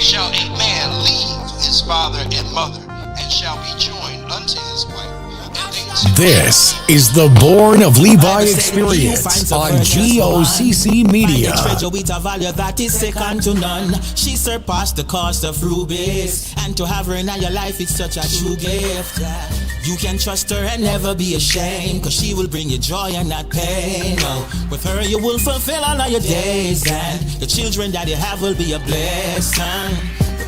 shall a man leave his father and mother, and shall be joined unto his wife. This is the Born of Levi experience on GOCC Media. Treasure with a value that is second to none. She surpassed the cost of rubies, and to have her in your life, it's such a true gift. You can trust her and never be ashamed, cause she will bring you joy and not pain. No, with her you will fulfill all of your days, and the children that you have will be a blessing.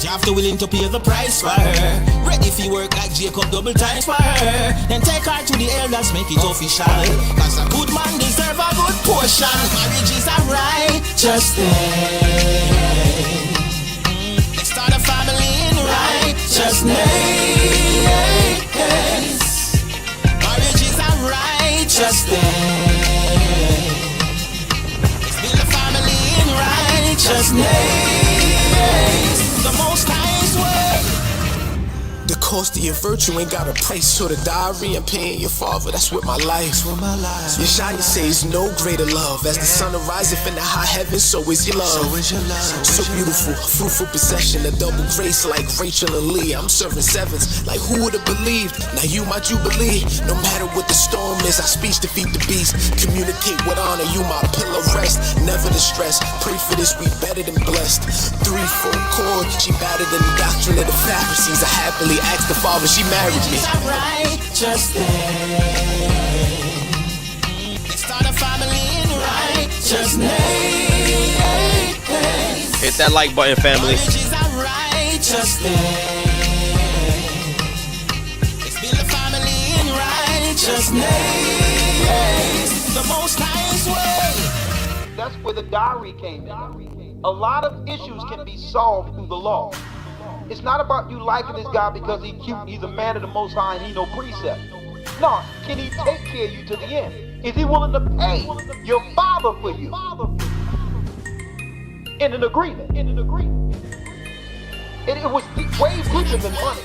You have to willing to pay the price for her. Ready if you work like Jacob double times for her. Then take her to the elders, make it official. Cause a good man deserve a good portion. Marriage is a righteous thing. Let's start a family in righteousness. Marriage is a righteous thing. Let's build a family in righteousness. The Most High's word. The cost of your virtue ain't got a price, so the diary I'm paying your father, that's with my life. Yeshaya says no greater love, as the sun ariseth in the high heavens, so is your love. So beautiful, fruitful possession, a double grace like Rachel and Leah. I'm serving sevens, like who would have believed? Now you my jubilee. No matter what the storm is, I speech defeat the beast. Communicate with honor, you my pillar rest. Never distress, pray for this, we better than blessed. 3-4 chord, she better than the doctrine of the Pharisees. I happily asked the father, she married me. Righteous thing. Let's start a family in righteousness. Hit that like button, family. Marriage is a righteous thing. Let's build a family in righteousness. The Most High's word. That's where the dowry came in. A lot of issues can be solved through the law. It's not about you liking this guy because he's cute, he's a man of the Most High, and he no precept. No, can he take care of you to the end? Is he willing to pay your father for you? In an agreement. It was way deeper than money.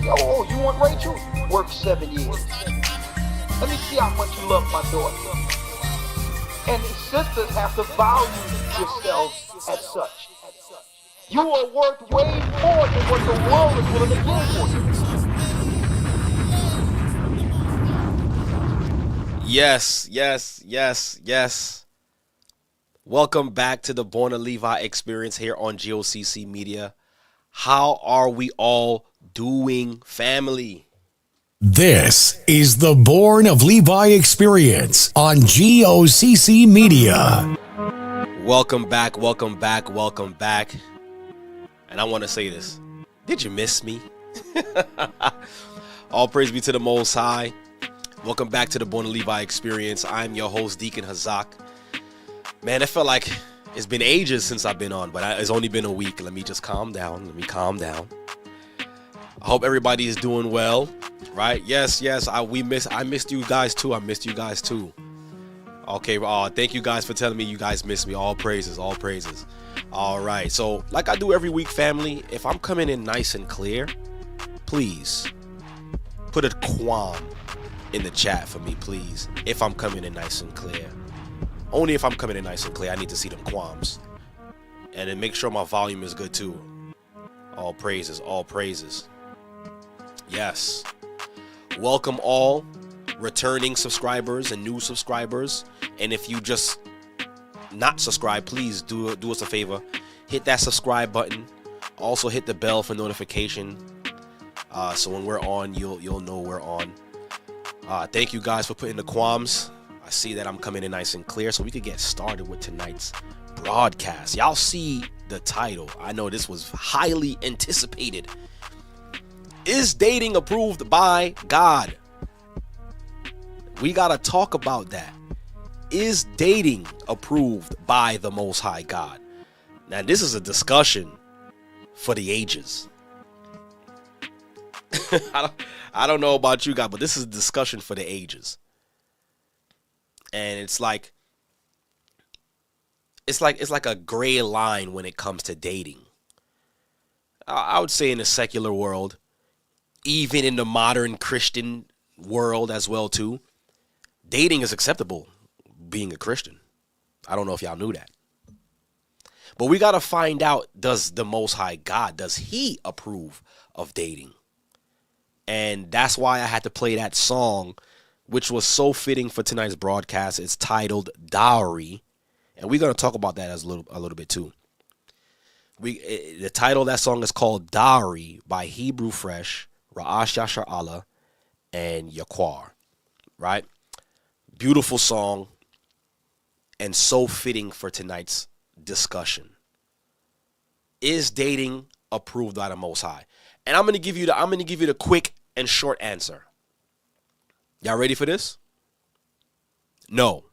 Yo, you want Rachel? Work 7 years. Let me see how much you love my daughter. And sisters have to value yourselves as such. You are worth way more than what the world is willing to give for you. Yes. Welcome back to the Born of Levi experience here on GOCC Media. How are we all doing, family? This is the Born of Levi experience on GOCC Media. Welcome back. And I want to say this. Did you miss me? All praise be to the Most High. Welcome back to the Born of Levi experience. I'm your host, Deacon Hazak. Man, it felt like it's been ages since I've been on, but it's only been a week. Let me just calm down. I hope everybody is doing well, right? Yes. I missed you guys too. Okay, thank you guys for telling me you guys missed me. All praises. All right, so like I do every week, family, if I'm coming in nice and clear, please put a quam in the chat for me, please. If I'm coming in nice and clear. Only if I'm coming in nice and clear, I need to see them quams. And then make sure my volume is good too. All praises. Yes. Welcome all returning subscribers and new subscribers. And if you just not subscribed, please do us a favor, hit that subscribe button, also hit the bell for notification, so when we're on, you'll know we're on. Thank you guys for putting the qualms. I see that I'm coming in nice and clear, so we could get started with tonight's broadcast. Y'all see the title. I know this was highly anticipated. Is dating approved by God? We gotta talk about that. Is dating approved by the Most High God? Now, this is a discussion for the ages. I don't know about you guys, but this is a discussion for the ages. And it's like a gray line when it comes to dating. I would say in the secular world, even in the modern Christian world as well too, dating is acceptable being a Christian. I don't know if y'all knew that. But we got to find out, does the Most High God, does he approve of dating? And that's why I had to play that song, which was so fitting for tonight's broadcast. It's titled Dowry. And we're going to talk about that a little bit too. The title of that song is called Dowry by Hebrew Fresh, Ra'ash Yashar Allah, and Yaquar. Right? Beautiful song and so fitting for tonight's discussion. Is dating approved by the Most High? And I'm going to give you the quick and short answer. Y'all ready for this? No.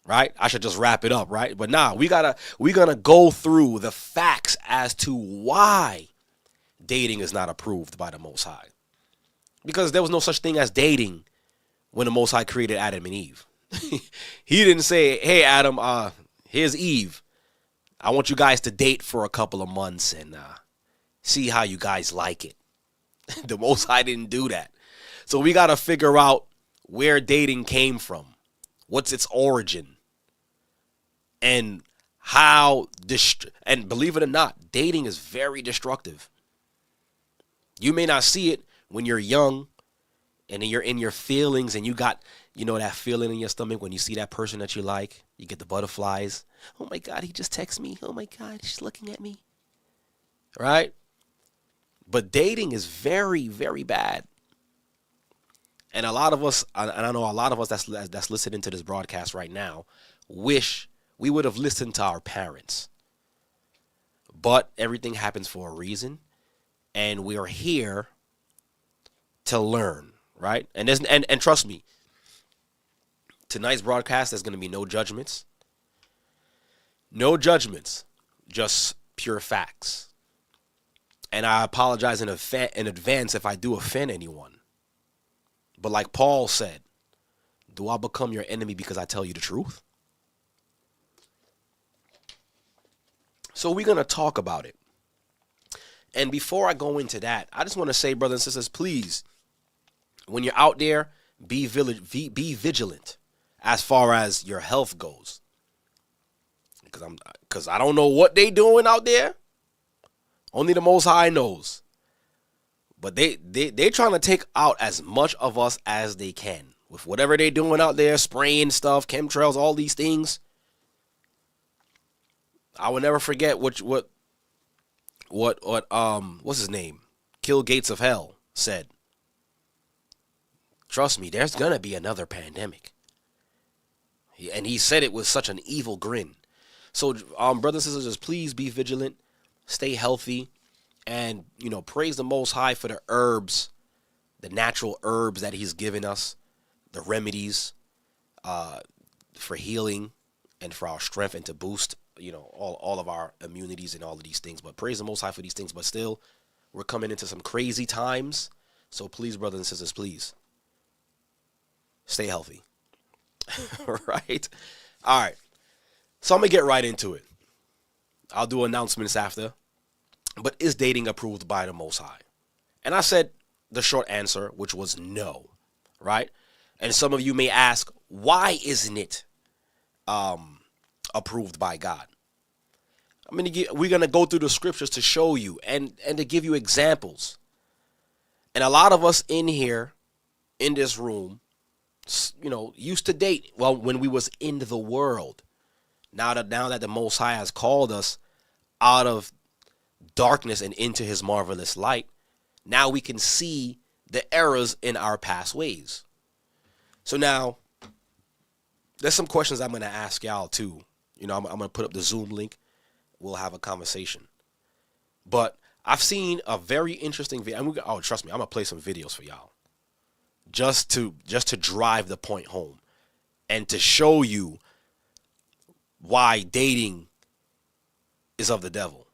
Right? I should just wrap it up, right? But nah, we're gonna go through the facts as to why dating is not approved by the Most High. Because there was no such thing as dating when the Most High created Adam and Eve. He didn't say, hey, Adam, here's Eve. I want you guys to date for a couple of months and see how you guys like it. The Most High didn't do that. So we got to figure out where dating came from. What's its origin? And how, and believe it or not, dating is very destructive. You may not see it when you're young and you're in your feelings and you got, that feeling in your stomach when you see that person that you like. You get the butterflies. Oh my God, he just texted me. Oh my God, she's looking at me. Right? But dating is very, very bad. And a lot of us, and I know a lot of us that's listening to this broadcast right now, wish we would have listened to our parents. But everything happens for a reason, and we are here to learn, right? And trust me, tonight's broadcast, there's going to be no judgments. No judgments, just pure facts. And I apologize in advance if I do offend anyone. But like Paul said, do I become your enemy because I tell you the truth? So we're going to talk about it. And before I go into that, I just want to say, brothers and sisters, please, when you're out there, be vigilant as far as your health goes. Because I don't know what they doing out there. Only the Most High knows. But they trying to take out as much of us as they can. With whatever they doing out there, spraying stuff, chemtrails, all these things. I will never forget what's his name? Kill Gates of Hell said. Trust me, there's gonna be another pandemic. And he said it with such an evil grin. So, brothers and sisters, please be vigilant, stay healthy, and, praise the Most High for the herbs, the natural herbs that he's given us, the remedies for healing and for our strength and to boost, all of our immunities and all of these things. But praise the Most High for these things. But still, we're coming into some crazy times. So please, brothers and sisters, please stay healthy. Right? All right. So I'm going to get right into it. I'll do announcements after. But is dating approved by the Most High? And I said the short answer, which was no. Right? And some of you may ask, why isn't it approved by God? We're going to go through the scriptures to show you and to give you examples. And a lot of us in here, in this room, used to date, when we was in the world. Now that the Most High has called us out of darkness and into his marvelous light, now we can see the errors in our past ways. So now, there's some questions I'm going to ask y'all too. I'm going to put up the Zoom link. We'll have a conversation. But I've seen a very interesting video. Trust me, I'm going to play some videos for y'all. Just to drive the point home and to show you why dating is of the devil.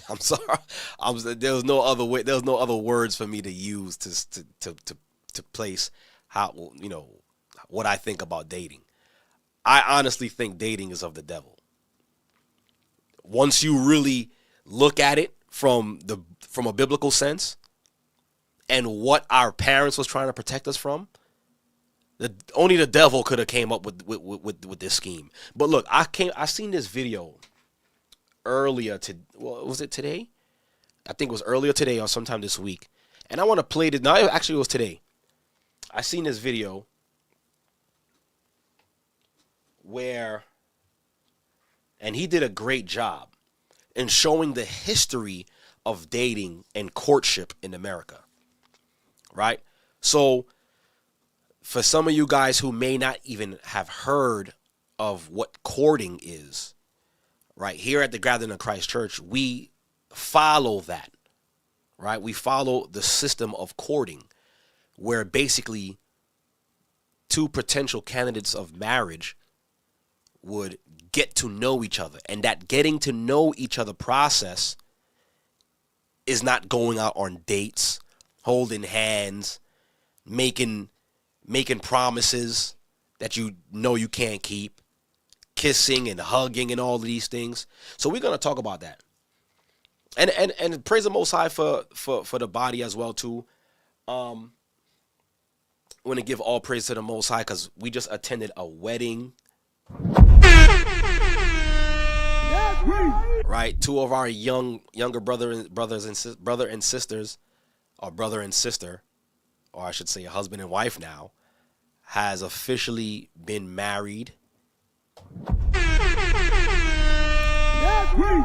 I'm sorry. There's no other way. There's no other words for me to use to place how, what I think about dating. I honestly think dating is of the devil. Once you really look at it from a biblical sense and what our parents was trying to protect us from, Only the devil could have came up with this scheme. But look, I seen this video earlier was it today? I think it was earlier today or sometime this week. And I want to play this. No, actually it was today. I seen this video and he did a great job in showing the history of dating and courtship in America. Right? So for some of you guys who may not even have heard of what courting is, right? Here at the Gathering of Christ Church, we follow that, right? We follow the system of courting, where basically two potential candidates of marriage would get to know each other. And that getting to know each other process is not going out on dates, holding hands, making promises that you know you can't keep, kissing and hugging and all of these things. So we're going to talk about that. And praise the Most High for the body as well too. I want to give all praise to the Most High because we just attended a wedding. Right, two of our younger brother and sisters, or brother and sister, or I should say a husband and wife now, has officially been married.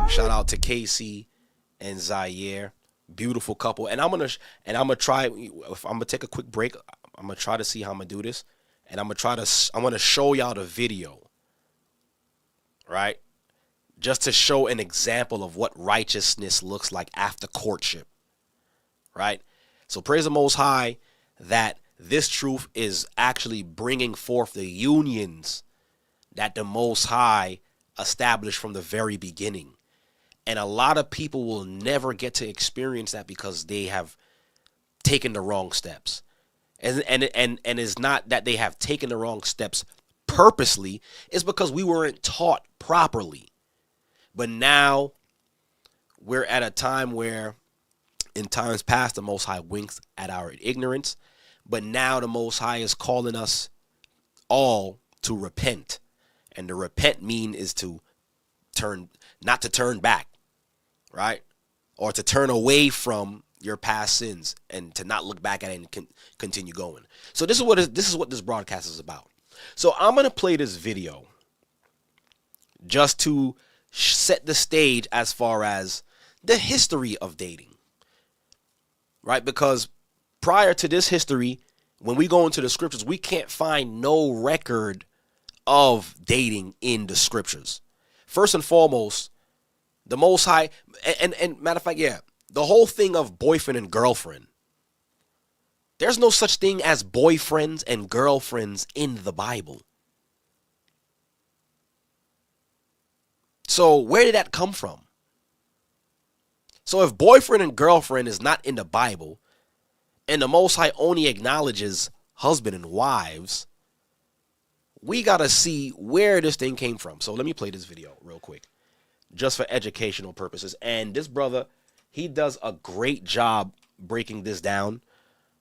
Shout out to Casey and Zaire, beautiful couple. And I'm gonna try. If I'm gonna take a quick break, I'm gonna try to see how I'm gonna do this, and I'm gonna show y'all the video, right? Just to show an example of what righteousness looks like after courtship, right? So praise the Most High that this truth is actually bringing forth the unions that the Most High established from the very beginning. And a lot of people will never get to experience that because they have taken the wrong steps. And it's not that they have taken the wrong steps purposely, it's because we weren't taught properly. But now we're at a time where in times past the Most High winks at our ignorance, but now the Most High is calling us all to repent. And to repent is to not to turn back, right? Or to turn away from your past sins and to not look back at it and continue going. So this is what this broadcast is about. So I'm going to play this video just to set the stage as far as the history of dating, right? Because prior to this history, when we go into the scriptures, we can't find no record of dating in the scriptures. First and foremost, the Most High, and matter of fact, the whole thing of boyfriend and girlfriend. There's no such thing as boyfriends and girlfriends in the Bible. So where did that come from? So if boyfriend and girlfriend is not in the Bible, and the Most High only acknowledges husband and wives, we got to see where this thing came from. So let me play this video real quick, just for educational purposes. And this brother, he does a great job breaking this down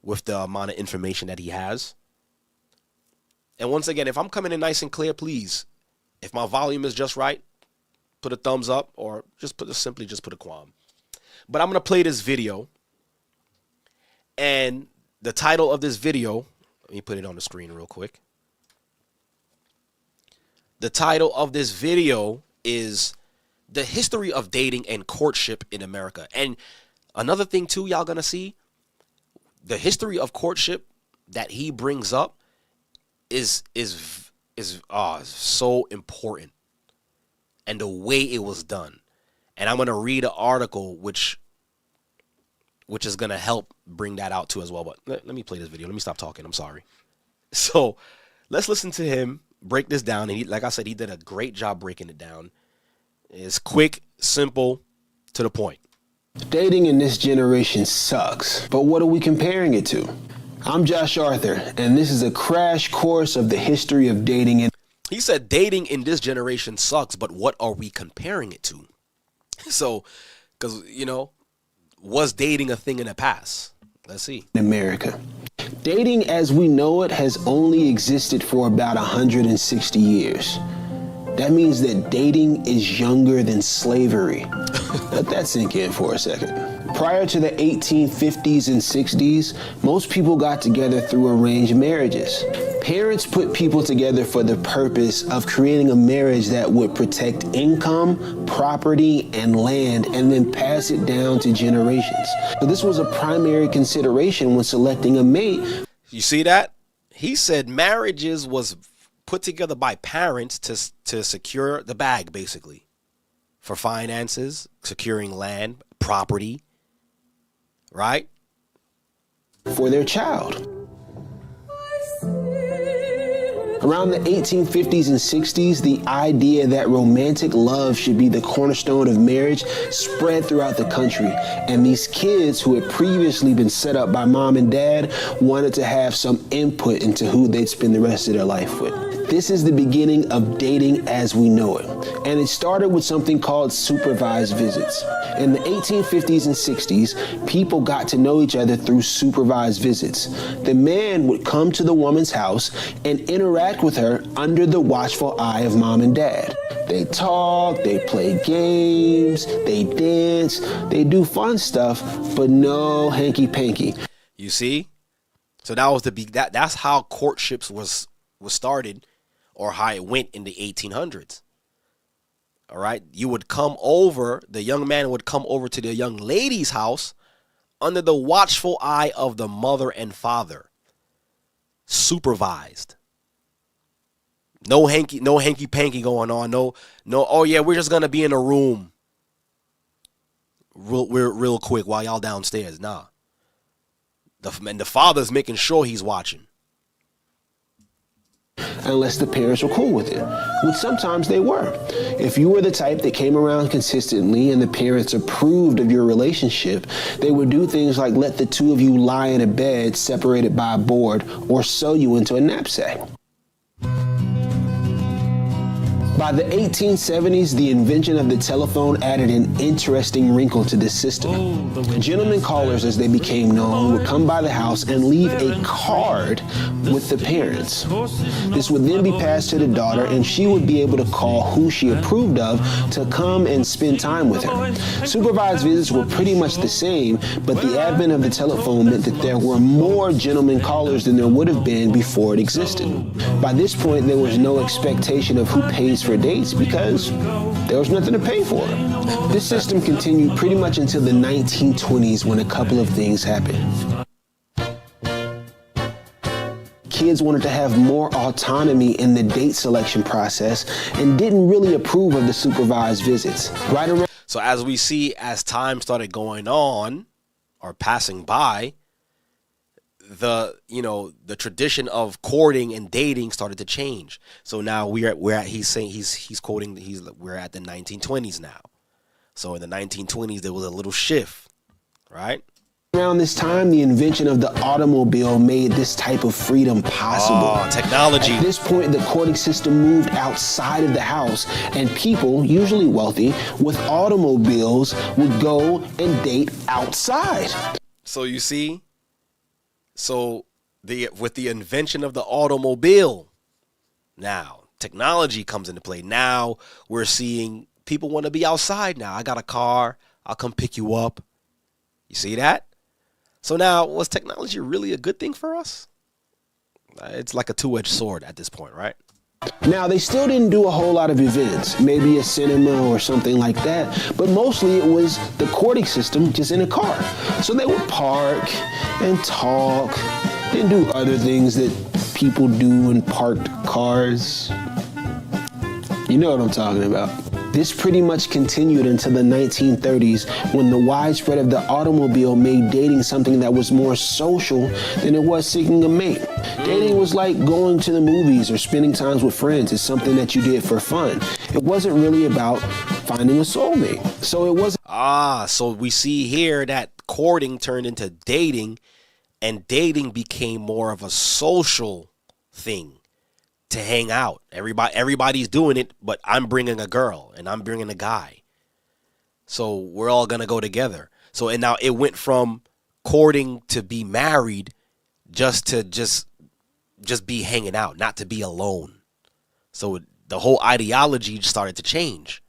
with the amount of information that he has. And once again, if I'm coming in nice and clear, please, if my volume is just right, put a thumbs up, or just put a quam. But I'm going to play this video. And the title of this video, let me put it on the screen real quick. The title of this video is The History of Dating and Courtship in America. And another thing too, y'all gonna see, the history of courtship that he brings up is so important, and the way it was done. And I'm gonna read an article which is gonna help bring that out too as well. But let me play this video. Let me stop talking. I'm sorry. So let's listen to him break this down. And like I said, he did a great job breaking it down. It's quick, simple, to the point. Dating in this generation sucks, but what are we comparing it to? I'm Josh Arthur, and this is a crash course of the history of dating. He said dating in this generation sucks, but what are we comparing it to? So, because, was dating a thing in the past? Let's see. In America. Dating as we know it has only existed for about 160 years. That means that dating is younger than slavery. Let that sink in for a second. Prior to the 1850s and 60s, most people got together through arranged marriages. Parents put people together for the purpose of creating a marriage that would protect income, property, and land, and then pass it down to generations. So this was a primary consideration when selecting a mate. You see that? He said marriages was put together by parents to secure the bag, basically, for finances, securing land, property, right? For their child. Around the 1850s and 60s, the idea that romantic love should be the cornerstone of marriage spread throughout the country. And these kids who had previously been set up by mom and dad wanted to have some input into who they'd spend the rest of their life with. This is the beginning of dating as we know it. And it started with something called supervised visits. In the 1850s and 60s, people got to know each other through supervised visits. The man would come to the woman's house and interact with her under the watchful eye of mom and dad. They talk, they play games, they dance, they do fun stuff, but no hanky-panky. You see? So that was that's how courtships was started, or how it went in the 1800s. All right, you would come over, the young man would come over to the young lady's house under the watchful eye of the mother and father, supervised. No hanky panky going on. No. Oh yeah, we're just gonna be in a room real quick while y'all downstairs. Nah. And the father's making sure he's watching. Unless the parents were cool with it, which sometimes they were. If you were the type that came around consistently and the parents approved of your relationship, they would do things like let the two of you lie in a bed separated by a board or sew you into a knapsack. By the 1870s, the invention of the telephone added an interesting wrinkle to this system. Gentlemen callers, as they became known, would come by the house and leave a card with the parents. This would then be passed to the daughter, and she would be able to call who she approved of to come and spend time with her. Supervised visits were pretty much the same, but the advent of the telephone meant that there were more gentlemen callers than there would have been before it existed. By this point, there was no expectation of who pays for dates because there was nothing to pay for. This system continued pretty much until the 1920s when a couple of things happened. Kids wanted to have more autonomy in the date selection process and didn't really approve of the supervised visits. So as we see, as time started going on or passing by, the tradition of courting and dating started to change. So now we're at the 1920s now. So in the 1920s there was a little shift, right? Around this time, the invention of the automobile made this type of freedom possible. Oh, technology. At this point, the courting system moved outside of the house, and people, usually wealthy, with automobiles would go and date outside. So you see, with the invention of the automobile, now technology comes into play. Now we're seeing people want to be outside now. I got a car. I'll come pick you up. You see that? So now, was technology really a good thing for us? It's like a two-edged sword at this point, right? Now, they still didn't do a whole lot of events, maybe a cinema or something like that, but mostly it was the courting system just in a car. So they would park and talk and do other things that people do in parked cars. You know what I'm talking about. This pretty much continued until the 1930s when the widespread of the automobile made dating something that was more social than it was seeking a mate. Dating was like going to the movies or spending time with friends. It's something that you did for fun. It wasn't really about finding a soulmate. So it wasn't. So we see here that courting turned into dating, and dating became more of a social thing. To hang out. Everybody's doing it, but I'm bringing a girl and I'm bringing a guy. So we're all going to go together. So, and now it went from courting to be married just to just be hanging out, not to be alone. So the whole ideology started to change.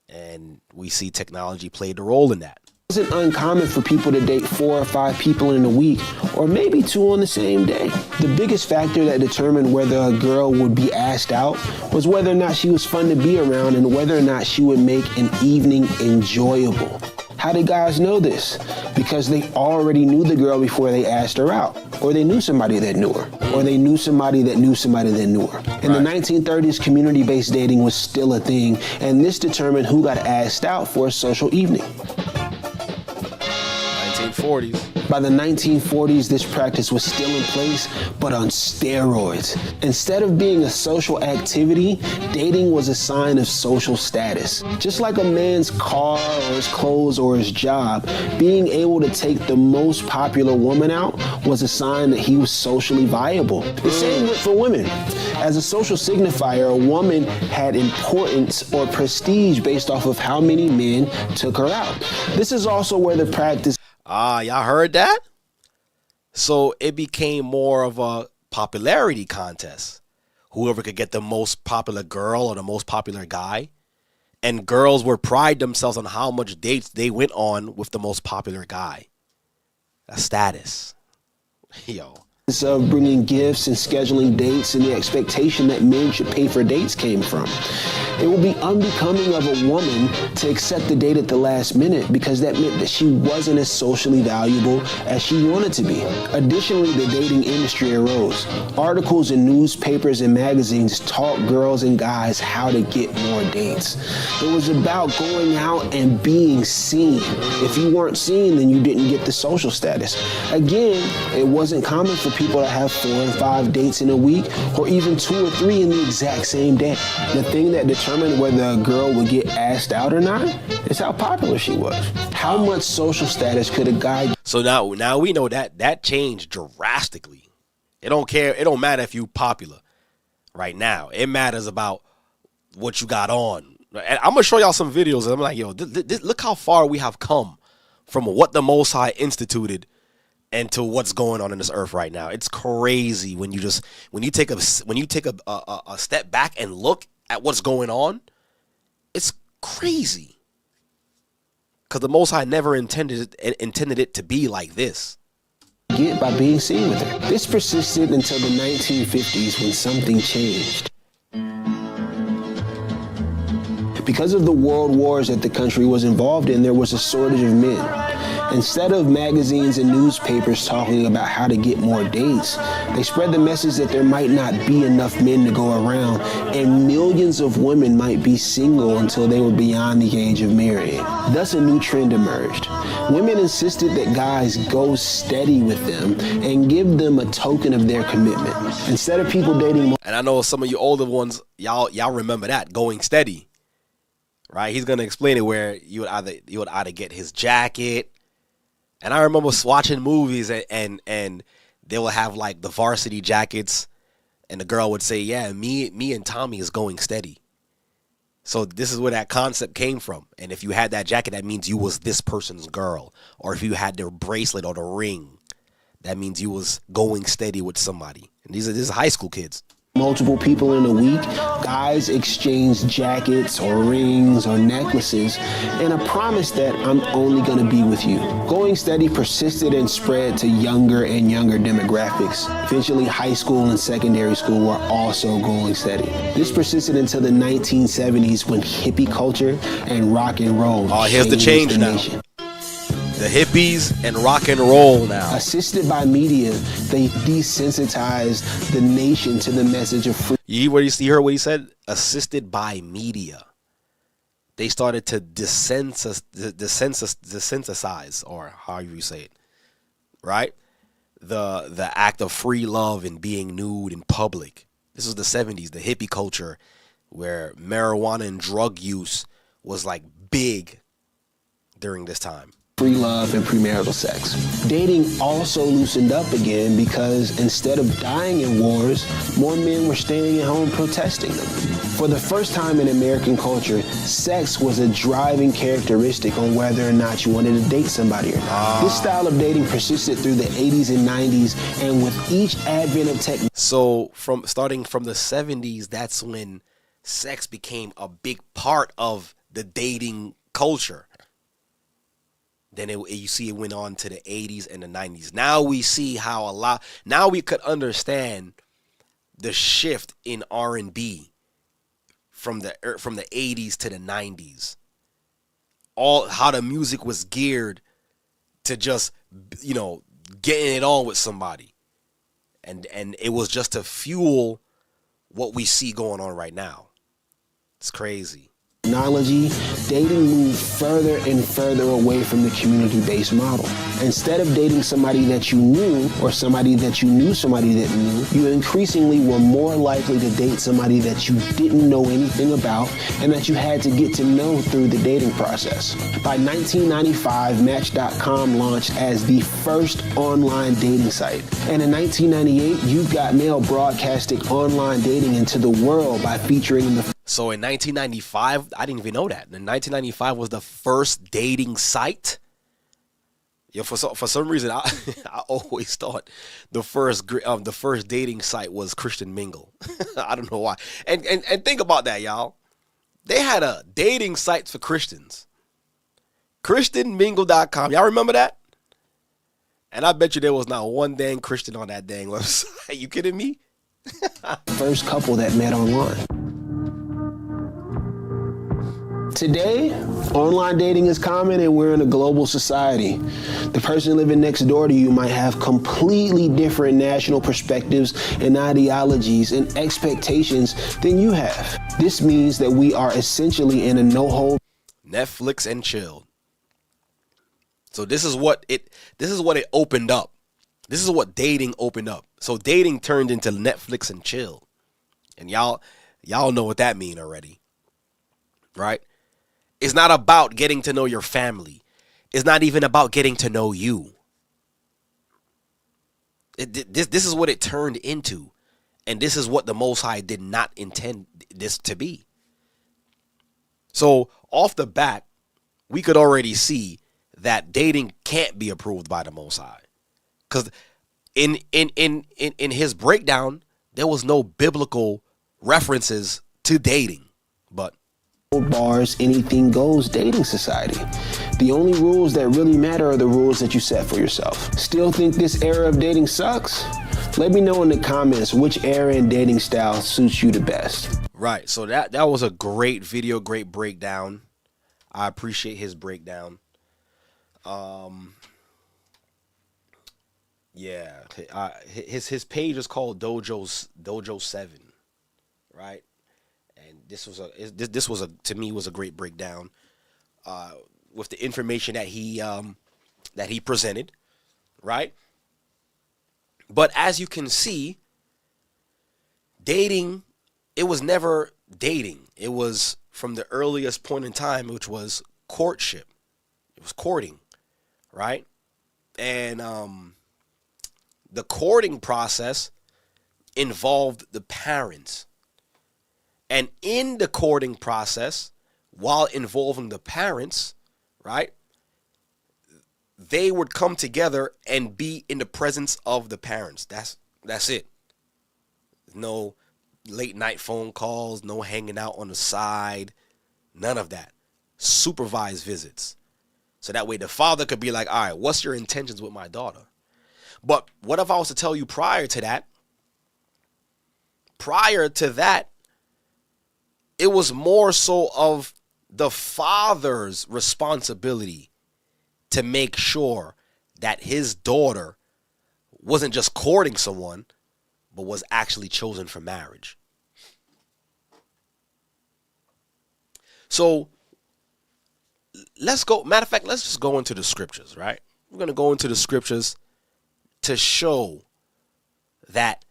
And we see technology played a role in that. It wasn't uncommon for people to date 4 or 5 people in a week, or maybe 2 on the same day. The biggest factor that determined whether a girl would be asked out was whether or not she was fun to be around and whether or not she would make an evening enjoyable. How did guys know this? Because they already knew the girl before they asked her out, or they knew somebody that knew her, or they knew somebody that knew somebody that knew her. In the 1930s, community-based dating was still a thing, and this determined who got asked out for a social evening. 1940s. By the 1940s, this practice was still in place, but on steroids. Instead of being a social activity, dating was a sign of social status. Just like a man's car or his clothes or his job, being able to take the most popular woman out was a sign that he was socially viable. The same went for women. As a social signifier, a woman had importance or prestige based off of how many men took her out. This is also where the practice Y'all heard that? So it became more of a popularity contest. Whoever could get the most popular girl or the most popular guy. And girls would pride themselves on how much dates they went on with the most popular guy. That's status. Yo. Of bringing gifts and scheduling dates and the expectation that men should pay for dates came from. It would be unbecoming of a woman to accept the date at the last minute because that meant that she wasn't as socially valuable as she wanted to be. Additionally, the dating industry arose. Articles in newspapers and magazines taught girls and guys how to get more dates. It was about going out and being seen. If you weren't seen, then you didn't get the social status. Again, it wasn't common for people to have 4 and 5 dates in a week, or even 2 or 3 in the exact same day. The thing that determined whether a girl would get asked out or not is how popular she was. How much social status could a guy... So now we know that changed drastically. It don't matter if you popular right now. It matters about what you got on. And I'm gonna show y'all some videos, and I'm like, yo, look how far we have come from what the Most High instituted and to what's going on in this earth right now. It's crazy when you take a step back and look at what's going on. It's crazy because the Most High never intended it to be like this. Get by being seen with her. This persisted until the 1950s when something changed. Because of the world wars that the country was involved in, there was a shortage of men. Instead of magazines and newspapers talking about how to get more dates, they spread the message that there might not be enough men to go around, and millions of women might be single until they were beyond the age of marrying. Thus, a new trend emerged. Women insisted that guys go steady with them and give them a token of their commitment. Instead of people dating... And I know some of you older ones, y'all remember that, going steady. Right? He's gonna explain it where you would either get his jacket. And I remember watching movies and they will have like the varsity jackets, and the girl would say, yeah, me and Tommy is going steady. So this is where that concept came from. And if you had that jacket, that means you was this person's girl. Or if you had their bracelet or the ring, that means you was going steady with somebody. And these are high school kids. Multiple people in a week, guys exchange jackets or rings or necklaces and a promise that I'm only going to be with you. Going steady persisted and spread to younger and younger demographics. Eventually, high school and secondary school were also going steady. This persisted until the 1970s when hippie culture and rock and roll here's the change now. Nation. The hippies and rock and roll now. Assisted by media, they desensitized the nation to the message of freedom. You heard what he said? Assisted by media. They started to desensitize, or however you say it, right? The act of free love and being nude in public. This was the 70s, the hippie culture, where marijuana and drug use was like big during this time. free love, and premarital sex. Dating also loosened up again because instead of dying in wars, more men were staying at home protesting them. For the first time in American culture, sex was a driving characteristic on whether or not you wanted to date somebody or not. This style of dating persisted through the 80s and 90s, and with each advent of technology. So starting from the 70s, that's when sex became a big part of the dating culture. Then you see it went on to the 80s and the 90s. Now we see how now we could understand the shift in R&B from the 80s to the 90s. How the music was geared to just, getting it on with somebody. And it was just to fuel what we see going on right now. It's crazy. Technology, dating moved further and further away from the community-based model. Instead of dating somebody that you knew or somebody that you knew somebody that knew, you increasingly were more likely to date somebody that you didn't know anything about and that you had to get to know through the dating process. By 1995, Match.com launched as the first online dating site. And in 1998, You've Got Mail broadcasted online dating into the world by featuring the... So in 1995, I didn't even know that. In 1995 was the first dating site. Yeah, for some reason, I always thought the first dating site was Christian Mingle. I don't know why. And think about that, y'all. They had a dating site for Christians. ChristianMingle.com. Y'all remember that? And I bet you there was not one dang Christian on that dang website. You kidding me? First couple that met online. Today, online dating is common and we're in a global society. The person living next door to you might have completely different national perspectives and ideologies and expectations than you have. This means that we are essentially in a no-hold Netflix and chill. So this is what it opened up. This is what dating opened up. So dating turned into Netflix and chill. And y'all know what that means already. Right? It's not about getting to know your family. It's not even about getting to know you. This is what it turned into. And this is what the Most High did not intend this to be. So off the bat, we could already see that dating can't be approved by the Most High. Because in his breakdown, there was no biblical references to dating. But bars, anything goes dating society. The only rules that really matter are the rules that you set for yourself. Still think this era of dating sucks? Let me know in the comments which era and dating style suits you the best. Right, so that was a great video, great breakdown. I appreciate his breakdown. Yeah, his page is called Dojo 7, right? And this was to me was a great breakdown with the information that he presented, right? But as you can see, dating, it was never dating. It was from the earliest point in time, which was courtship. It was courting, right? And the courting process involved the parents. And in the courting process, while involving the parents, right, they would come together and be in the presence of the parents. That's it. No late night phone calls, no hanging out on the side, none of that. Supervised visits. So that way the father could be like, all right, what's your intentions with my daughter? But what if I was to tell you prior to that, it was more so of the father's responsibility to make sure that his daughter wasn't just courting someone, but was actually chosen for marriage. So let's go. Matter of fact, let's just go into the scriptures, right? We're going to go into the scriptures to show that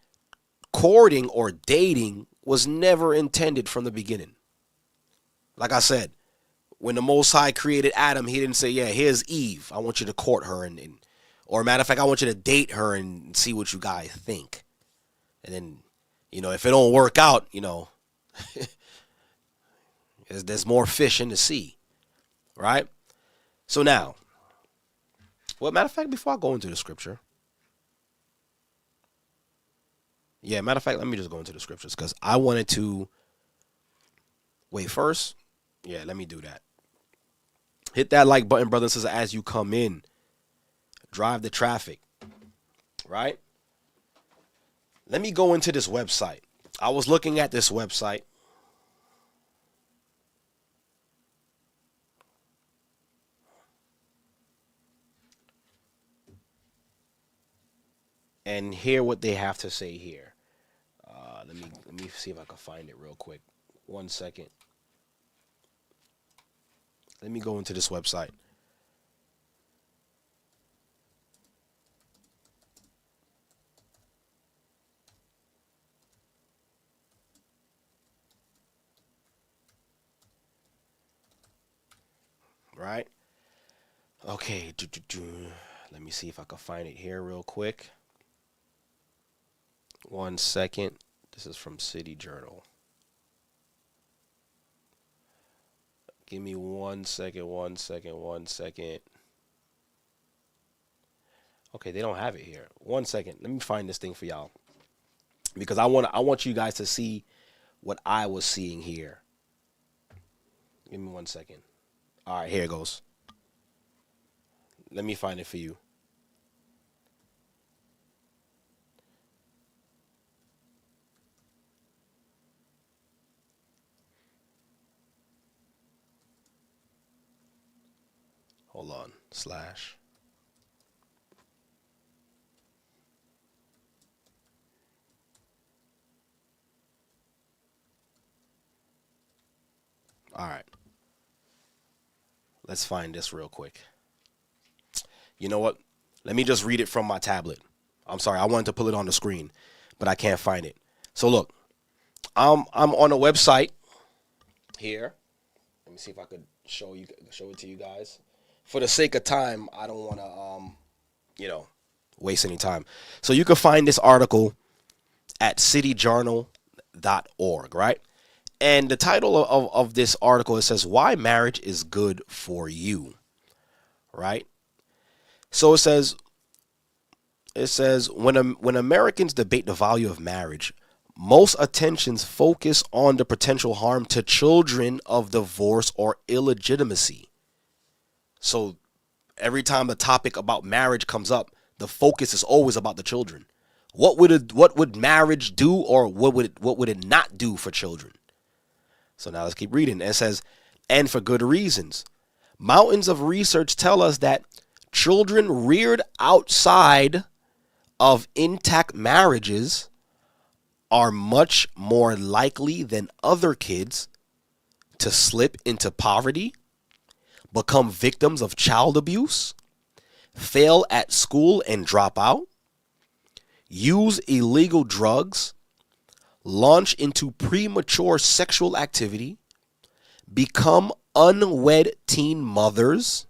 courting or dating was never intended from the beginning. Like I said, when the Most High created Adam, he didn't say, yeah, here's Eve. I want you to court her. Or matter of fact, I want you to date her and see what you guys think. And then, if it don't work out, there's more fish in the sea. Right? So now, well, matter of fact, before I go into the scripture, matter of fact, let me just go into the scriptures because I wanted to wait first. Yeah, let me do that. Hit that like button, brothers and sisters, as you come in. Drive the traffic. Right? Let me go into this website. I was looking at this website. And hear what they have to say here. Let me see if I can find it real quick. 1 second. Let me go into this website. Right? Okay. Let me see if I can find it here real quick. 1 second. This is from City Journal. Give me 1 second. Okay, they don't have it here. 1 second. Let me find this thing for y'all. Because I want you guys to see what I was seeing here. Give me 1 second. All right, here it goes. Let me find it for you. Hold on. / All right. Let's find this real quick. You know what? Let me just read it from my tablet. I'm sorry. I wanted to pull it on the screen, but I can't find it. So look, I'm on a website here. Let me see if I could show it to you guys. For the sake of time, I don't want to, waste any time. So you can find this article at cityjournal.org, right? And the title of this article, it says, Why Marriage is Good for You, right? So it says, when Americans debate the value of marriage, most attentions focus on the potential harm to children of divorce or illegitimacy. So every time a topic about marriage comes up, the focus is always about the children. What would marriage do, or what would it not do for children? So now let's keep reading. It says, and for good reasons. Mountains of research tell us that children reared outside of intact marriages are much more likely than other kids to slip into poverty, become victims of child abuse, fail at school and drop out, use illegal drugs, launch into premature sexual activity, become unwed teen mothers,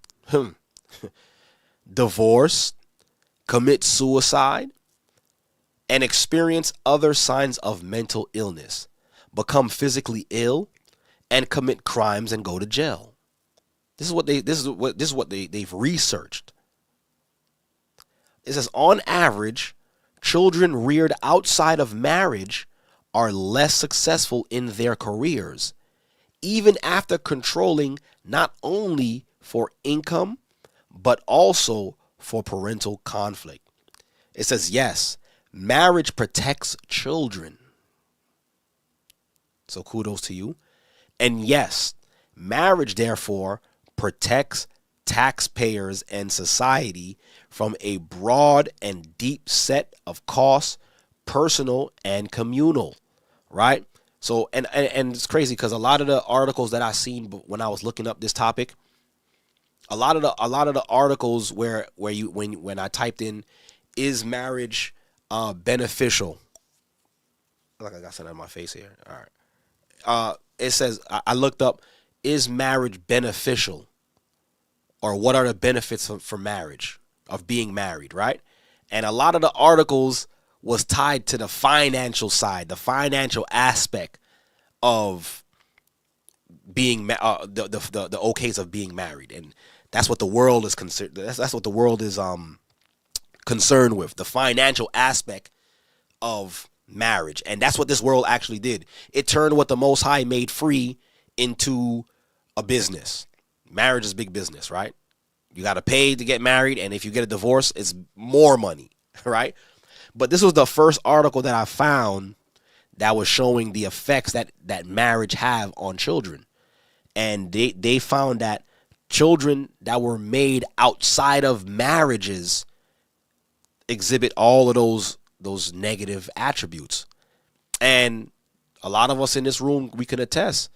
divorce, commit suicide, and experience other signs of mental illness, become physically ill, and commit crimes and go to jail. This is what they've researched. It says, on average, children reared outside of marriage are less successful in their careers, even after controlling not only for income, but also for parental conflict. It says, yes, marriage protects children. So kudos to you. And yes, marriage, therefore, protects taxpayers and society from a broad and deep set of costs, personal and communal, right? So, and it's crazy because a lot of the articles that I seen when I was looking up this topic, a lot of the articles when I typed in, is marriage beneficial? Like I got something on my face here. All right. It says, I looked up, is marriage beneficial? Or what are the benefits for marriage, of being married, right? And a lot of the articles was tied to the financial side, the financial aspect of being the okays of being married, and that's what the world is concerned. That's what the world is concerned with, the financial aspect of marriage, and that's what this world actually did. It turned what the Most High made free into a business. Marriage is big business, right? You got to pay to get married, and if you get a divorce, it's more money, right? But this was the first article that I found that was showing the effects that marriage have on children. And they found that children that were made outside of marriages exhibit all of those negative attributes. And a lot of us in this room, we can attest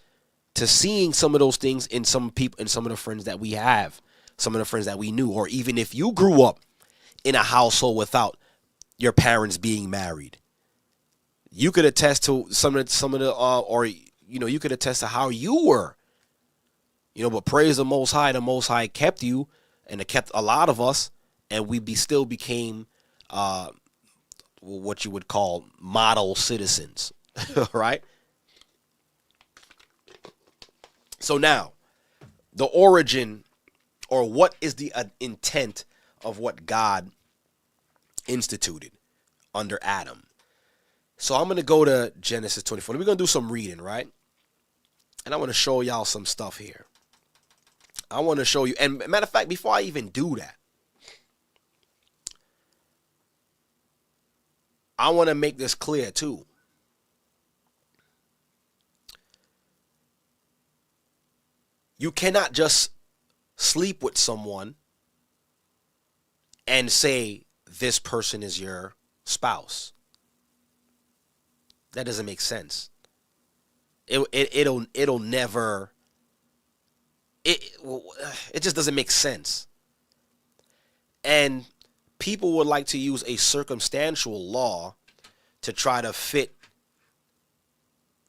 to seeing some of those things in some people, in some of the friends that we have, some of the friends that we knew, or even if you grew up in a household without your parents being married, you could attest to some of the or you could attest to how you were, but praise the Most High. The Most High kept you, and it kept a lot of us, and we still became what you would call model citizens, right? So now, the origin, or what is the intent of what God instituted under Adam. So I'm going to go to Genesis 24. We're going to do some reading, right? And I want to show y'all some stuff here. I want to show you, and matter of fact, before I even do that, I want to make this clear too. You cannot just sleep with someone and say this person is your spouse. That doesn't make sense. It'll never. It just doesn't make sense. And people would like to use a circumstantial law to try to fit,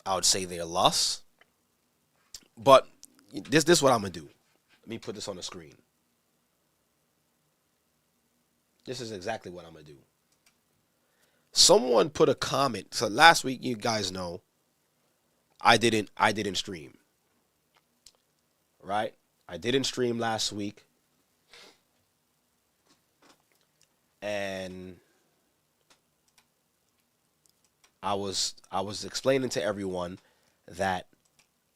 I would say, their lusts. But this is what I'm gonna do. Let me put this on the screen. This is exactly what I'm gonna do. Someone put a comment. So last week, you guys know, I didn't stream. Right? I didn't stream last week. And I was explaining to everyone that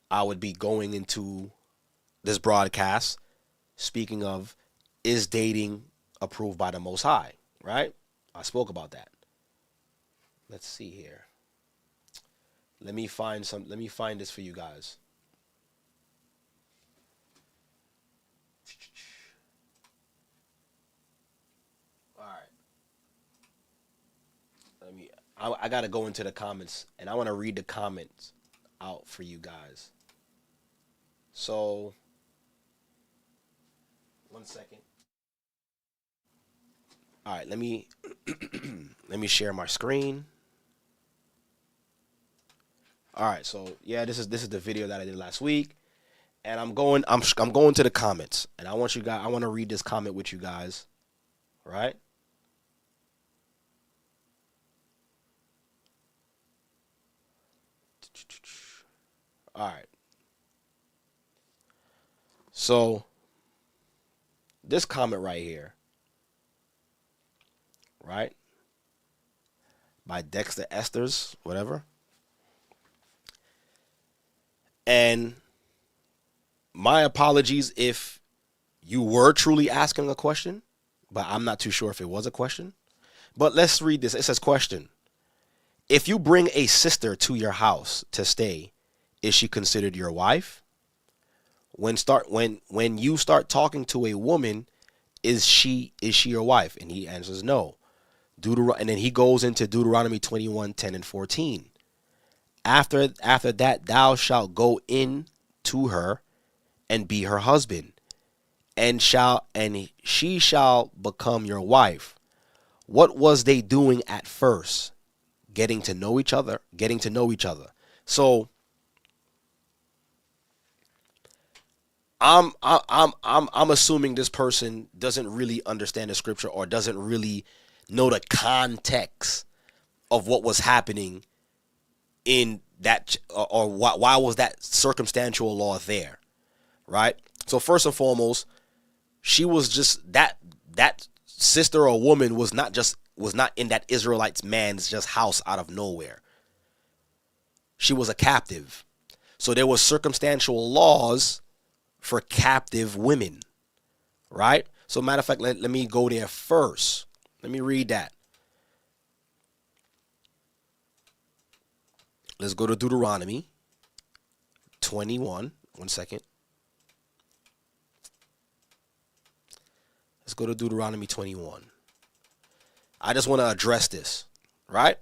I would be going into this broadcast speaking of, is dating approved by the Most High, right? I spoke about that. Let's see here. Let me find this for you guys. All right. I got to go into the comments, and I want to read the comments out for you guys. So, 1 second. All right, let me share my screen. All right, so yeah, this is the video that I did last week, and I'm going to the comments, and I want to read this comment with you guys, right? All right. So this comment right here, right? By Dexter Esters, whatever. And my apologies if you were truly asking a question, but I'm not too sure if it was a question. But let's read this. It says, question: if you bring a sister to your house to stay, is she considered your wife? When you start talking to a woman, is she your wife? And he answers no. And then he goes into Deuteronomy 21:10 and 14. After that, thou shalt go in to her and be her husband, and she shall become your wife. What was they doing at first? Getting to know each other. So I'm assuming this person doesn't really understand the scripture or doesn't really know the context of what was happening in that, or why was that circumstantial law there, right? So first and foremost, she was just that sister or woman was not in that Israelite man's just house out of nowhere. She was a captive. So there was circumstantial laws for captive women, right? So matter of fact, let me go there first. Let me read that. Let's go to Deuteronomy 21. 1 second. Let's go to Deuteronomy 21. I just want to address this, right?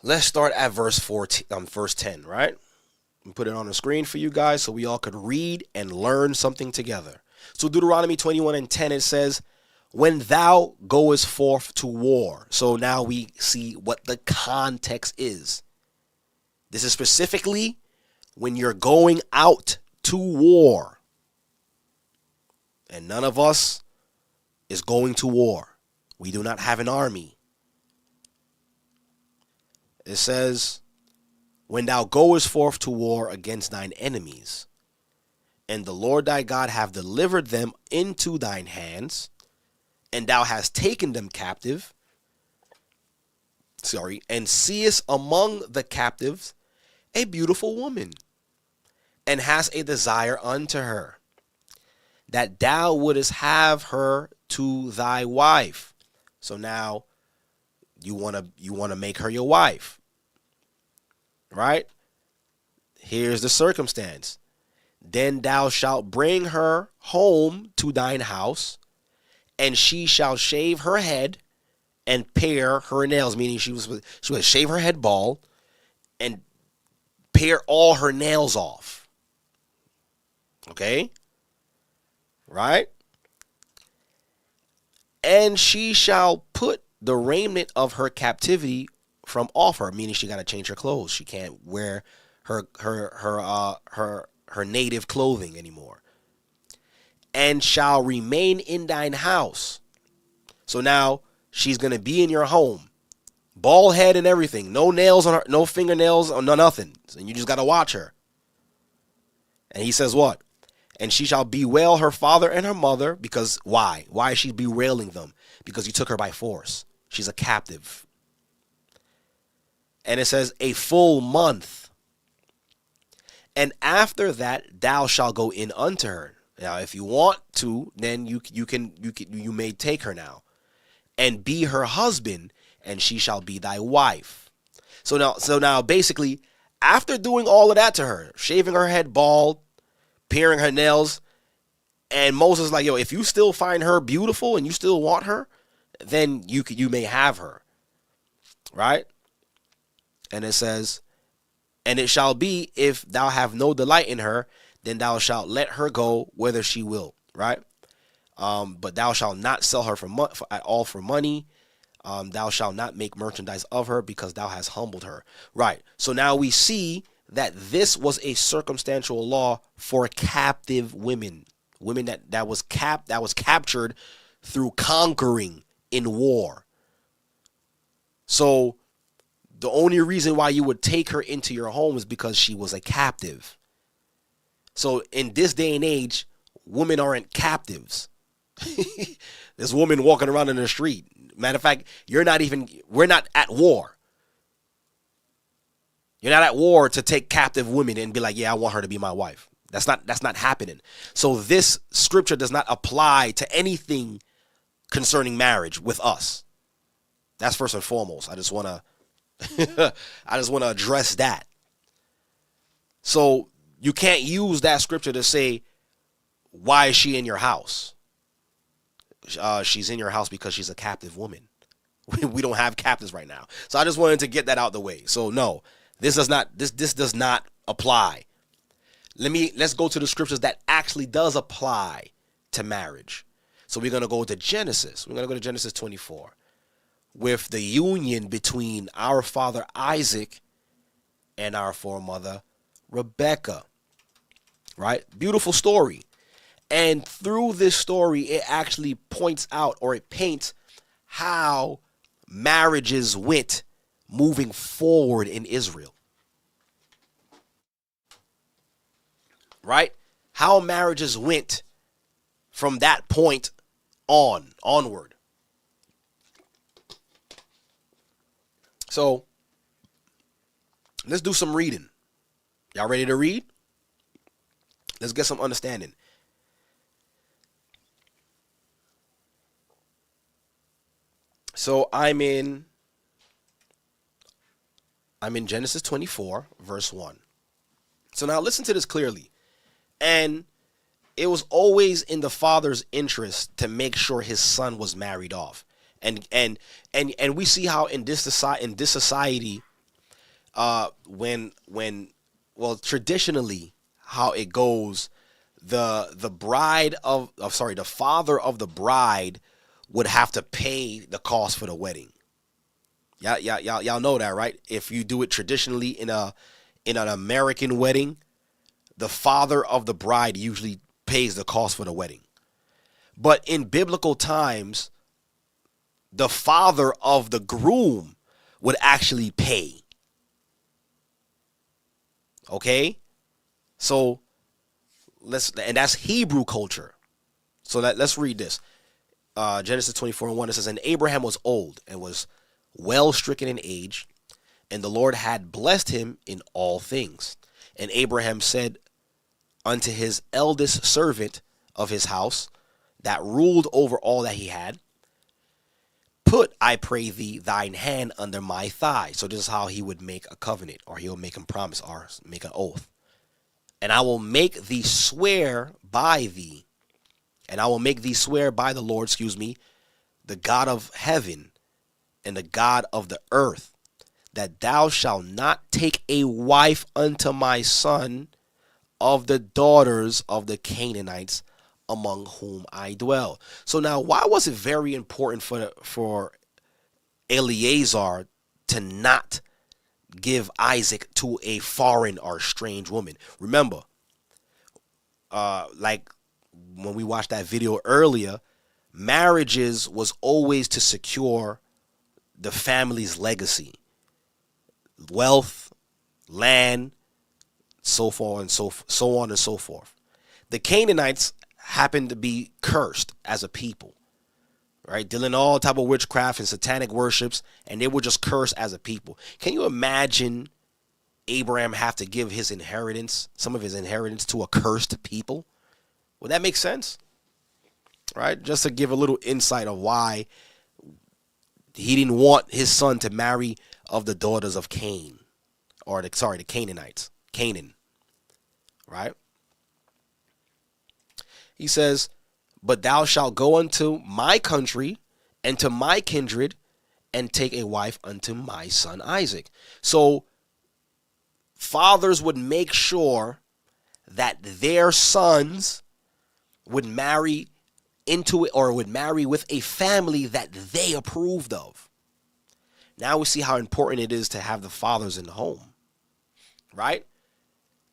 Let's start at verse 10, right? And put it on the screen for you guys so we all could read and learn something together. So Deuteronomy 21:10, it says, when thou goest forth to war. So now we see what the context is. This is specifically when you're going out to war. And none of us is going to war. We do not have an army. It says, when thou goest forth to war against thine enemies, and the Lord thy God have delivered them into thine hands, and thou hast taken them captive, and seest among the captives a beautiful woman, and hast a desire unto her, that thou wouldest have her to thy wife. So now you want to make her your wife, right? Here's the circumstance. Then thou shalt bring her home to thine house, and she shall shave her head and pare her nails, meaning she would shave her head bald and pare all her nails off. Okay? Right? And she shall put the raiment of her captivity from off her, meaning she got to change her clothes. She can't wear her native clothing anymore. And shall remain in thine house. So now she's going to be in your home. Bald head and everything. No nails on her, no fingernails, or no nothing. And you just got to watch her. And he says what? And she shall bewail her father and her mother, because why? Why is she bewailing them? Because you took her by force. She's a captive. And it says a full month. And after that thou shalt go in unto her. Now, if you want to, then you may take her now, and be her husband, and she shall be thy wife. So now, basically, after doing all of that to her, shaving her head bald, paring her nails, and Moses is like, yo, if you still find her beautiful and you still want her, then you may have her, right? And it says, and it shall be, if thou have no delight in her, then thou shalt let her go whither she will, right? But thou shalt not sell her at all for money. Thou shalt not make merchandise of her, because thou hast humbled her. Right. So now we see that this was a circumstantial law for captive women, that was captured through conquering in war. So the only reason why you would take her into your home is because she was a captive. So in this day and age, women aren't captives. There's women walking around in the street. Matter of fact, we're not at war. You're not at war to take captive women and be like, yeah, I want her to be my wife. That's not happening. So this scripture does not apply to anything concerning marriage with us. That's first and foremost. I just want to address that. So you can't use that scripture to say, why is she in your house? She's in your house because she's a captive woman. We don't have captives right now. So I just wanted to get that out the way. So no, this does not apply. Let's go to the scriptures that actually does apply to marriage. So we're going to go to Genesis. We're going to go to Genesis 24 with the union between our father Isaac and our foremother Rebecca. Right? Beautiful story. And through this story, it actually points out, or it paints how marriages went moving forward in Israel. Right? How marriages went from that point onward. So, let's do some reading. Y'all ready to read? Let's get some understanding. So I'm in Genesis 24, verse 1. So now listen to this clearly. And it was always in the father's interest to make sure his son was married off. And we see how in this society, traditionally how it goes, the father of the bride would have to pay the cost for the wedding. Y'all know that, right? If you do it traditionally in an American wedding, the father of the bride usually pays the cost for the wedding. But in biblical times, the father of the groom would actually pay. Okay? So and that's Hebrew culture. So let's read this. Genesis 24:1, it says, and Abraham was old and was well stricken in age, and the Lord had blessed him in all things. And Abraham said unto his eldest servant of his house, that ruled over all that he had, put, I pray thee, thine hand under my thigh. So this is how he would make a covenant, or he'll make a promise, or make an oath. And I will make thee swear by thee, and I will make thee swear by the Lord, the God of heaven and the God of the earth, that thou shalt not take a wife unto my son of the daughters of the Canaanites among whom I dwell. So now, why was it very important for Eliezer to not give Isaac to a foreign or strange woman? Remember, like when we watched that video earlier, marriages was always to secure the family's legacy, wealth, land, so on and so forth. The Canaanites happened to be cursed as a people, right? Dealing all type of witchcraft and satanic worships, and they were just cursed as a people. Can you imagine Abraham have to give his inheritance, some of his inheritance, to a cursed people? Would that make sense? Right? Just to give a little insight of why he didn't want his son to marry of the daughters of Cain, or the Canaanites, Canaan, right? He says, but thou shalt go unto my country and to my kindred and take a wife unto my son Isaac. So fathers would make sure that their sons would marry into it, or would marry with a family that they approved of. Now we see how important it is to have the fathers in the home, right?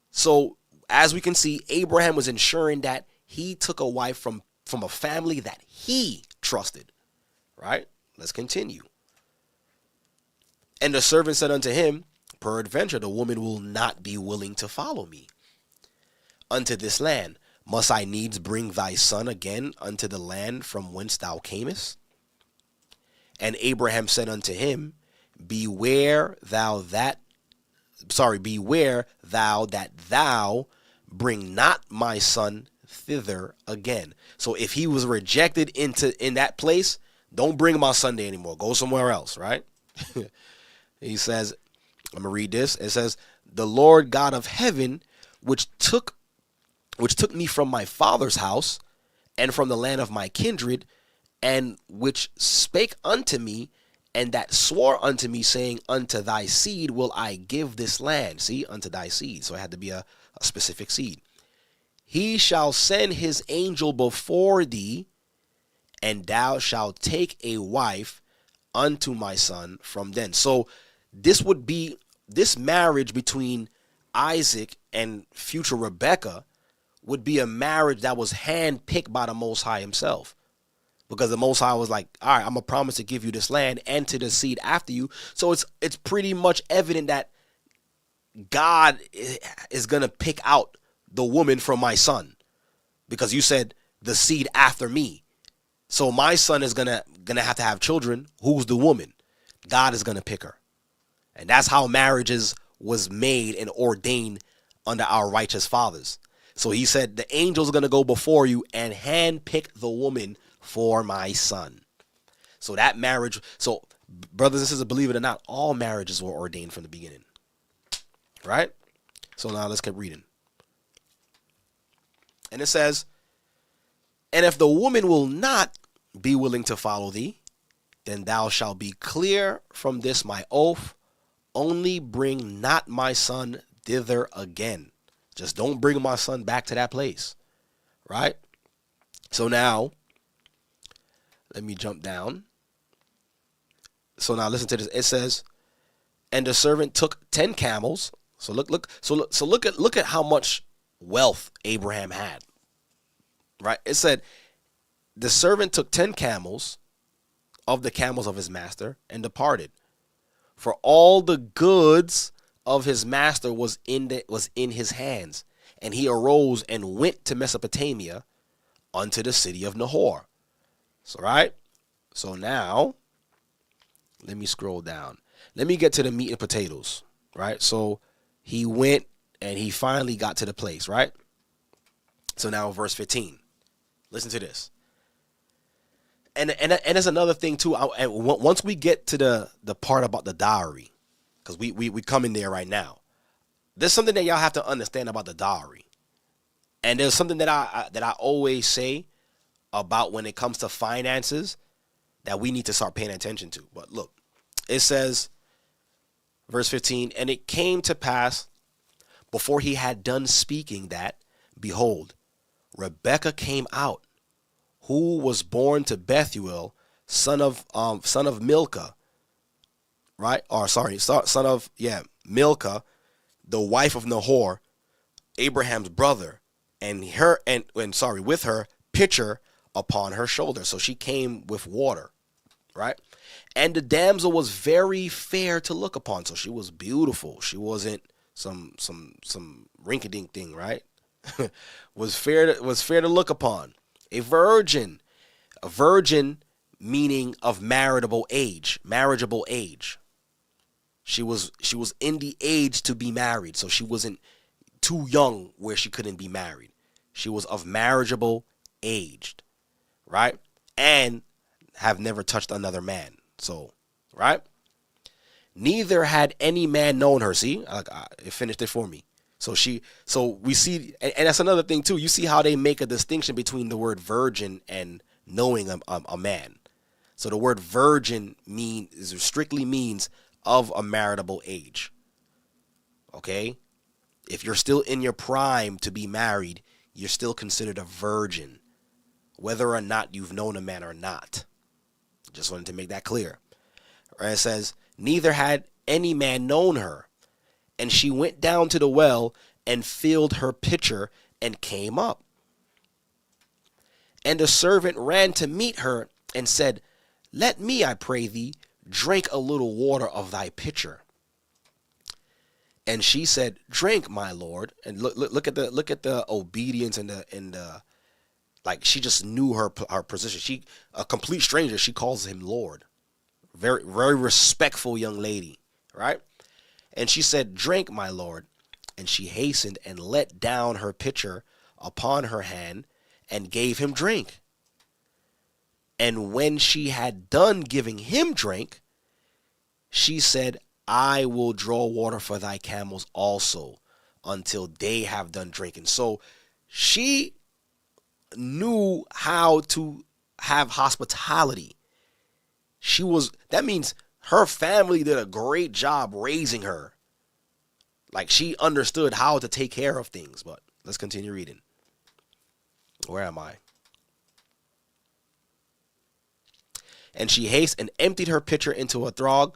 So as we can see, Abraham was ensuring that he took a wife from a family that he trusted, right? Let's continue. And the servant said unto him, peradventure the woman will not be willing to follow me unto this land. Must I needs bring thy son again unto the land from whence thou camest? And Abraham said unto him, beware thou that thou bring not my son thither again. So if he was rejected in that place, don't bring my son there anymore. Go somewhere else, right? He says, I'm going to read this. It says, the Lord God of heaven, which took me from my father's house and from the land of my kindred, and which spake unto me, and that swore unto me, saying, unto thy seed will I give this land. See, unto thy seed. So it had to be a specific seed. He shall send his angel before thee, and thou shalt take a wife unto my son from thence. So this would be this marriage between Isaac and future Rebecca would be a marriage that was handpicked by the Most High himself. Because the Most High was like, all right, I'm going to promise to give you this land and to the seed after you. So it's pretty much evident that God is going to pick out the woman from my son. Because you said the seed after me. So my son is going to have children. Who's the woman? God is going to pick her. And that's how marriages was made and ordained under our righteous fathers. So he said, the angels are going to go before you and handpick the woman for my son. So that marriage, so brothers and sisters, believe it or not, all marriages were ordained from the beginning. Right? So now let's keep reading. And it says, and if the woman will not be willing to follow thee, then thou shalt be clear from this my oath. Only bring not my son thither again. Just don't bring my son back to that place. Right? So now, let me jump down. So now listen to this. It says, and the servant took 10 camels. So look at how much wealth Abraham had. Right? It said, the servant took 10 camels of the camels of his master and departed. For all the goods of his master was in his hands. And he arose and went to Mesopotamia unto the city of Nahor. So, right? So now, let me scroll down. Let me get to the meat and potatoes. Right? So he went and he finally got to the place. Right? So now verse 15. Listen to this. And there's another thing too. And once we get to the part about the dowry, because we come in there right now, there's something that y'all have to understand about the dowry. And there's something that I always say about when it comes to finances that we need to start paying attention to. But look, it says, verse 15, and it came to pass before he had done speaking that, behold, Rebekah came out, who was born to Bethuel, son of Milcah, right? Or sorry, son of Milcah, the wife of Nahor, Abraham's brother, and with her pitcher upon her shoulder. So she came with water, right? And the damsel was very fair to look upon. So she was beautiful. She wasn't some rinky-dink thing, right? was fair to look upon. A virgin meaning of marriageable age. She was in the age to be married, so she wasn't too young where she couldn't be married. She was of marriageable age, right? And have never touched another man. So, right? Neither had any man known her. See, it finished it for me. So we see, and that's another thing too. You see how they make a distinction between the word virgin and knowing a man. So the word virgin strictly means of a marriageable age. Okay? If you're still in your prime to be married, you're still considered a virgin, whether or not you've known a man or not. Just wanted to make that clear. Right? It says, neither had any man known her. And she went down to the well and filled her pitcher and came up. And the servant ran to meet her and said, let me, I pray thee, drink a little water of thy pitcher. And she said, drink, my lord. And look at the obedience and the like, she just knew her position. She, a complete stranger, she calls him Lord. Very, very respectful young lady, right? And she said, drink, my lord. And she hastened and let down her pitcher upon her hand and gave him drink. And when she had done giving him drink, she said, I will draw water for thy camels also until they have done drinking. So she knew how to have hospitality. That means her family did a great job raising her. Like, she understood how to take care of things. But let's continue reading. Where am I? And she hasted and emptied her pitcher into a throng,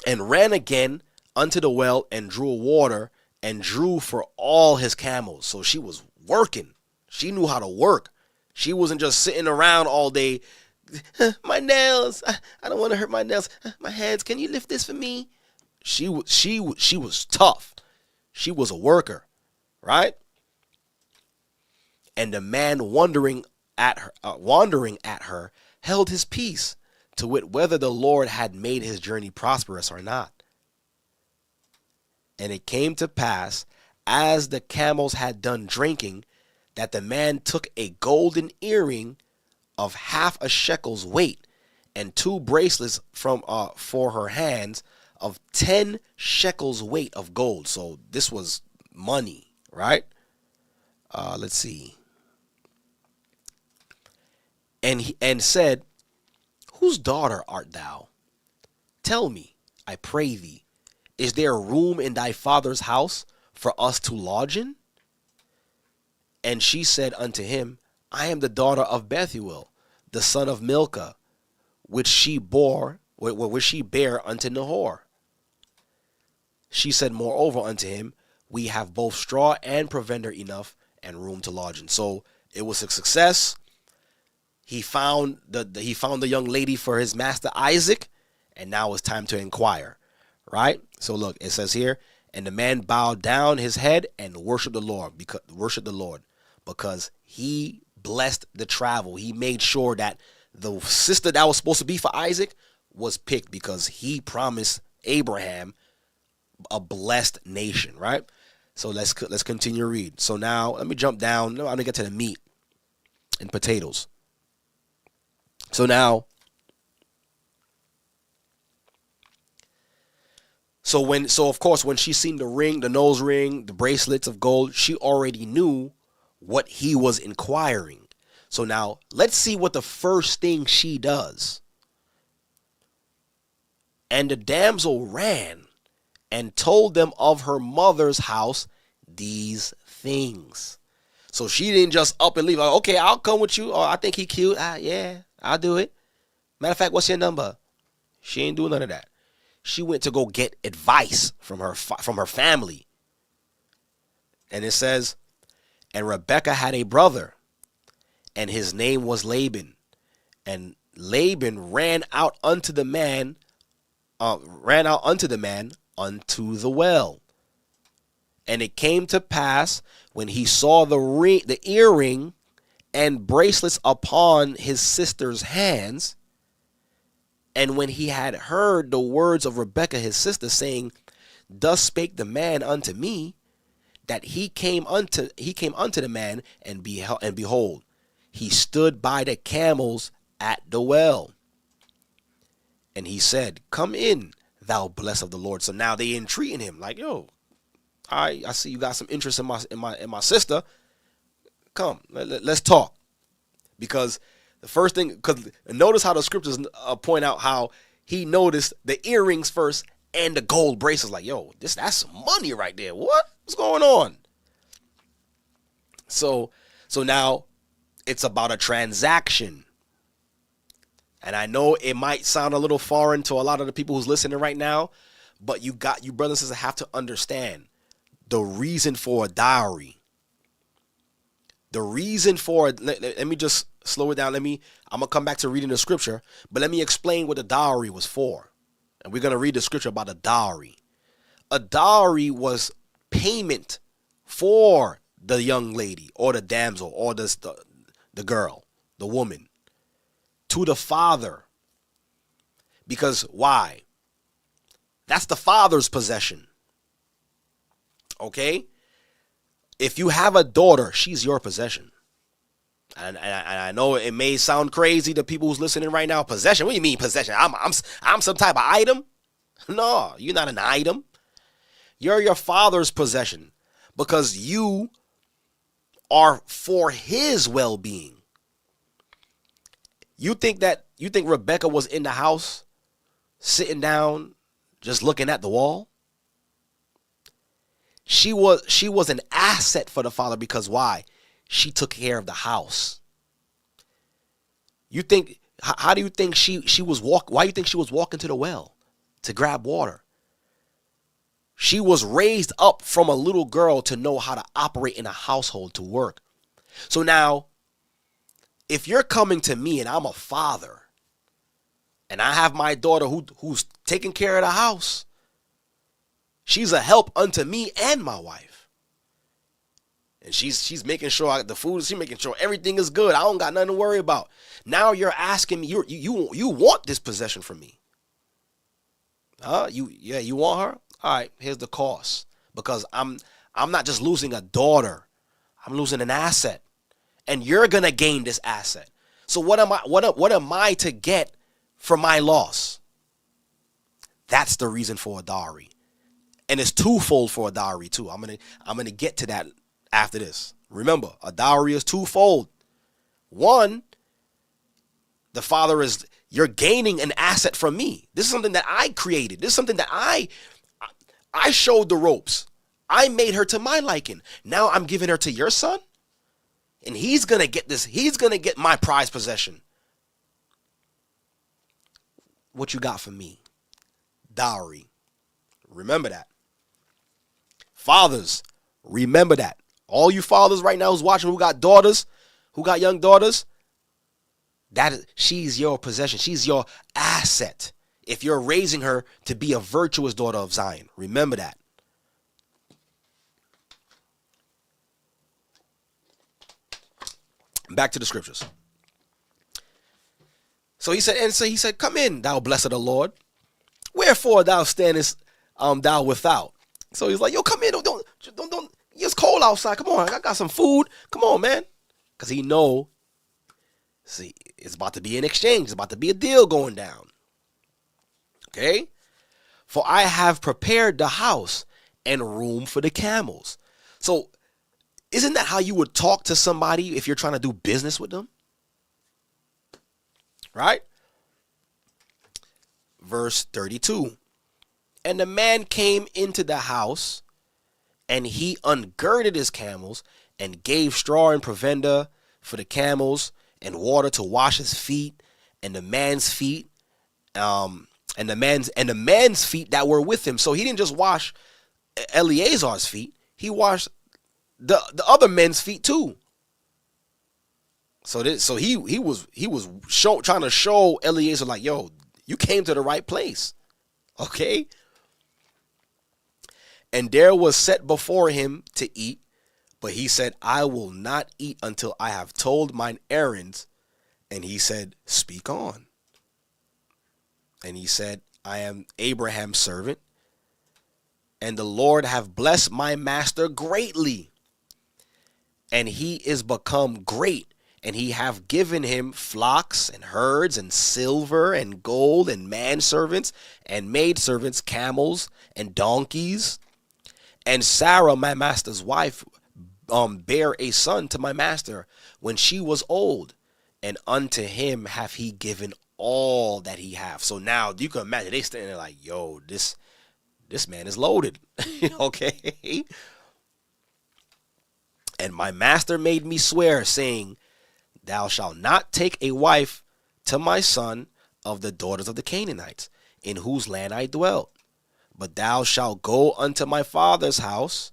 and ran again unto the well and drew water and drew for all his camels. So she was working. She knew how to work. She wasn't just sitting around all day. My nails. I don't want to hurt my nails. My hands. Can you lift this for me? She was tough. She was a worker, right? And the man wandering at her, held his peace, to wit whether the Lord had made his journey prosperous or not. And it came to pass, as the camels had done drinking, that the man took a golden earring of half a shekel's weight, and 2 bracelets for her hands of 10 shekels weight of gold. So this was money, right? Let's see. And said, whose daughter art thou? Tell me, I pray thee, is there room in thy father's house for us to lodge in? And she said unto him, I am the daughter of Bethuel, the son of Milcah, which she bare unto Nahor. She said moreover unto him, we have both straw and provender enough, and room to lodge in. So it was a success. He found the young lady for his master Isaac, and now it's time to inquire, right? So look, it says here, and the man bowed down his head and worshiped the Lord, because he blessed the travel. He made sure that the sister that was supposed to be for Isaac was picked, because he promised Abraham a blessed nation, right? So let's continue to read. So now let me jump down. I'm gonna get to the meat and potatoes. So now, so of course, when she seen the ring, the nose ring, the bracelets of gold, she already knew what he was inquiring. So now let's see what the first thing she does. And the damsel ran and told them of her mother's house these things. So she didn't just up and leave. Like, okay, I'll come with you. Or I think he cute. Yeah, I'll do it. Matter of fact, what's your number? She ain't doing none of that. She went to go get advice from her family. And it says, and Rebekah had a brother, and his name was Laban. And Laban ran out unto the man unto the well. And it came to pass, when he saw the earring and bracelets upon his sister's hands, and when he had heard the words of Rebekah his sister, saying, thus spake the man unto me, that he came unto the man, and behold, he stood by the camels at the well. And he said, come in, thou blessed of the Lord. So now they entreating him, like, yo, I see you got some interest in my sister. Come, let's talk. Because the first thing, because notice how the scriptures point out how he noticed the earrings first and the gold bracelets. Like, yo, that's some money right there. What's going on? So now it's about a transaction. And I know it might sound a little foreign to a lot of the people who's listening right now, but you brothers and sisters have to understand the reason for a dowry. The reason for it, let me just slow it down. I'm going to come back to reading the scripture, but let me explain what the dowry was for. And we're going to read the scripture about a dowry. A dowry was payment for the young lady or the damsel or the girl, the woman, to the father. Because why? That's the father's possession. Okay? If you have a daughter, she's your possession. And I know it may sound crazy to people who's listening right now. Possession? What do you mean possession? I'm some type of item? No, you're not an item. You're your father's possession, because you are for his well-being. You think Rebekah was in the house sitting down just looking at the wall? She was an asset for the father, because why? She took care of the house. How do you think she was why do you think she was walking to the well to grab water? She was raised up from a little girl to know how to operate in a household, to work. So now, if you're coming to me and I'm a father, and I have my daughter who's taking care of the house, she's a help unto me and my wife. And she's making sure the food, she's making sure everything is good. I don't got nothing to worry about. Now you're asking me, you want this possession from me. You want her? All right, here's the cost. Because I'm not just losing a daughter, I'm losing an asset. And you're gonna gain this asset. So what am I to get for my loss? That's the reason for a dowry. And it's twofold for a dowry too. I'm gonna get to that after this. Remember, a dowry is twofold. One, the father is, you're gaining an asset from me. This is something that I created. This is something that I showed the ropes. I made her to my liking. Now I'm giving her to your son. And he's going to get this. He's going to get my prized possession. What you got for me? Dowry. Remember that. Fathers, remember that. All you fathers right now who's watching, who got daughters, who got young daughters, she's your possession. She's your asset. If you're raising her to be a virtuous daughter of Zion, remember that. Back to the scriptures. So he said, come in, thou blessed of the Lord. Wherefore thou standest thou without? So he's like, yo, come in. Don't. It's cold outside. Come on, I got some food. Come on, man. Because he know, see, it's about to be an exchange. It's about to be a deal going down. Okay? For I have prepared the house and room for the camels. So isn't that how you would talk to somebody if you're trying to do business with them? Right? Verse 32. And the man came into the house, and he ungirded his camels, and gave straw and provender for the camels, and water to wash his feet, and the man's feet, and the man's feet that were with him. So he didn't just wash Eleazar's feet; he washed the other men's feet too. So he was trying to show Eleazar, like, yo, you came to the right place. Okay? And there was set before him to eat, but he said, I will not eat until I have told mine errands. And he said, speak on. And he said, I am Abraham's servant, and the Lord have blessed my master greatly. And he is become great, and he have given him flocks and herds and silver and gold and manservants and maidservants, camels and donkeys. And Sarah, my master's wife, bare a son to my master when she was old, and unto him have he given all that he hath. So now you can imagine they standing there like, yo, this man is loaded. Okay. And my master made me swear, saying, thou shalt not take a wife to my son of the daughters of the Canaanites, in whose land I dwelt. But thou shalt go unto my father's house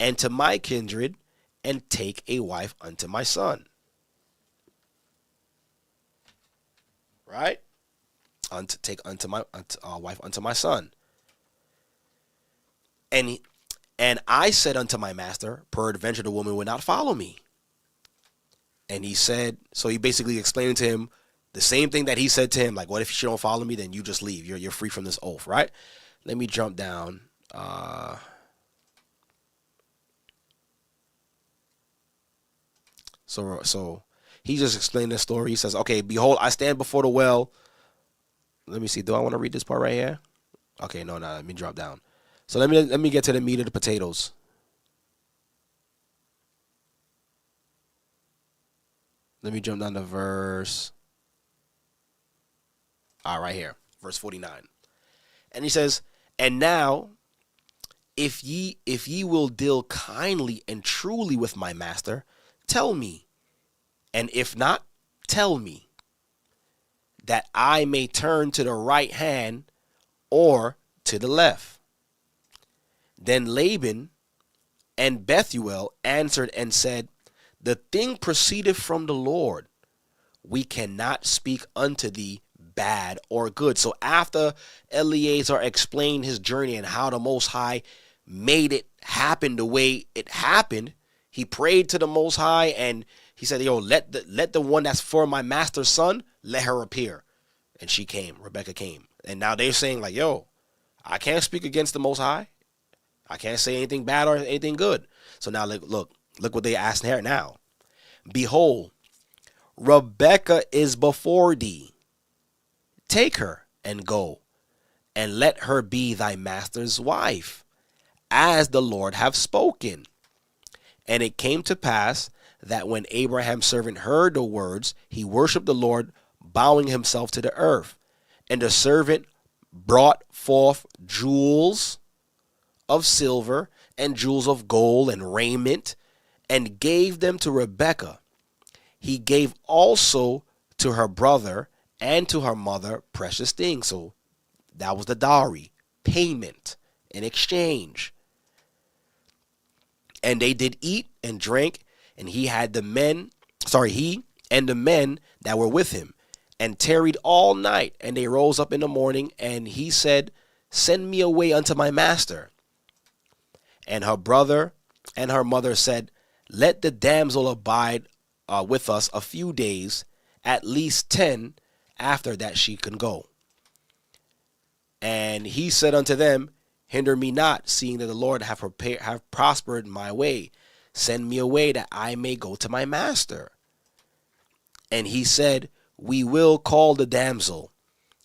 and to my kindred, and take a wife unto my son. Right? Take unto my wife unto my son. And I said unto my master, peradventure the woman would not follow me. And he said, so he basically explained to him the same thing that he said to him, like, what if she don't follow me? Then you just leave. You're free from this oath, right? Let me jump down. So he just explained this story. He says, okay, behold, I stand before the well. Let me see. Do I want to read this part right here? Okay, no, let me drop down. So let me get to the meat of the potatoes. Let me jump down to verse. Right here, verse 49. And he says, and now, if ye will deal kindly and truly with my master, tell me, and if not, tell me, that I may turn to the right hand or to the left. Then Laban and Bethuel answered and said, the thing proceedeth from the Lord. We cannot speak unto thee bad or good. So after Eleazar explained his journey and how the Most High made it happen the way it happened, he prayed to the Most High and he said, yo, let the one that's for my master's son, let her appear. And she came, Rebecca came. And now they're saying like, yo, I can't speak against the Most High. I can't say anything bad or anything good. So now look what they asked her now. Behold, Rebecca is before thee. Take her and go, and let her be thy master's wife, as the Lord hath spoken. And it came to pass that when Abraham's servant heard the words, he worshipped the Lord, bowing himself to the earth. And the servant brought forth jewels of silver and jewels of gold and raiment, and gave them to Rebekah. He gave also to her brother and to her mother precious things. So that was the dowry, payment in exchange. And they did eat and drink, and he and the men that were with him, and tarried all night. And they rose up in the morning, and he said, send me away unto my master. And her brother and her mother said, let the damsel abide with us a few days, at least 10, after that she can go. And he said unto them, hinder me not, seeing that the Lord have prospered my way. Send me away that I may go to my master. And he said, we will call the damsel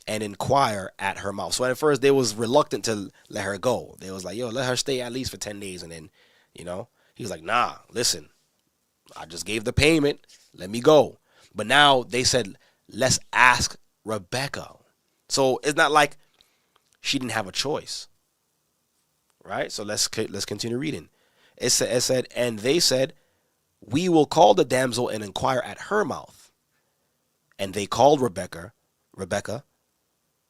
and inquire at her mouth. So at first they was reluctant to let her go. They was like, yo, let her stay at least for 10 days. And then, he was like, nah, listen, I just gave the payment. Let me go. But now they said, let's ask Rebecca. So it's not like she didn't have a choice. Right? So let's continue reading. It said, and they said, we will call the damsel and inquire at her mouth. And they called Rebecca,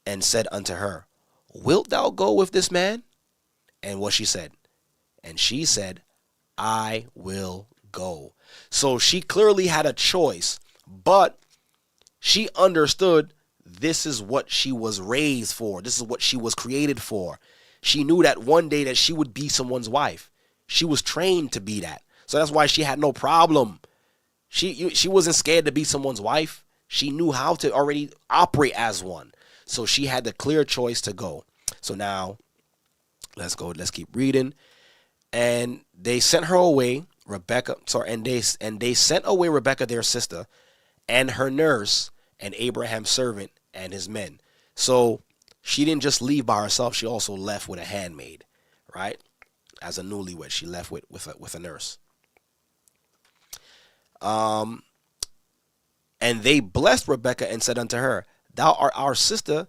and said unto her, wilt thou go with this man? And what she said? And she said, I will go. So she clearly had a choice, but she understood this is what she was raised for. This is what she was created for. She knew that one day that she would be someone's wife. She was trained to be that. So that's why she had no problem. She wasn't scared to be someone's wife. She knew how to already operate as one. So she had the clear choice to go. So now, let's go. Let's keep reading. And they sent her away, and they sent away Rebecca, their sister, and her nurse, and Abraham's servant and his men. So she didn't just leave by herself. She also left with a handmaid, right? As a newlywed, she left with a nurse. And they blessed Rebekah and said unto her, thou art our sister,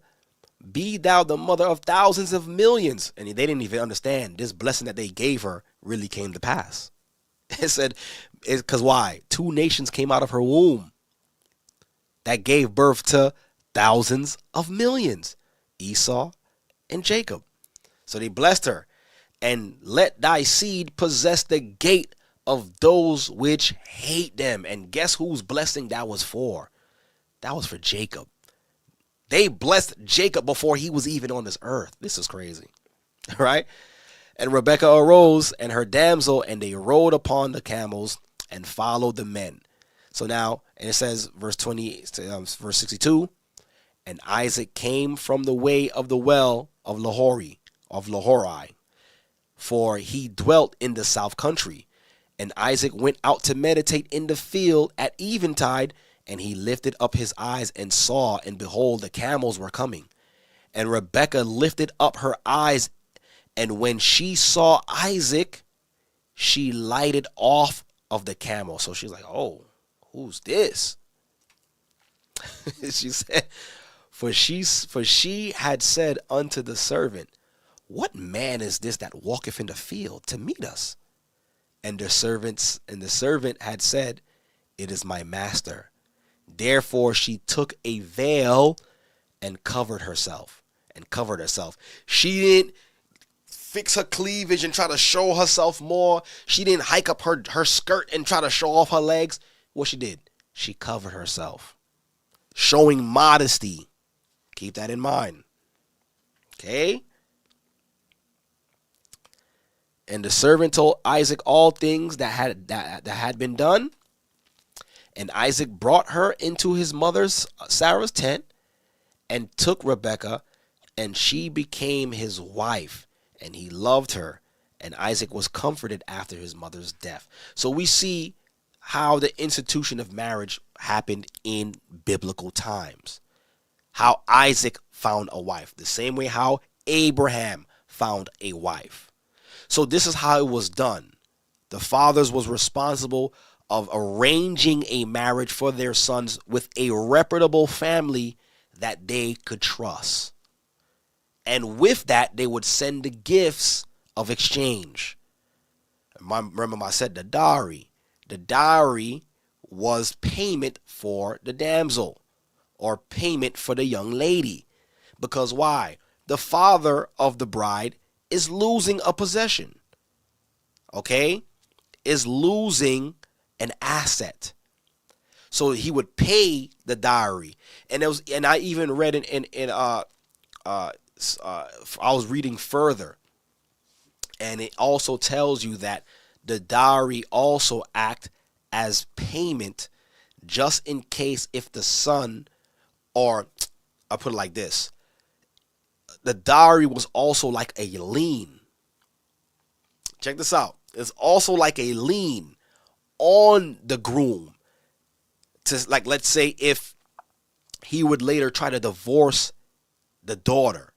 be thou the mother of thousands of millions. And they didn't even understand this blessing that they gave her really came to pass. It said, because why? 2 nations came out of her womb that gave birth to thousands of millions, Esau and Jacob. So they blessed her. And let thy seed possess the gate of those which hate them. And guess whose blessing that was for? That was for Jacob. They blessed Jacob before he was even on this earth. This is crazy. Right? And Rebekah arose and her damsel, and they rode upon the camels and followed the men. So now, and it says, verse 62, and Isaac came from the way of the well of Lahori, for he dwelt in the south country. And Isaac went out to meditate in the field at eventide, and he lifted up his eyes and saw, and behold, the camels were coming. And Rebekah lifted up her eyes, and when she saw Isaac, she lighted off of the camel. So she's like, oh, who's this? She said, for she had said unto the servant, what man is this that walketh in the field to meet us? And the servant had said, it is my master. Therefore she took a veil and covered herself. She didn't fix her cleavage and try to show herself more. She didn't hike up her skirt and try to show off her legs. What she did? She covered herself, showing modesty. Keep that in mind. Okay? And the servant told Isaac all things that had been done. And Isaac brought her into his mother's Sarah's tent and took Rebekah, and she became his wife, and he loved her. And Isaac was comforted after his mother's death. So we see how the institution of marriage happened in biblical times. How Isaac found a wife, the same way how Abraham found a wife. So this is how it was done. The fathers was responsible of arranging a marriage for their sons with a reputable family that they could trust. And with that, they would send the gifts of exchange. Remember I said the dowry. The dowry was payment for the damsel, or payment for the young lady. Because why? The father of the bride is losing a possession. Okay? Is losing an asset. So he would pay the dowry. And I even read I was reading further. And it also tells you that the dowry also act as payment just in case if the son, or I put it like this, the dowry was also like a lien. Check this out. It's also like a lien on the groom. To, like, let's say if he would later try to divorce the daughter,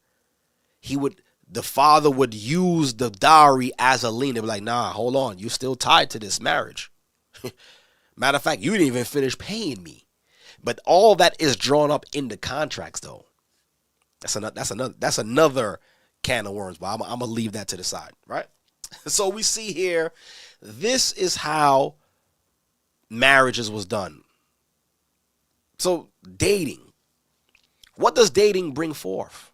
the father would use the dowry as a lien. They'd be like, nah, hold on, you're still tied to this marriage. Matter of fact, you didn't even finish paying me. But all that is drawn up in the contracts, though. That's another can of worms, but I'm gonna leave that to the side, right? So we see here, this is how marriages was done. So dating. What does dating bring forth?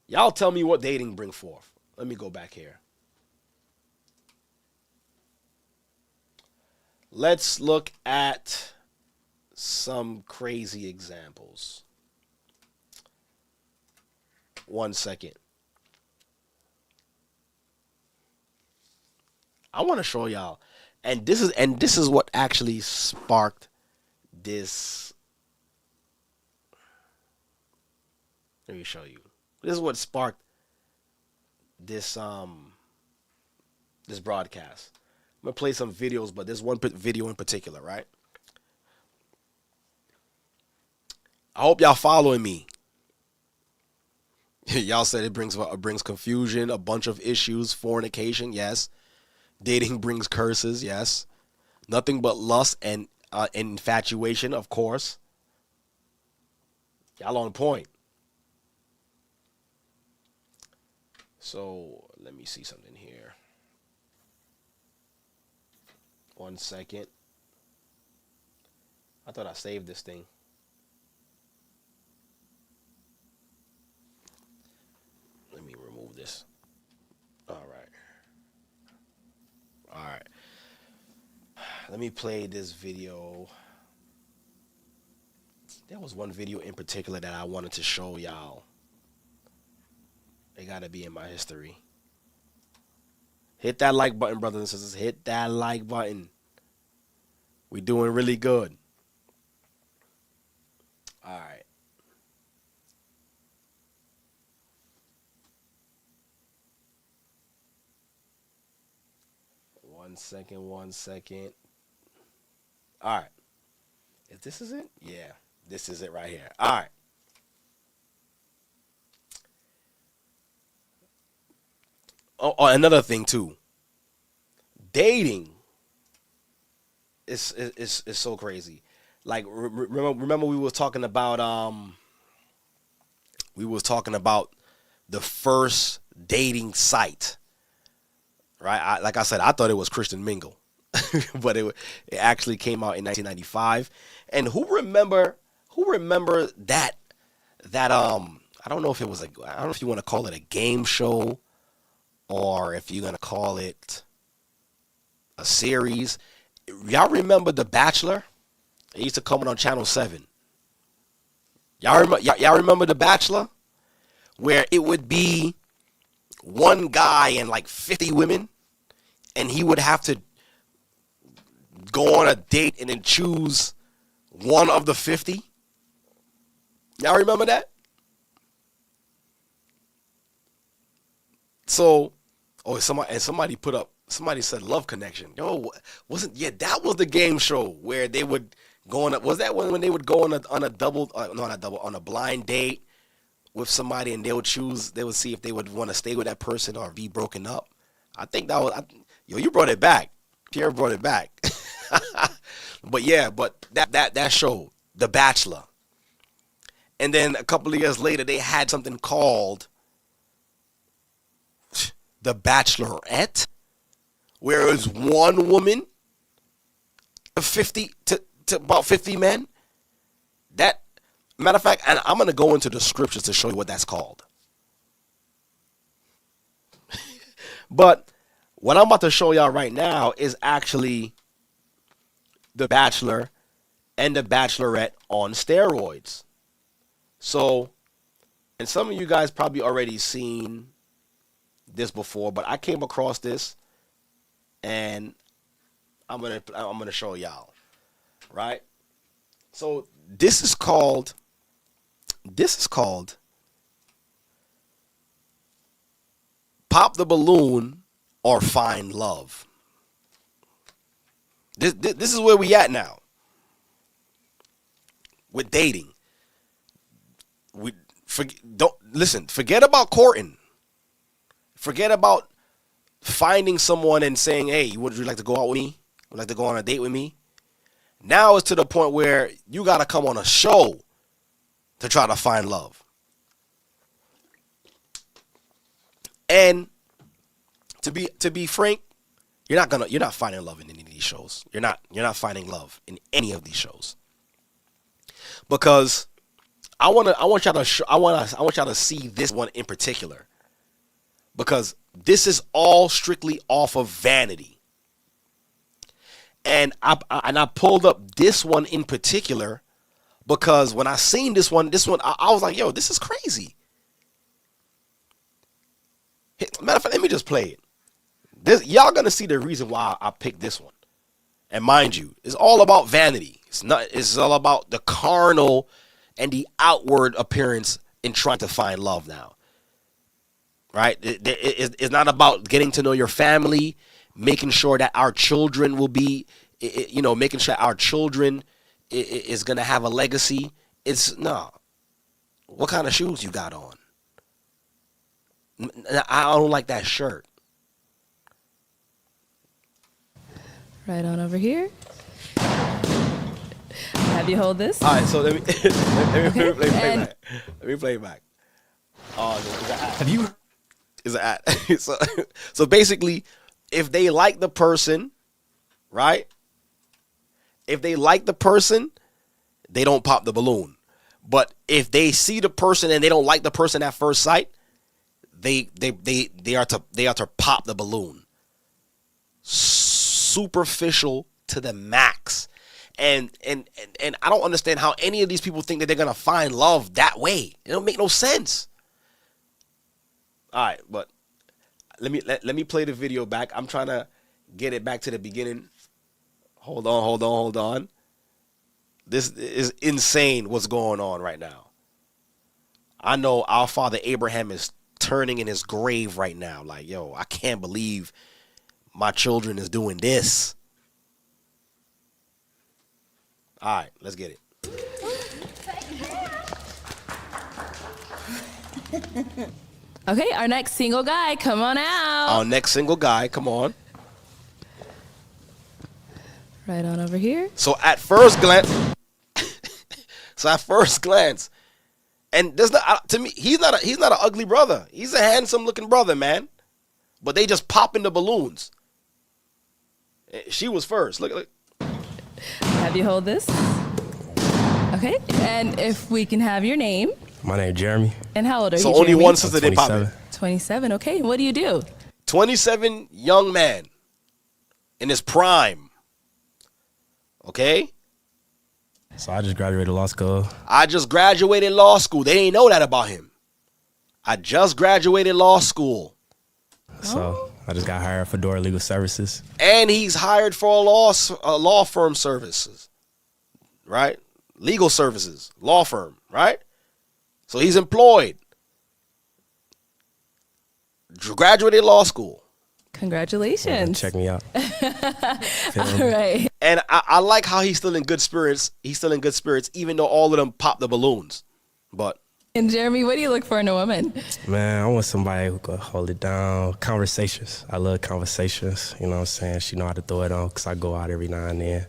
Y'all tell me what dating bring forth. Let me go back here. Let's look at some crazy examples. 1 second. I want to show y'all, and this is what actually sparked this. Let me show you. This is what sparked this this broadcast. I'm gonna play some videos, but there's one video in particular, right? I hope y'all following me. Y'all said it brings confusion, a bunch of issues, fornication, yes. Dating brings curses, yes. Nothing but lust and infatuation, of course. Y'all on point. So let me see something here. 1 second. I thought I saved this thing. Let me remove this. All right. Let me play this video. There was one video in particular that I wanted to show y'all. They gotta be in my history. Hit that like button, brothers and sisters. Hit that like button. We doing really good. All right. One second. All right. If this is it? Yeah, this is it right here. All right. Oh, another thing too. Dating is so crazy. Like remember we was talking about the first dating site. Right? Like I said, I thought it was Christian Mingle. But it actually came out in 1995. And who remember that I don't know if you want to call it a game show or if you're going to call it a series. Y'all remember The Bachelor? It used to come on Channel 7. Y'all remember The Bachelor? Where it would be one guy and like 50 women, and he would have to go on a date and then choose one of the 50. Y'all remember that? So, somebody said Love Connection. Yo, that was the game show where they would go on was that when they would go on a blind date with somebody, and they would see if they would want to stay with that person or be broken up. I think that was, you brought it back. Pierre brought it back. But that show, The Bachelor. And then a couple of years later, they had something called The Bachelorette, where it was one woman, 50 to about 50 men. That, matter of fact, and I'm going to go into the scriptures to show you what that's called. But what I'm about to show y'all right now is actually The Bachelor and The Bachelorette on steroids. So, and some of you guys probably already seen this before, but I came across this, and I'm gonna show y'all, right? So this is called Pop the Balloon or Find Love. This is where we at now with dating. Forget about courting. Forget about finding someone and saying, hey, would you like to go out with me? Would you like to go on a date with me? Now it's to the point where you got to come on a show to try to find love. And to be frank, you're not finding love in any of these shows. You're not finding love in any of these shows. Because I want y'all to see this one in particular. Because this is all strictly off of vanity. And I pulled up this one in particular because when I seen this one, I was like, yo, this is crazy. Matter of fact, let me just play it. Y'all gonna see the reason why I picked this one. And mind you, it's all about vanity. It's all about the carnal and the outward appearance in trying to find love now. Right? It's not about getting to know your family, making sure that our children will be, making sure our children is going to have a legacy. It's no. What kind of shoes you got on? I don't like that shirt. Right on over here. Have you hold this? All right, so let me play back. Let me play back. Have you? Is an ad. So basically, if they like the person, right? If they like the person, they don't pop the balloon. But if they see the person and they don't like the person at first sight, they are to pop the balloon. Superficial to the max. And I don't understand how any of these people think that they're gonna find love that way. It don't make no sense. All right, but let me play the video back. I'm trying to get it back to the beginning. Hold on. This is insane what's going on right now. I know our father Abraham is turning in his grave right now. Like, yo, I can't believe my children is doing this. All right, let's get it. Okay, our next single guy, come on out. Our next single guy, come on. Right on over here. So at first glance, and there's not, to me, he's not an ugly brother. He's a handsome looking brother, man. But they just popping the balloons. She was first. Look. Have you hold this? Okay, Okay. And if we can have your name. My name is Jeremy. And how old are you, So only Jeremy? one sister did pop it. 27. Okay. What do you do? 27, young man in his prime. Okay? So I just graduated law school. I just graduated law school. They ain't know that about him. I just graduated law school. So I just got hired for Fedora Legal Services. And he's hired for a law firm services. Right? Legal services. Law firm. Right? So he's employed. Graduated law school. Congratulations. Check me out. All right. And I like how he's still in good spirits. He's still in good spirits, even though all of them pop the balloons. But And Jeremy, what do you look for in a woman? Man, I want somebody who can hold it down. Conversations. I love conversations. You know what I'm saying? She know how to throw it on because I go out every now and then.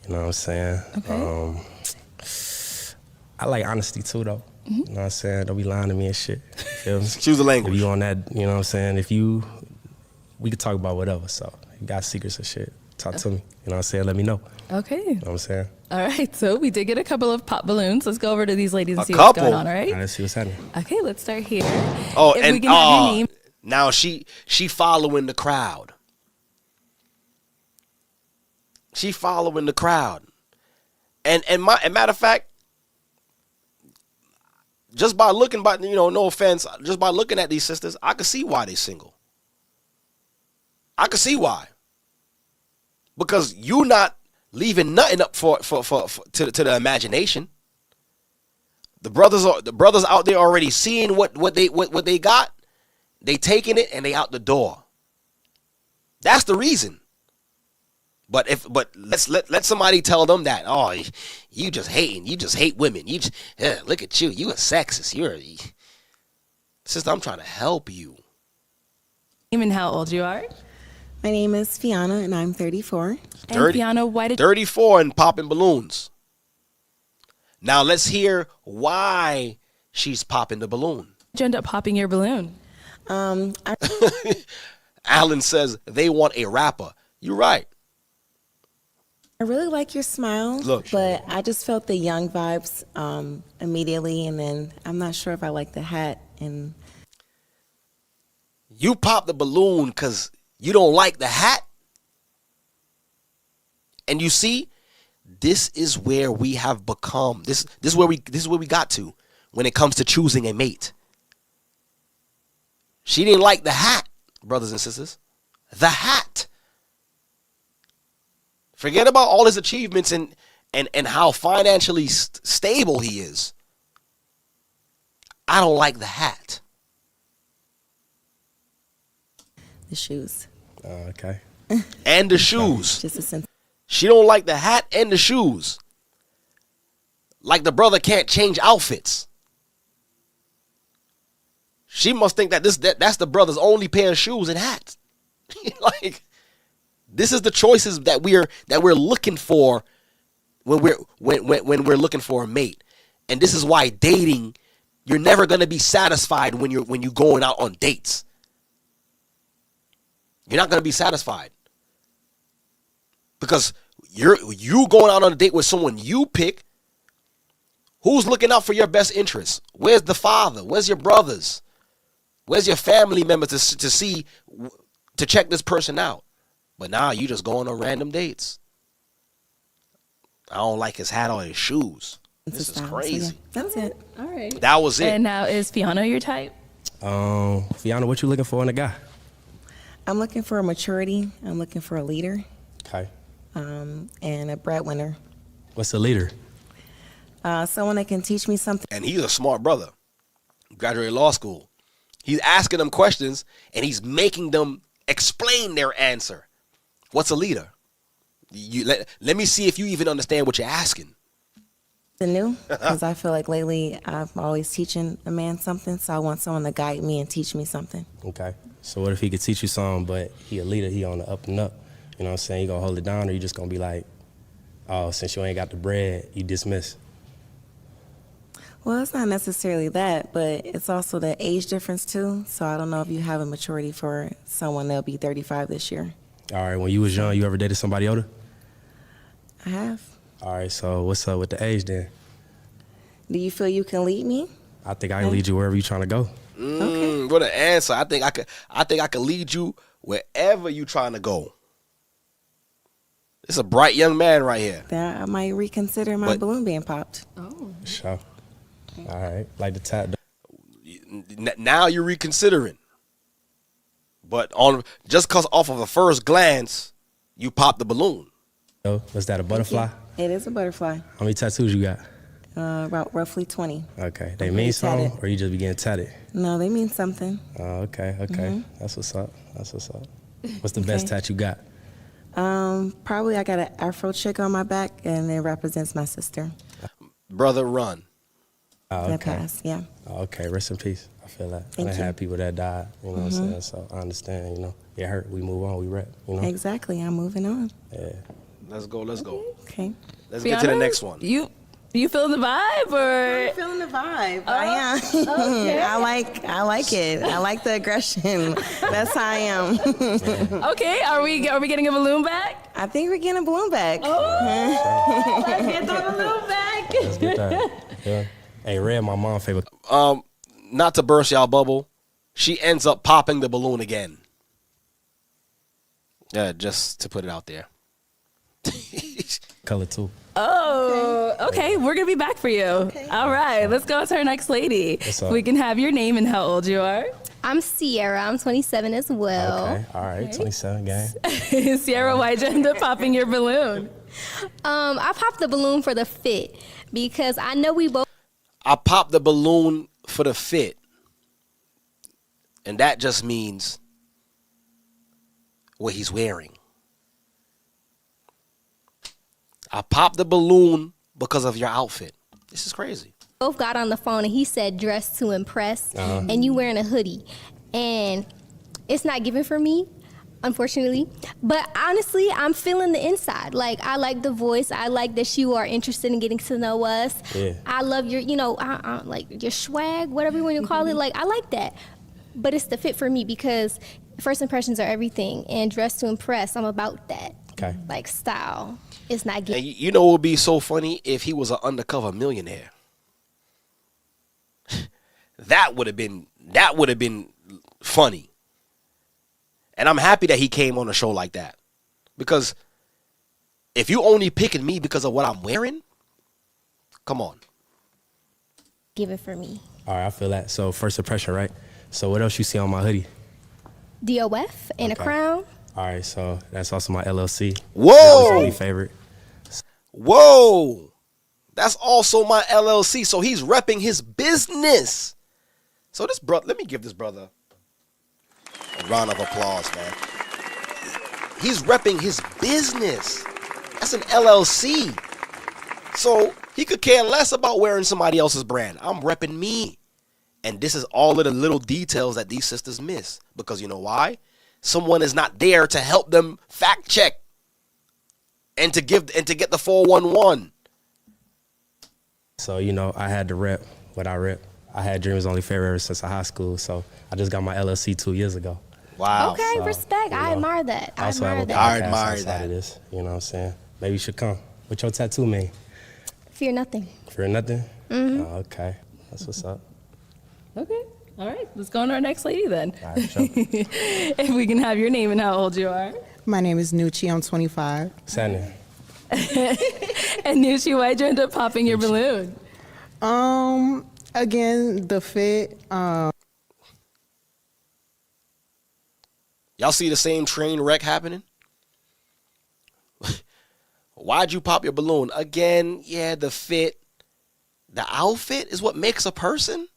You know what I'm saying? Okay. I like honesty too, though. You know what I'm saying? Don't be lying to me and shit. Feel me? Choose the language. If you on that, you know what I'm saying? We could talk about whatever. So you got secrets and shit, talk to me. You know what I'm saying? Let me know. Okay. You know what I'm saying? All right. So we did get a couple of pop balloons. Let's go over to these ladies and A see what's going couple? on, all right? Let's see what's happening. Okay, let's start here. Oh, If and we can have your name. now she following the crowd. She following the crowd. And matter of fact, just by looking, no offense, just by looking at these sisters, I could see why they single. I could see why. Because you not leaving nothing up to the imagination. The brothers out there already seeing what they got. They taking it and they out the door. That's the reason. But let's let somebody tell them that, oh, you just hating, you just hate women, look at you, you a sexist, sister, I'm trying to help you. Name and how old you are. My name is Fiona and I'm 34. And Fiona, why did 34 and popping balloons. Now let's hear why she's popping the balloon. you end up popping your balloon? Alan says they want a rapper. You're right. I really like your smile, Look, but I just felt the young vibes immediately, and then I'm not sure if I like the hat. And you pop the balloon because you don't like the hat? And you see, this is where we have become. This is where we got to when it comes to choosing a mate. She didn't like the hat, brothers and sisters. The hat. Forget about all his achievements and how financially stable he is. I don't like the hat. the shoes. Okay. And the shoes. Just a sense. She don't like the hat and the shoes. Like the brother can't change outfits. She must think that that's the brother's only pair of shoes and hats. Like, this is the choices that we're looking for when we're looking for a mate. And this is why dating, you're never gonna be satisfied when you're going out on dates. You're not gonna be satisfied. Because you going out on a date with someone you pick, who's looking out for your best interests? Where's the father? Where's your brothers? Where's your family members to check this person out? But now you just going on random dates. I don't like his hat or his shoes. This is crazy. That's it. All right. That was it. And now, is Fiona your type? Fiona, what you looking for in a guy? I'm looking for a maturity. I'm looking for a leader, Okay. and a breadwinner. What's a leader? Someone that can teach me something. And he's a smart brother. Graduated law school. He's asking them questions and he's making them explain their answer. What's a leader? Let me see if you even understand what you're asking. New, because I feel like lately I'm always teaching a man something, so I want someone to guide me and teach me something. Okay. So what if he could teach you something, but he a leader, he on the up and up? You know what I'm saying? You gonna hold it down, or you just gonna be like, oh, since you ain't got the bread, you dismiss? Well, it's not necessarily that, but it's also the age difference too. So I don't know if you have a maturity for someone that'll be 35 this year. All right, when you was young, you ever dated somebody older? I have. All right, so what's up with the age then? Do you feel you can lead me? I think I can lead you wherever you're trying to go. What an answer. I think I could lead you wherever you trying to go. It's a bright young man right here. Then I might reconsider my balloon being popped. Oh. Sure. All right. Like the tap. Now you're reconsidering. But just cause off of a first glance, you pop the balloon. Oh, was that a butterfly? It is a butterfly. How many tattoos you got? About roughly 20. Okay. They mean something, or you just be getting tatted? No, they mean something. Oh, okay. That's what's up. What's the best tat you got? Probably I got an Afro chick on my back, and it represents my sister. Brother, run. Oh, okay. That passed, yeah. Oh, okay, rest in peace. I feel that. Thank I you. had people that died, you know what I'm saying? So I understand, it hurt. We move on, we rep, Exactly, I'm moving on. Yeah. Let's go. Okay. Let's get to the next one. You feeling the vibe, or? I'm feeling the vibe. I am. Okay. I like it. I like the aggression. That's how I am. Okay, are we getting a balloon back? I think we're getting a balloon back. Oh, let's get the balloon back. Let's get that. Yeah. Hey, Red, my mom's favorite. Not to burst y'all bubble, she ends up popping the balloon again. Yeah, just to put it out there. Color too. Oh, okay. We're gonna be back for you. Okay. All right, let's go to our next lady. What's up? We can have your name and how old you are. I'm Sierra. I'm 27 as well. Okay, all right, 27 gang. Sierra, why'd you end up popping your balloon? I popped the balloon for the fit because I know we both. I popped the balloon for the fit. And that just means what he's wearing. I popped the balloon because of your outfit. This is crazy. Both got on the phone and he said dress to impress, and you wearing a hoodie, and it's not given for me, unfortunately. But honestly, I'm feeling the inside. Like, I like the voice. I like that you are interested in getting to know us. Yeah. I love your, like your swag, whatever you want to call it. Like, I like that. But it's the fit for me because first impressions are everything, and dress to impress, I'm about that. Okay. Like, style. It's not given. And you know what would be so funny if he was an undercover millionaire? That would have been funny. And I'm happy that he came on a show like that. Because if you only picking me because of what I'm wearing, come on. Give it for me. All right, I feel that. So first impression, right? So what else you see on my hoodie? DOF and a crown. All right, so that's also my LLC. Whoa! Really favorite. Whoa! That's also my LLC. So he's repping his business. So this brother, let me give this brother a round of applause, man. He's repping his business. That's an LLC. So he could care less about wearing somebody else's brand. I'm repping me. And this is all of the little details that these sisters miss. Because you know why? Someone is not there to help them fact check and to get the 411. So, I had to rep what I rep. I had Dreamers Only Fair ever since high school, so I just got my LLC 2 years ago. Wow. Okay, So, I admire that. I also have admire a that. I podcast admire outside that. of this, you know what I'm saying? Maybe you should come. What your tattoo mean? Fear nothing. Fear nothing? Mm-hmm. Oh, okay. That's what's up. Okay. All right. Let's go on to our next lady then. All right, sure. If we can have your name and how old you are. My name is Nucci. I'm 25. Sandy. And Nushi, why'd you end up popping your balloon? Again, the fit. Y'all see the same train wreck happening? Why'd you pop your balloon? Again, yeah, the fit. The outfit is what makes a person.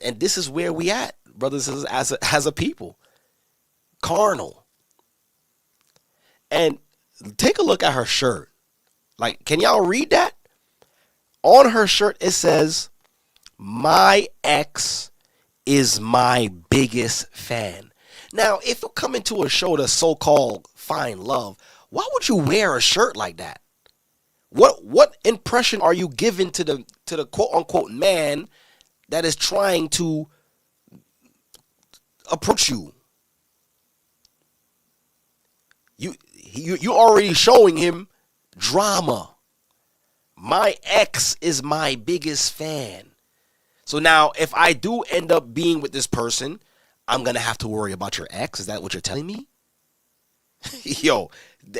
And this is where we at, brothers, as a people. Carnal. And take a look at her shirt. Like, can y'all read that? On her shirt, it says, "My ex is my biggest fan." Now, if you come into a show to so-called find love, why would you wear a shirt like that? What impression are you giving to the quote-unquote man that is trying to approach you? You already showing him drama. My ex is my biggest fan. So now, if I do end up being with this person, I'm going to have to worry about your ex? Is that what you're telling me? Yo,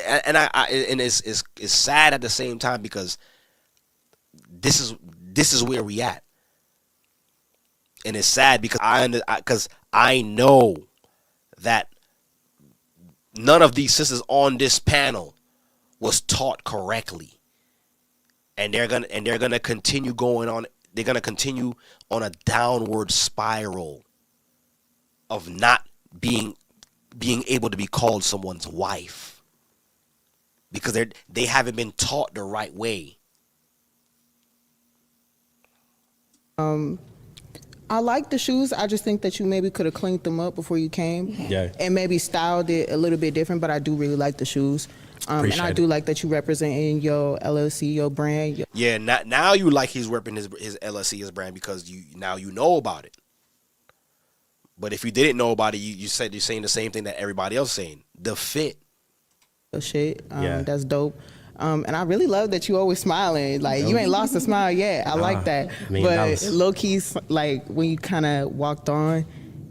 and it's sad at the same time because this is where we at. And it's sad because I know that none of these sisters on this panel was taught correctly. And they're gonna continue going on. They're gonna continue on a downward spiral of not being able to be called someone's wife because they haven't been taught the right way. I like the shoes. I just think that you maybe could have cleaned them up before you came. Yeah. And maybe styled it a little bit different, but I do really like the shoes. And I do like that you representing your LLC, your brand. Yeah, now you like he's repping his LLC, his brand, because you know about it. But if you didn't know about it, you said you're saying the same thing that everybody else saying. The fit. Shit. That's dope. And I really love that you always smiling. Like, you ain't lost a smile yet. I like that. But low key, like, when you kind of walked on,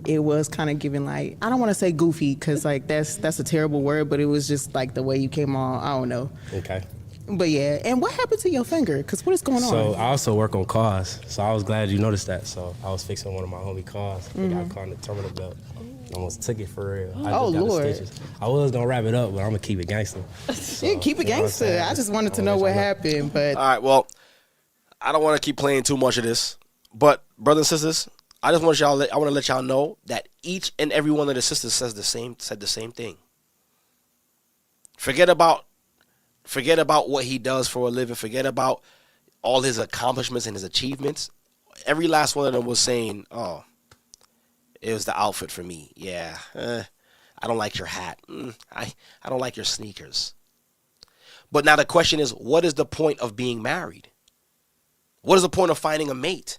it was kind of giving, like, I don't want to say goofy because, like, that's a terrible word, but it was just, like, the way you came on. I don't know. Okay. But, yeah. And what happened to your finger? Because what is going on? So I also work on cars. So I was glad you noticed that. So I was fixing one of my homie cars. I got caught in the terminal belt. Almost took it for real. I just got Lord. the stitches. I was going to wrap it up, but I'm going to keep it gangster. So, yeah, keep it gangster. I just wanted to know what happened. But all right, well, I don't want to keep playing too much of this. But, brothers and sisters, I want to let y'all know that each and every one of the sisters said the same thing. Forget about what he does for a living. Forget about all his accomplishments and his achievements. Every last one of them was saying, "Oh, it was the outfit for me. Yeah, I don't like your hat. I don't like your sneakers." But now the question is, what is the point of being married? What is the point of finding a mate?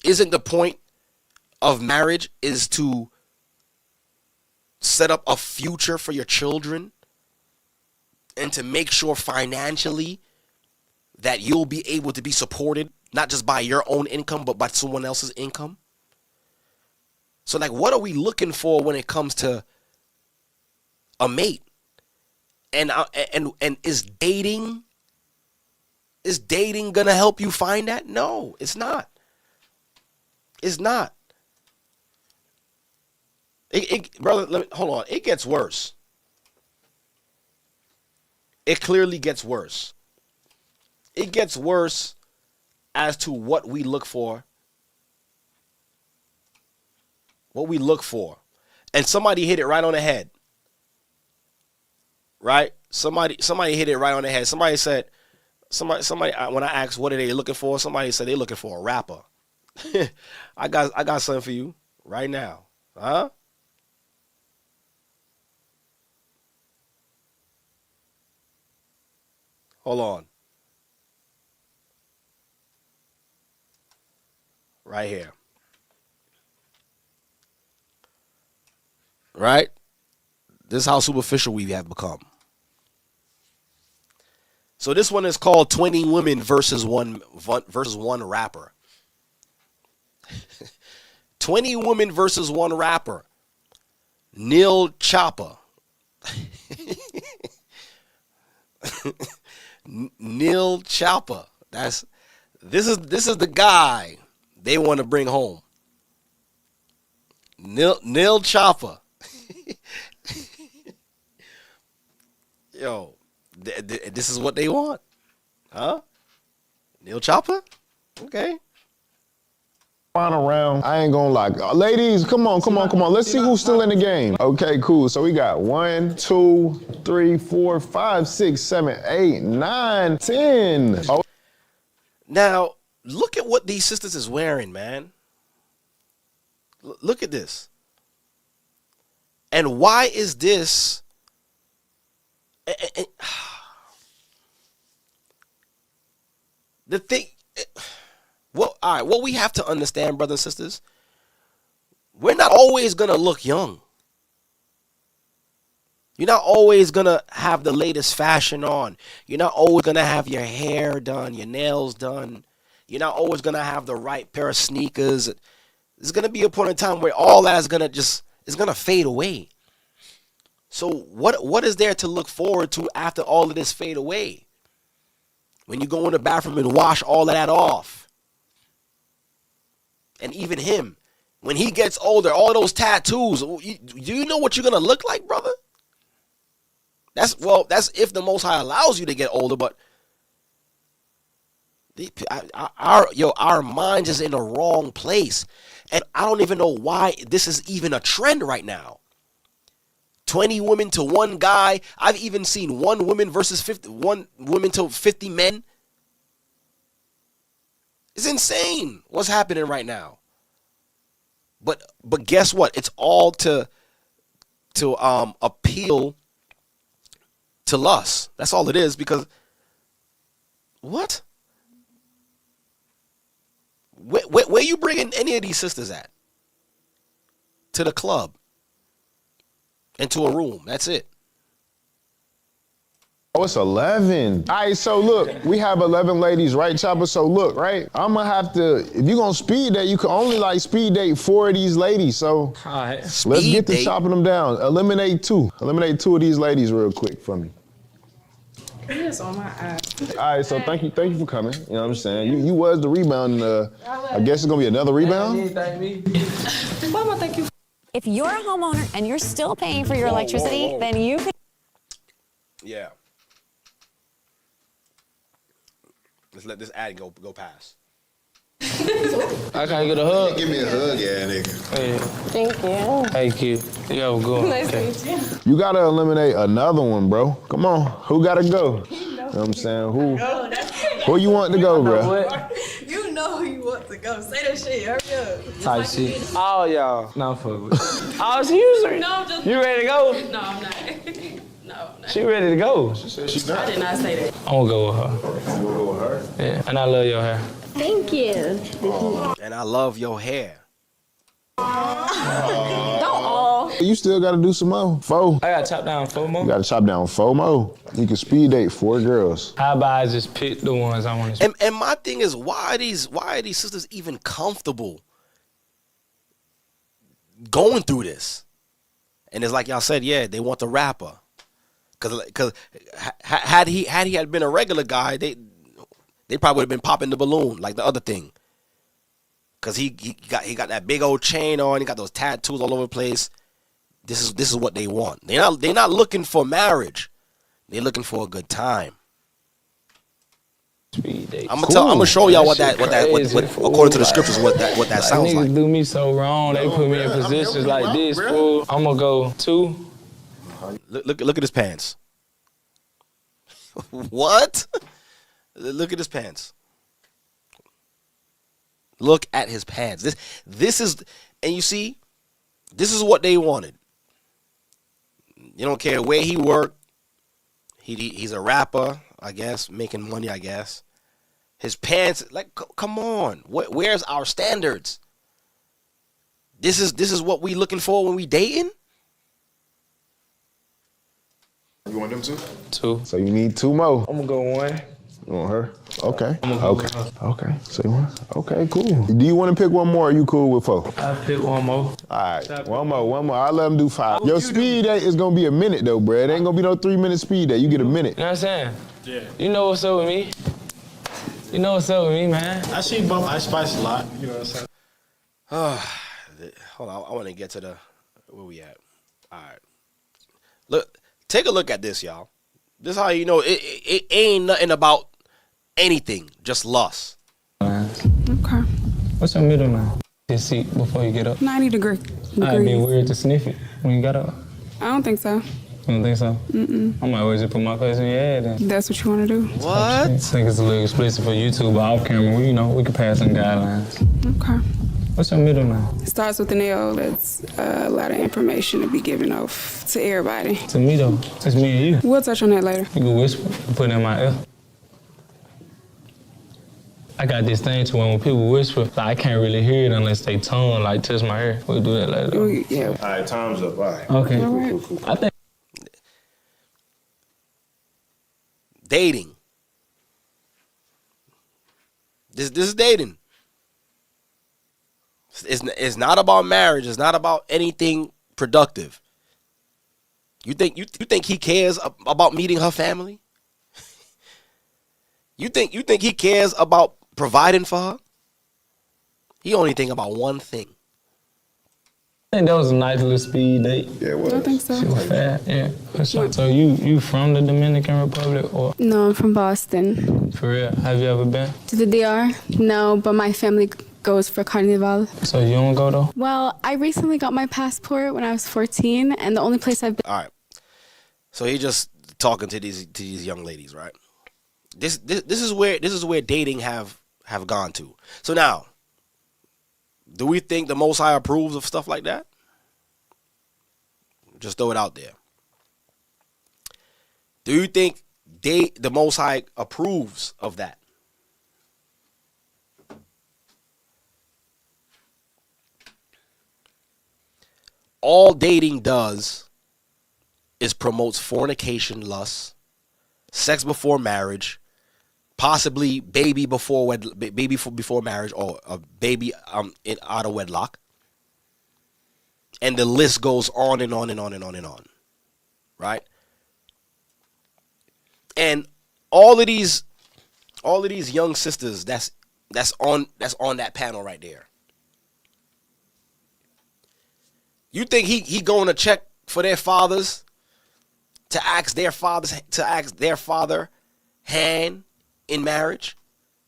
Isn't the point of marriage is to set up a future for your children and to make sure financially that you'll be able to be supported, not just by your own income, but by someone else's income? So, like, what are we looking for when it comes to a mate? And is dating gonna help you find that? No, it's not. It's not. Brother, hold on. It gets worse. It clearly gets worse. It gets worse as to what we look for. What we look for. And somebody hit it right on the head. Right? Somebody hit it right on the head. Somebody said, when I asked what are they looking for, somebody said they're looking for a rapper. I got something for you right now. Huh? Hold on. Right here. Right? This is how superficial we have become. So this one is called 20 Women versus one rapper. 20 women versus one rapper. Neil Chopper. Neil Chopper. This is the guy they want to bring home. Neil Chopper. Yo, this is what they want. Huh? Neil Chopper? Okay. Around, I ain't gonna lie. Ladies, come on. Let's see who's still in the game. Okay, cool. So we got 1, 2, 3, 4, 5, 6, 7, 8, 9, 10. Oh. Now, look at what these sisters is wearing, man. Look at this. And why is this? The thing. Well, all right, what we have to understand, brothers and sisters, we're not always going to look young. You're not always going to have the latest fashion on. You're not always going to have your hair done, your nails done. You're not always going to have the right pair of sneakers. There's going to be a point in time where all that is going to fade away. So what is there to look forward to after all of this fade away? When you go in the bathroom and wash all of that off. And even him, when he gets older, all those tattoos, do you know what you're going to look like, brother? That's if the Most High allows you to get older, but our mind is in the wrong place. And I don't even know why this is even a trend right now. 20 women to one guy. I've even seen one woman versus 1 woman to 50 men. It's insane what's happening right now. But guess what? It's all to appeal to lust. That's all it is, because what? Where you bringing any of these sisters at? To the club. Into a room. That's it. Oh, it's 11. All right, so look, we have 11 ladies, right, Chopper? So look, right, I'm gonna have to, if you're gonna speed date, you can only like speed date 4 of these ladies. So let's get to chopping them down. Eliminate 2 of these ladies real quick for me. It's on my eye. All right, so thank you for coming. You know what I'm saying? You was the rebound. I guess it's gonna be another rebound. Thank me. Why am I thank you? If you're a homeowner and you're still paying for your electricity, then you could. Yeah. Let's let this ad go past. I can't get a hug. Give me a hug, yeah, nigga. Hey. Thank you. Thank you. You have a good one. Nice to meet you. You gotta eliminate another one, bro. Come on, who gotta go? You know what I'm saying? Who you want to go, bro? You know who you want to go. Say that shit. Hurry up. Type shit. All y'all. No, fuck with it. Oh, she was No, I'm just. You ready to go? No, I'm not. No, I'm not. She ready to go. She said she's not. I did not say that. I'm gonna go with her. You wanna go with her? Yeah, and I love your hair. Thank you. And I love your hair. Don't all. You still gotta do some more. 4. I gotta chop down 4 more. You gotta chop down 4 more. You can speed date 4 girls. How about I just pick the ones I want to? And my thing is, why are these sisters even comfortable going through this? And it's like y'all said, yeah, they want the rapper. Cause had he had been a regular guy, they probably would have been popping the balloon like the other thing. Cause he got that big old chain on, he got those tattoos all over the place. This is what they want. They're not looking for marriage. They're looking for a good time. I'm gonna show y'all what according to the scriptures what that sounds like. Niggas do me so wrong. They put me in positions like this, fool. I'm gonna go 2. Look at his pants. What? Look at his pants. Look at his pants. This is, and you see, this is what they wanted. You don't care where he worked. He's a rapper, I guess, making money, I guess. His pants, like, come on. Where's our standards? This is what we looking for when we dating? You want them 2? 2. So you need 2 more. I'm gonna go 1. You want her? Okay. I'm gonna go with her. Okay. So you want? Okay, cool. Do you want to pick 1 more? Or are you cool with 4? I'll pick 1 more. All right, one more. I'll let them do 5. Your speed date is gonna be a minute though, bro. It ain't gonna be no 3-minute speed date. You get a minute. You know what I'm saying? Yeah. You know what's up with me? You know what's up with me, man? I see both Ice Spice a lot. You know what I'm saying? Hold on. I want to get to where we at. All right. Look, take a look at this, y'all. This is how you know it ain't nothing about anything, just lust. Okay. What's your middle name? Just seat before you get up. 90 degrees. I'd be weird to sniff it when you got up. I don't think so. You don't think so? I might always just put my face in your head then. That's what you want to do. What? I think it's a little explicit for YouTube, but off camera, we can pass some guidelines. Okay. What's your middle name? It starts with an L. That's a lot of information to be given off to everybody. To me, though. It's me and you. We'll touch on that later. You can whisper and put it in my ear. I got this thing to when people whisper, like, I can't really hear it unless they tongue touch my ear. We'll do that later. Yeah. All right, time's up. All right. Okay. All right. I think dating. This is dating. It's not about marriage. It's not about anything productive. You think he cares about meeting her family? You think he cares about providing for her? He only think about one thing. I think that was a nice little speed date. Yeah, it was. I think so. She was fast, yeah. For sure. So you from the Dominican Republic or? No, I'm from Boston. For real? Have you ever been? To the DR? No, but my family goes for Carnival. So you don't go though? Well, I recently got my passport when I was 14, and the only place I've been. All right. So he just talking to these young ladies, right? This is where dating have gone to. So now, do we think the Most High approves of stuff like that? Just throw it out there. Do you think the Most High approves of that? All dating does is promotes fornication, lust, sex before marriage, possibly baby before marriage, or a baby out of wedlock, and the list goes on and on and on and on and on, right? And all of these young sisters that's on that panel right there. You think he going to check for their fathers to ask their father hand in marriage?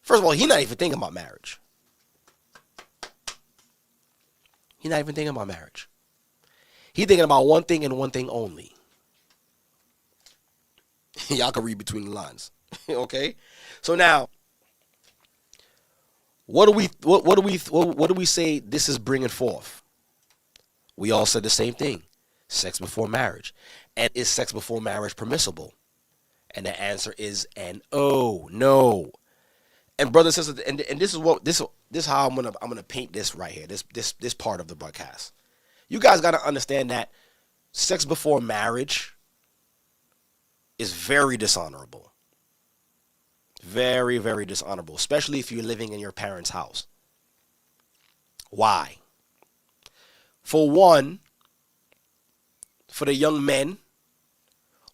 First of all, he's not even thinking about marriage. He's not even thinking about marriage. He's thinking about one thing and one thing only. Y'all can read between the lines. Okay? So now, what do we say this is bringing forth? We all said the same thing. Sex before marriage. And is sex before marriage permissible? And the answer is no. And brothers and sisters, and this is how I'm gonna paint this right here. This part of the broadcast. You guys gotta understand that sex before marriage is very dishonorable. Very, very dishonorable, especially if you're living in your parents' house. Why? For one, for the young men,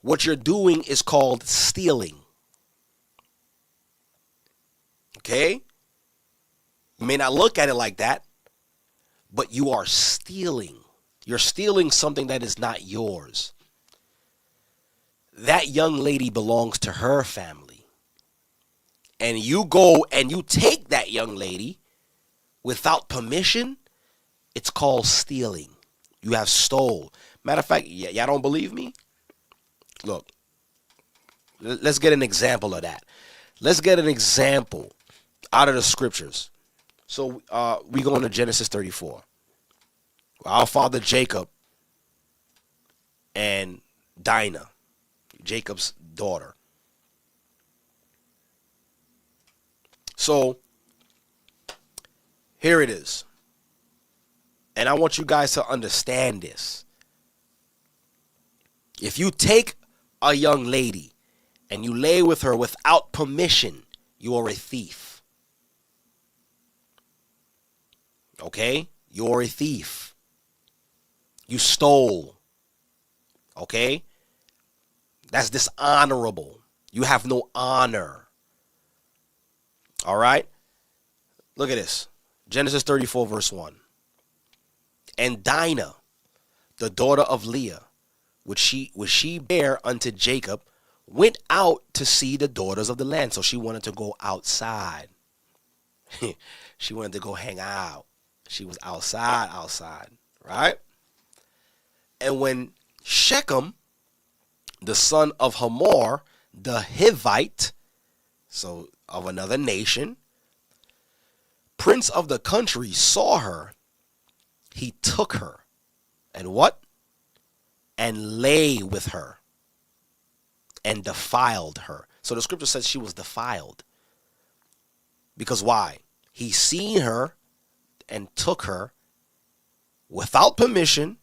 what you're doing is called stealing. Okay? You may not look at it like that, but you are stealing. You're stealing something that is not yours. That young lady belongs to her family. And you go and you take that young lady without permission. It's called stealing. You have stole. Matter of fact, y'all don't believe me? Look, let's get an example of that. Let's get an example out of the scriptures. So we go into Genesis 34. Our father Jacob and Dinah, Jacob's daughter. So here it is. And I want you guys to understand this. If you take a young lady and you lay with her without permission, you are a thief. Okay? You're a thief. You stole. Okay? That's dishonorable. You have no honor. All right? Look at this. Genesis 34 verse 1. And Dinah, the daughter of Leah, which she bare unto Jacob, went out to see the daughters of the land. So she wanted to go outside. She wanted to go hang out. She was outside, right? And when Shechem, the son of Hamor, the Hivite, so of another nation, prince of the country, saw her, he took her and what? And lay with her and defiled her. So the scripture says she was defiled. Because why? He seen her and took her without permission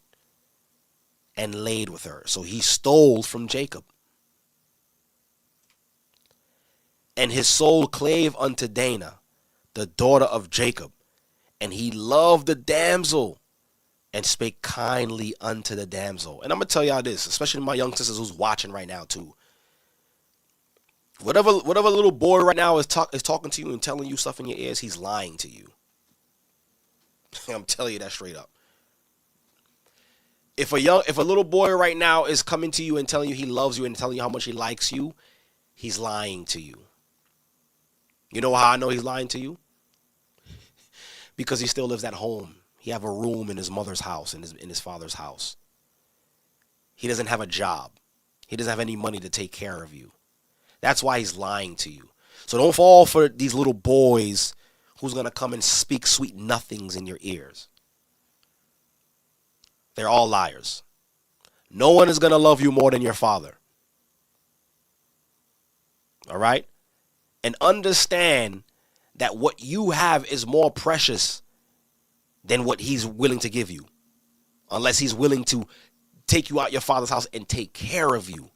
and laid with her. So he stole from Jacob. And his soul clave unto Dinah, the daughter of Jacob. And he loved the damsel and spake kindly unto the damsel. And I'm going to tell y'all this, especially my young sisters who's watching right now too. Whatever little boy right now is talking to you and telling you stuff in your ears, he's lying to you. I'm telling you that straight up. If a little boy right now is coming to you and telling you he loves you and telling you how much he likes you, he's lying to you. You know how I know he's lying to you? Because he still lives at home. He have a room in his mother's house, in his father's house. He doesn't have a job. He doesn't have any money to take care of you. That's why he's lying to you. So don't fall for these little boys who's going to come and speak sweet nothings in your ears. They're all liars. No one is going to love you more than your father. All right? And understand that what you have is more precious than what he's willing to give you. Unless he's willing to take you out your father's house and take care of you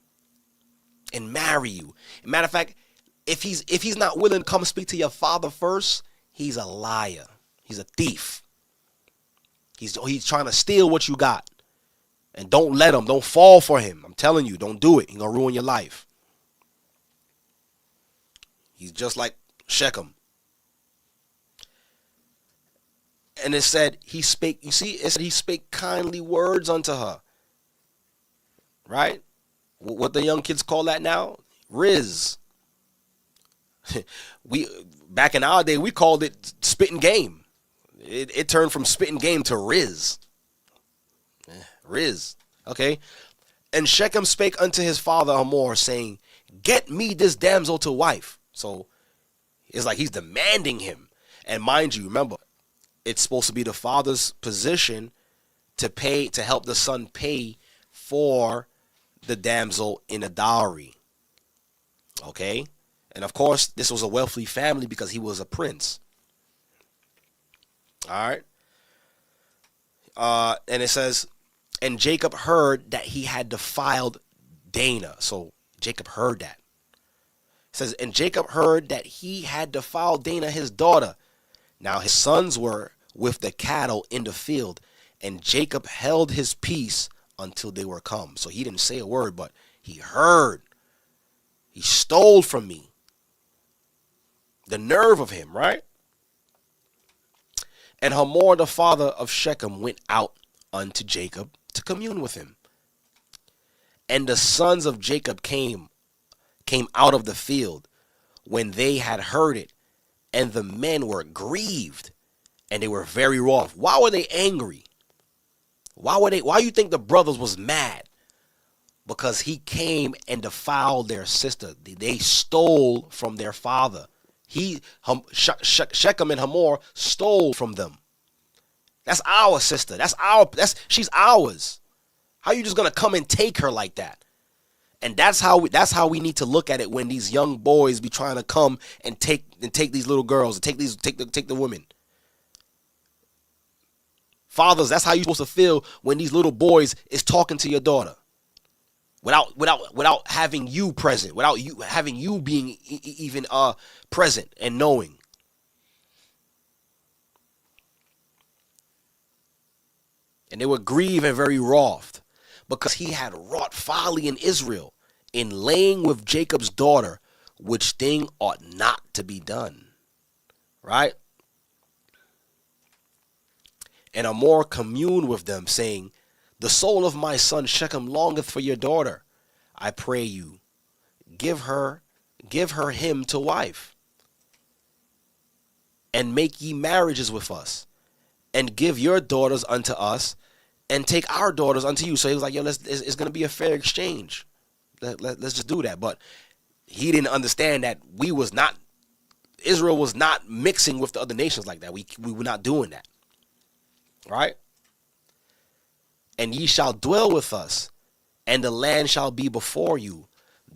and marry you. Matter of fact, if he's not willing to come speak to your father first, he's a liar. He's a thief. He's trying to steal what you got. And don't let him. Don't fall for him. I'm telling you, don't do it. He's going to ruin your life. He's just like Shechem. And it said he spake, you see, it said he spake kindly words unto her. Right? What the young kids call that now? Riz. Back in our day, we called it spitting game. It turned from spitting game to Riz. Riz. Okay. And Shechem spake unto his father Hamor, saying, get me this damsel to wife. So it's like he's demanding him. And mind you, remember, it's supposed to be the father's position to help the son pay for the damsel in a dowry. Okay? And of course, this was a wealthy family because he was a prince. All right? And it says, and Jacob heard that he had defiled Dinah. So Jacob heard that. It says, and Jacob heard that he had defiled Dinah, his daughter. Now his sons were with the cattle in the field, and Jacob held his peace until they were come. So he didn't say a word, but he heard. He stole from me. The nerve of him, right? And Hamor, the father of Shechem, went out unto Jacob to commune with him. And the sons of Jacob came out of the field when they had heard it, and the men were grieved, and they were very wroth. Why were they angry? Why you think the brothers was mad? Because he came and defiled their sister. They stole from their father. Shechem and Hamor stole from them. That's our sister. She's ours. How are you just gonna come and take her like that? And that's how we need to look at it when these young boys be trying to come and take these little girls and take the women. Fathers, that's how you're supposed to feel when these little boys is talking to your daughter. Without having you present, without you having you being even present and knowing. And they were grieved and very wroth, because he had wrought folly in Israel in laying with Jacob's daughter, which thing ought not to be done. Right? And Hamor communed with them, saying, the soul of my son Shechem longeth for your daughter. I pray you, give her him to wife, and make ye marriages with us, and give your daughters unto us, and take our daughters unto you. So he was like, yo, it's going to be a fair exchange. Let's just do that. But he didn't understand that Israel was not mixing with the other nations like that. We were not doing that. Right? And ye shall dwell with us, and the land shall be before you.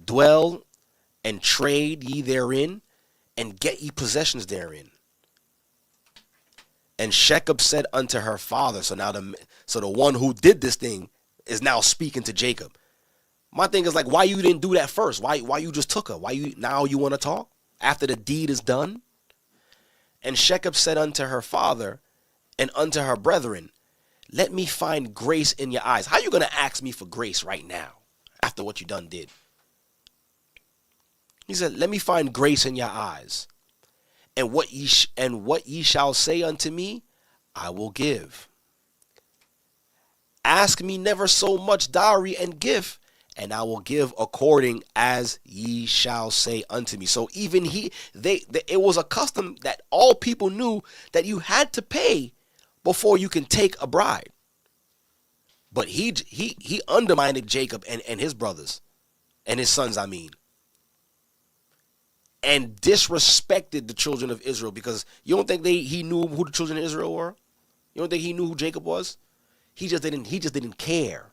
Dwell and trade ye therein, and get ye possessions therein. And Shechem said unto her father, so the one who did this thing is now speaking to Jacob. My thing is like, why you didn't do that first? Why you just took her? Why you want to talk after the deed is done? And Shechem said unto her father and unto her brethren, let me find grace in your eyes. How you going to ask me for grace right now after what you done did? He said, let me find grace in your eyes. And what ye shall say unto me, I will give. Ask me never so much dowry and gift, and I will give according as ye shall say unto me. So even it was a custom that all people knew that you had to pay before you can take a bride. But he undermined Jacob and his brothers and his sons, and disrespected the children of Israel, because you don't think he knew who the children of Israel were? You don't think he knew who Jacob was? He just didn't care.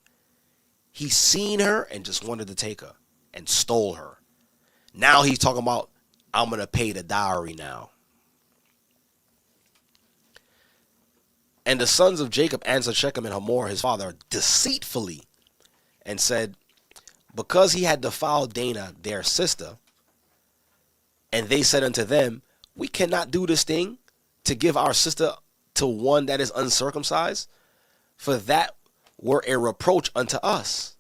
He seen her and just wanted to take her and stole her. Now he's talking about, I'm going to pay the dowry now. And the sons of Jacob answered Shechem and Hamor his father deceitfully and said, because he had defiled Dinah their sister, and they said unto them, we cannot do this thing to give our sister to one that is uncircumcised, for that were a reproach unto us.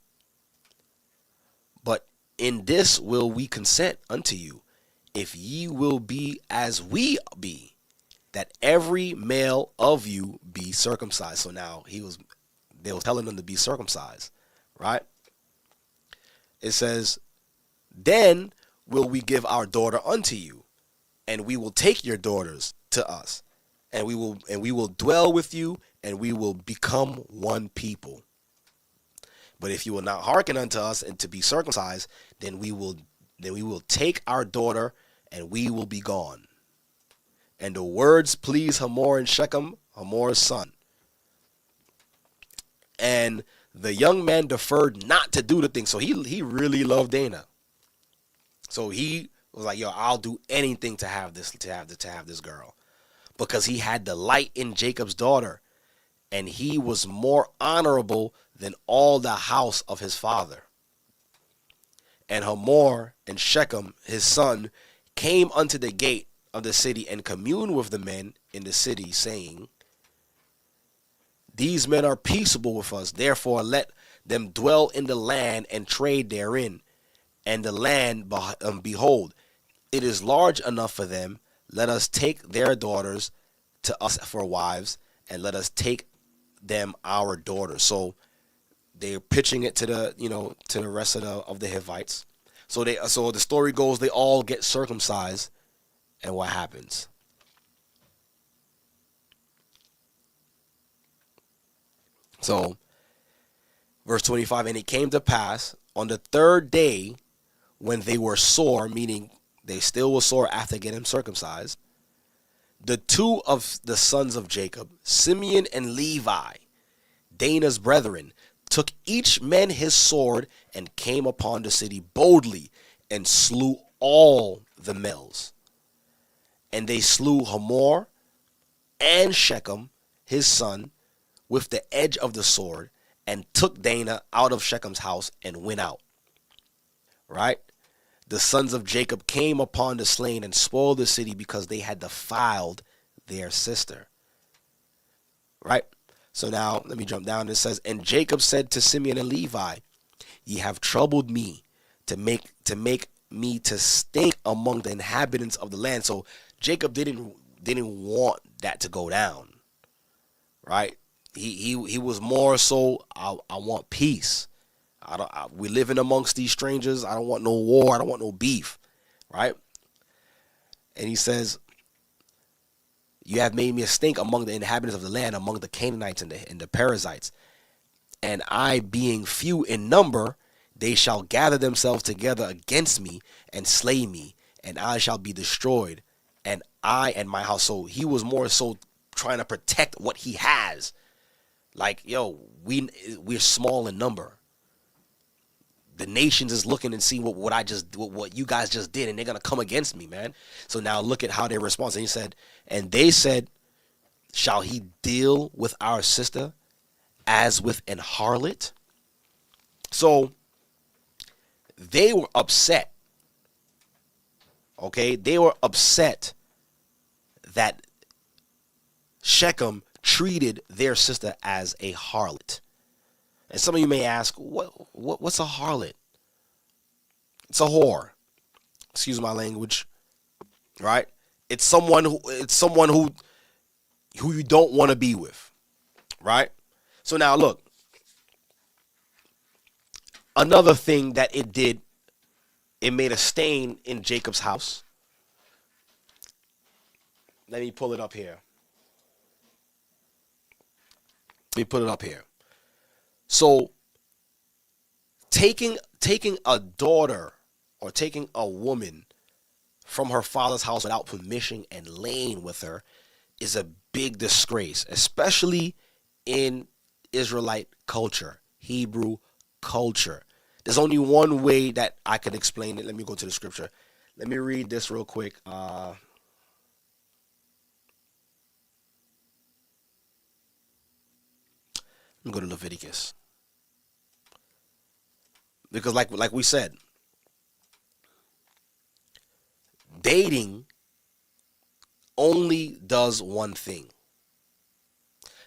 But in this will we consent unto you, if ye will be as we be, that every male of you be circumcised. So now they were telling them to be circumcised, right? It says, then will we give our daughter unto you, and we will take your daughters to us, and we will dwell with you, and we will become one people. But if you will not hearken unto us and to be circumcised, then we will take our daughter, and we will be gone. And the words pleased Hamor and Shechem, Hamor's son. And the young man deferred not to do the thing. So he really loved Dinah. So he was like, yo, I'll do anything to have this girl, because he had delight in Jacob's daughter, and he was more honorable than all the house of his father. And Hamor and Shechem, his son, came unto the gate of the city and communed with the men in the city, saying, these men are peaceable with us, therefore let them dwell in the land and trade therein. And the land, behold, it is large enough for them. Let us take their daughters to us for wives, and let us take them our daughters. So they're pitching it to the rest of the Hivites. So the story goes, they all get circumcised, and what happens? So, verse 25, and it came to pass on the third day, when they were sore, meaning they still were sore after getting circumcised, the two of the sons of Jacob, Simeon and Levi, Dinah's brethren, took each man his sword and came upon the city boldly and slew all the males. And they slew Hamor and Shechem, his son, with the edge of the sword, and took Dinah out of Shechem's house and went out. Right? The sons of Jacob came upon the slain and spoiled the city, because they had defiled their sister. Right? So now let me jump down. It says, and Jacob said to Simeon and Levi, ye have troubled me to make me to stink among the inhabitants of the land. So Jacob didn't want that to go down. Right? He was more so, I want peace. We living amongst these strangers. I don't want no war. I don't want no beef, right? And he says, you have made me a stink among the inhabitants of the land, among the Canaanites and the Perizzites. And I, being few in number, they shall gather themselves together against me and slay me, and I shall be destroyed, and I and my house. So he was more so trying to protect what he has. Like, yo, we're small in number. The nations is looking and seeing what you guys just did, and they're gonna come against me, man. So now look at how they respond. And he said, and they said, shall he deal with our sister as with an harlot? So they were upset Okay, they were upset that Shechem treated their sister as a harlot. And some of you may ask, what's a harlot? It's a whore. Excuse my language. Right? It's someone who you don't want to be with. Right? So now look. Another thing that it did, it made a stain in Jacob's house. Let me pull it up here. Let me put it up here. So taking a daughter or taking a woman from her father's house without permission and laying with her is a big disgrace, especially in Israelite culture, Hebrew culture. There's only one way that I could explain it. Let me go to the scripture. Let me read this real quick. Let me go to Leviticus. Because like we said, dating only does one thing.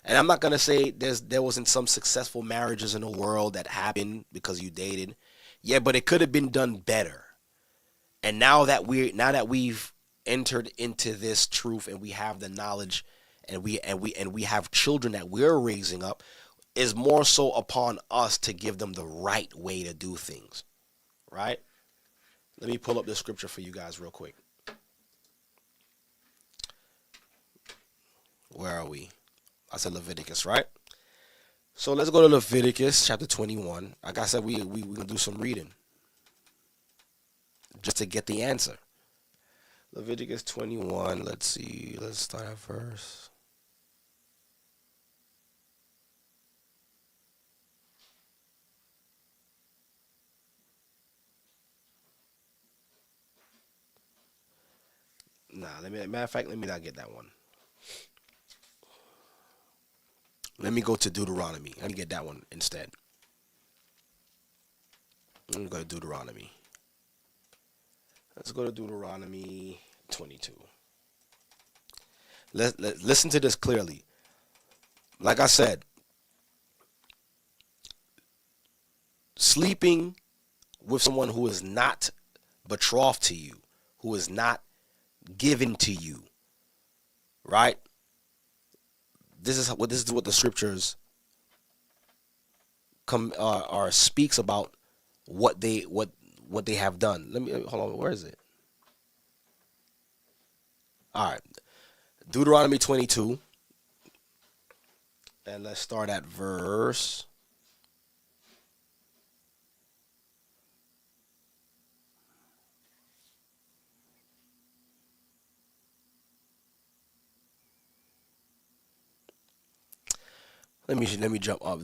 And I'm not going to say there wasn't some successful marriages in the world that happened because you dated. Yeah, but it could have been done better. And now that we've entered into this truth and we have the knowledge and we have children that we're raising up, is more so upon us to give them the right way to do things. Right? Let me pull up this scripture for you guys real quick. Where are we? I said Leviticus, right? So let's go to Leviticus chapter 21. Like I said, we gonna do some reading just to get the answer. Leviticus 21. Let's see. Let's start at verse. Matter of fact, let me not get that one. Let me go to Deuteronomy. Let me get that one instead. Let me go to Deuteronomy. Let's go to Deuteronomy 22. Listen to this clearly. Like I said, sleeping with someone who is not betrothed to you, who is not given to you, right? This is what the scriptures speaks about what they have done. Let me hold on. Where is it? All right, Deuteronomy 22, and let's start at verse. Let me jump up.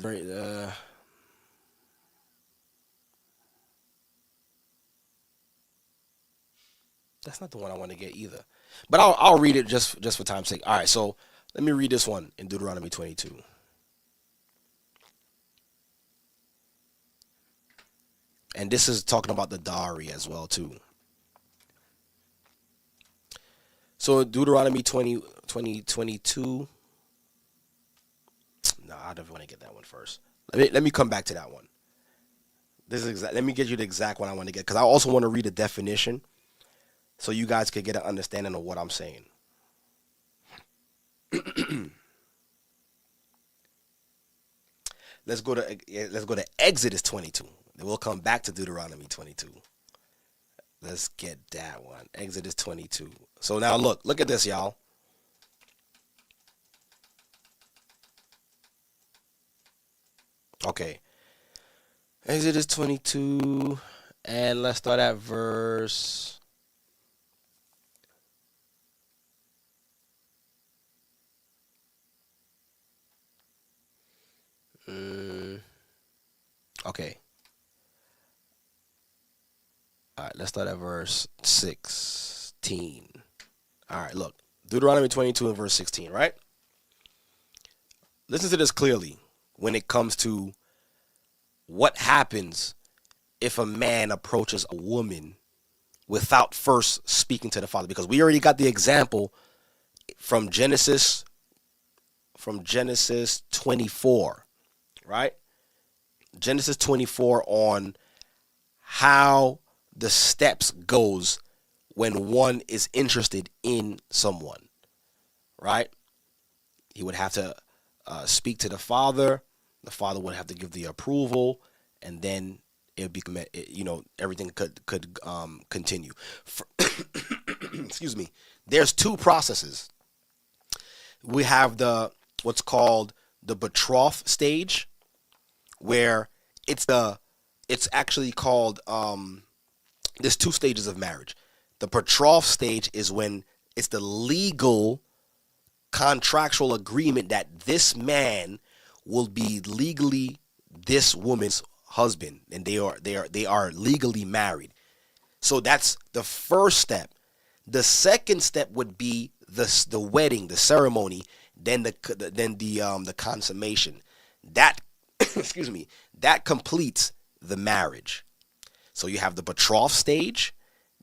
That's not the one I want to get either. But I'll read it just for time's sake. All right, so let me read this one in Deuteronomy 22. And this is talking about the dowry as well too. So Deuteronomy 22. No, I don't want to get that one first. Let me come back to that one. This is exact. Let me get you the exact one I want to get, because I also want to read a definition so you guys could get an understanding of what I'm saying. Let's go to Exodus 22. Then we'll come back to Deuteronomy 22. Let's get that one. Exodus 22. So now look at this, y'all. Okay. Exodus 22, and let's start at verse. Okay. All right, let's start at verse 16. All right, look. Deuteronomy 22 and verse 16, right? Listen to this clearly when it comes to what happens if a man approaches a woman without first speaking to the father, because we already got the example from Genesis 24, right? Genesis 24 on how the steps goes when one is interested in someone, right? He would have to speak to the father. The father would have to give the approval, and then it would be, everything could continue. Excuse me. There's two processes. We have what's called the betroth stage, where it's actually called there's two stages of marriage. The betroth stage is when it's the legal contractual agreement that this man will be legally this woman's husband, and they are legally married. So that's the first step. The second step would be the wedding, the ceremony, then the consummation. That excuse me, that completes the marriage. So you have the betroth stage,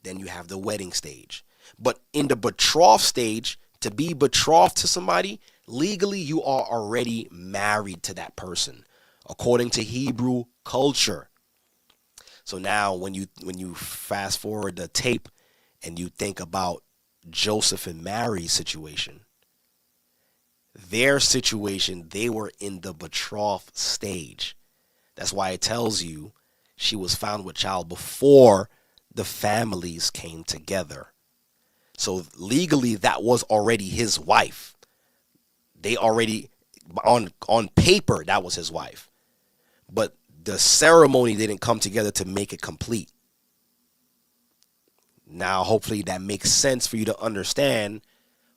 then you have the wedding stage. But in the betroth stage, to be betrothed to somebody, legally you are already married to that person, according to Hebrew culture. So now when you fast forward the tape and you think about Joseph and Mary's situation, their situation, they were in the betroth stage. That's why it tells you she was found with child before the families came together. So legally, that was already his wife. They already, on paper, that was his wife. But the ceremony didn't come together to make it complete. Now, hopefully that makes sense for you to understand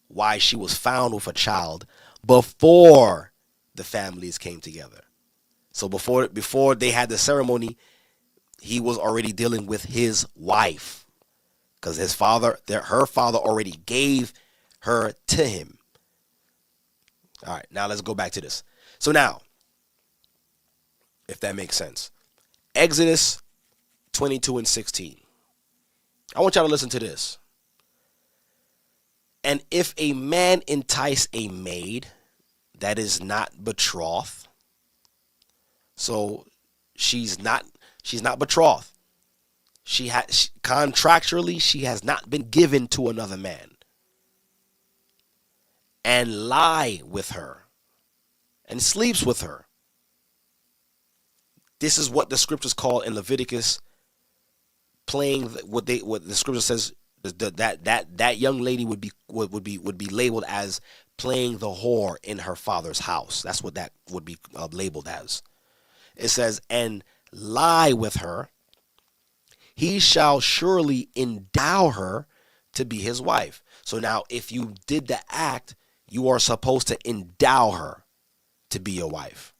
why she was found with a child before the families came together. So before they had the ceremony, he was already dealing with his wife, because her father already gave her to him. All right, now let's go back to this. So now, if that makes sense, Exodus 22 and 16. I want y'all to listen to this. And if a man entice a maid that is not betrothed, so she's not betrothed, contractually she has not been given to another man, and lie with her and sleeps with her. This is what the scriptures call in Leviticus playing what the scripture says, that young lady would be labeled as playing the whore in her father's house. That's what that would be labeled as. It says, and lie with her, he shall surely endow her to be his wife. So now if you did the act, you are supposed to endow her to be your wife.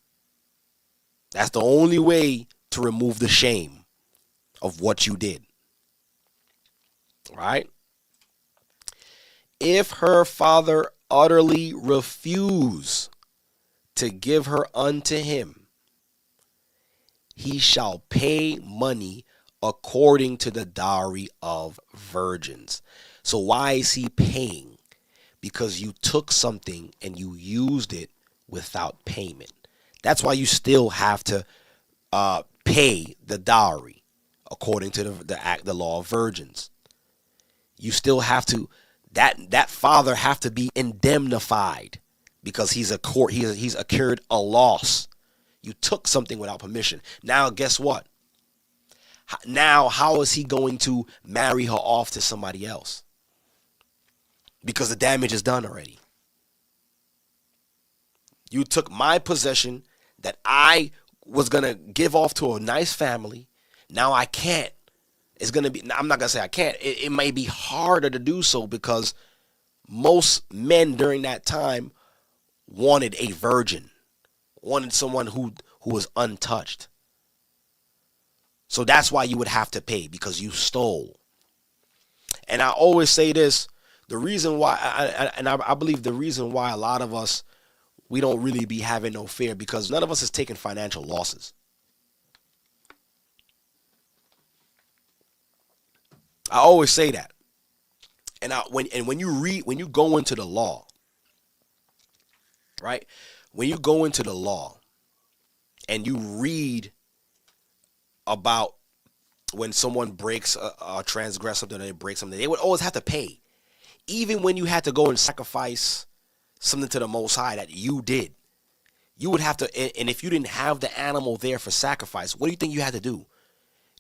That's the only way to remove the shame of what you did. Right? If her father utterly refuse to give her unto him, he shall pay money according to the dowry of virgins. So why is he paying? Because you took something and you used it without payment. That's why you still have to pay the dowry according to the law of virgins. You still have to, that father have to be indemnified because he's incurred a loss. You took something without permission. Now, guess what? Now, how is he going to marry her off to somebody else? Because the damage is done already. You took my possession that I was going to give off to a nice family. Now I can't. It's going to be, I'm not going to say I can't. It may be harder to do so because most men during that time wanted a virgin, wanted someone who was untouched. So that's why you would have to pay, because you stole. And I always say this, the reason why, I believe the reason why a lot of us, we don't really be having no fear, because none of us is taking financial losses. I always say that. And when you go into the law, right? When you go into the law and you read about when someone breaks a transgress something, they break something, they would always have to pay. Even when you had to go and sacrifice something to the Most High that you did, you would have to, and if you didn't have the animal there for sacrifice, what do you think you had to do?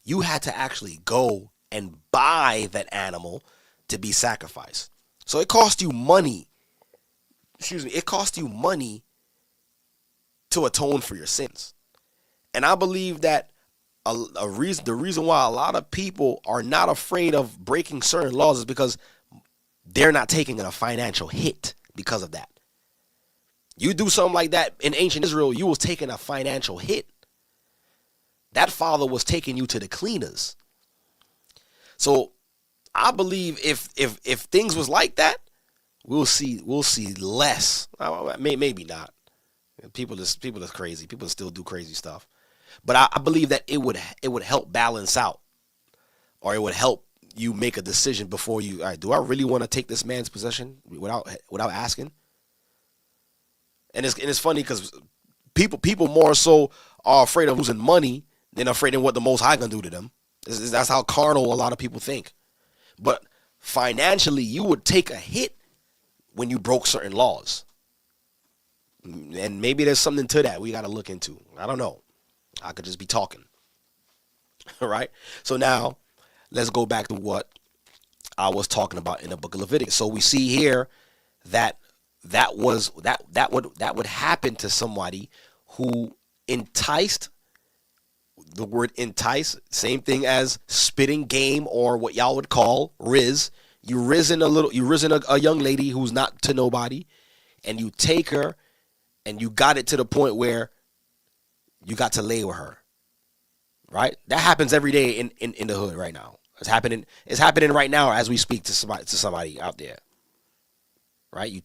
You had to actually go and buy that animal to be sacrificed. So it cost you money. It cost you money to atone for your sins. And I believe that the reason why a lot of people are not afraid of breaking certain laws is because they're not taking a financial hit because of that. You do something like that in ancient Israel, you was taking a financial hit. That father was taking you to the cleaners. So I believe if things was like that, we'll see less. Maybe not. People are crazy. People still do crazy stuff. But I believe that it would help balance out, or it would help you make a decision before you. All right, do I really want to take this man's possession without asking? And it's funny because people more so are afraid of losing money than afraid of what the Most High gonna do to them. That's how carnal a lot of people think. But financially, you would take a hit when you broke certain laws. And maybe there's something to that we got to look into. I don't know. I could just be talking. All right. So now let's go back to what I was talking about in the book of Leviticus. So we see here that would happen to somebody who enticed. The word entice, same thing as spitting game, or what y'all would call riz. You risen a young lady who's not to nobody, and you take her and you got it to the point where you got to lay with her. Right? That happens every day in the hood right now. It's happening right now as we speak to somebody out there. Right?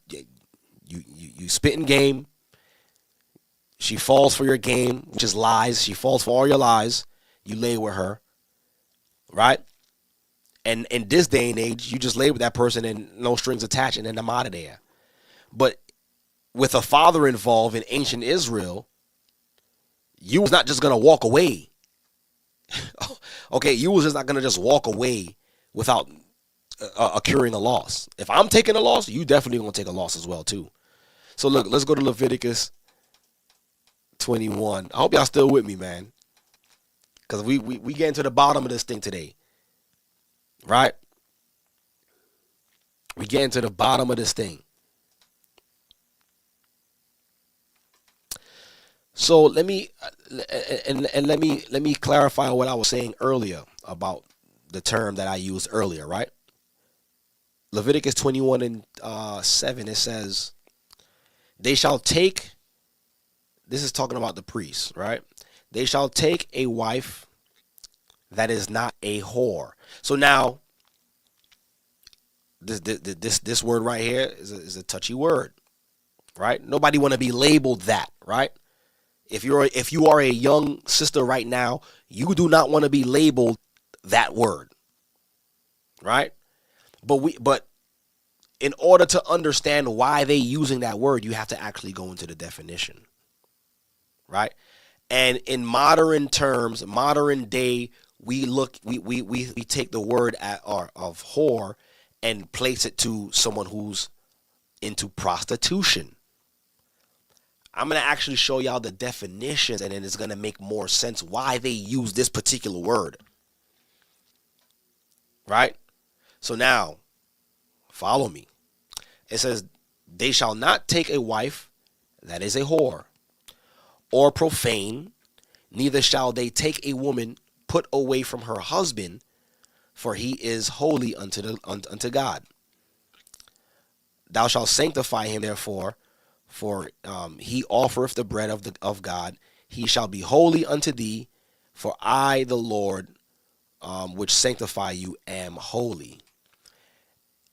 You spitting game. She falls for your game, which is lies. She falls for all your lies. You lay with her, right? And in this day and age, you just lay with that person and no strings attached, and then I'm out of there. But with a father involved in ancient Israel, you was not just going to walk away. Okay, you was just not going to just walk away without accruing a loss. If I'm taking a loss, you definitely going to take a loss as well, too. So look, let's go to Leviticus 21. I hope y'all still with me, man, because we getting to the bottom of this thing today, right? We getting to the bottom of this thing. So let me clarify what I was saying earlier about the term that I used earlier, right? Leviticus 21 and 7, it says, they shall take. This is talking about the priests, right? They shall take a wife that is not a whore. So now, this word right here is a touchy word, right? Nobody want to be labeled that, right? If you are a young sister right now, you do not want to be labeled that word, right? But in order to understand why they using that word, you have to actually go into the definition. Right? And in modern terms, modern day, we take the word of whore and place it to someone who's into prostitution. I'm going to actually show y'all the definitions, and then it's going to make more sense why they use this particular word. Right? So now, follow me. It says, they shall not take a wife that is a whore, or profane, neither shall they take a woman put away from her husband, for he is holy unto God. Thou shalt sanctify him, therefore, for he offereth the bread of God. He shall be holy unto thee, for I, the Lord, which sanctify you, am holy.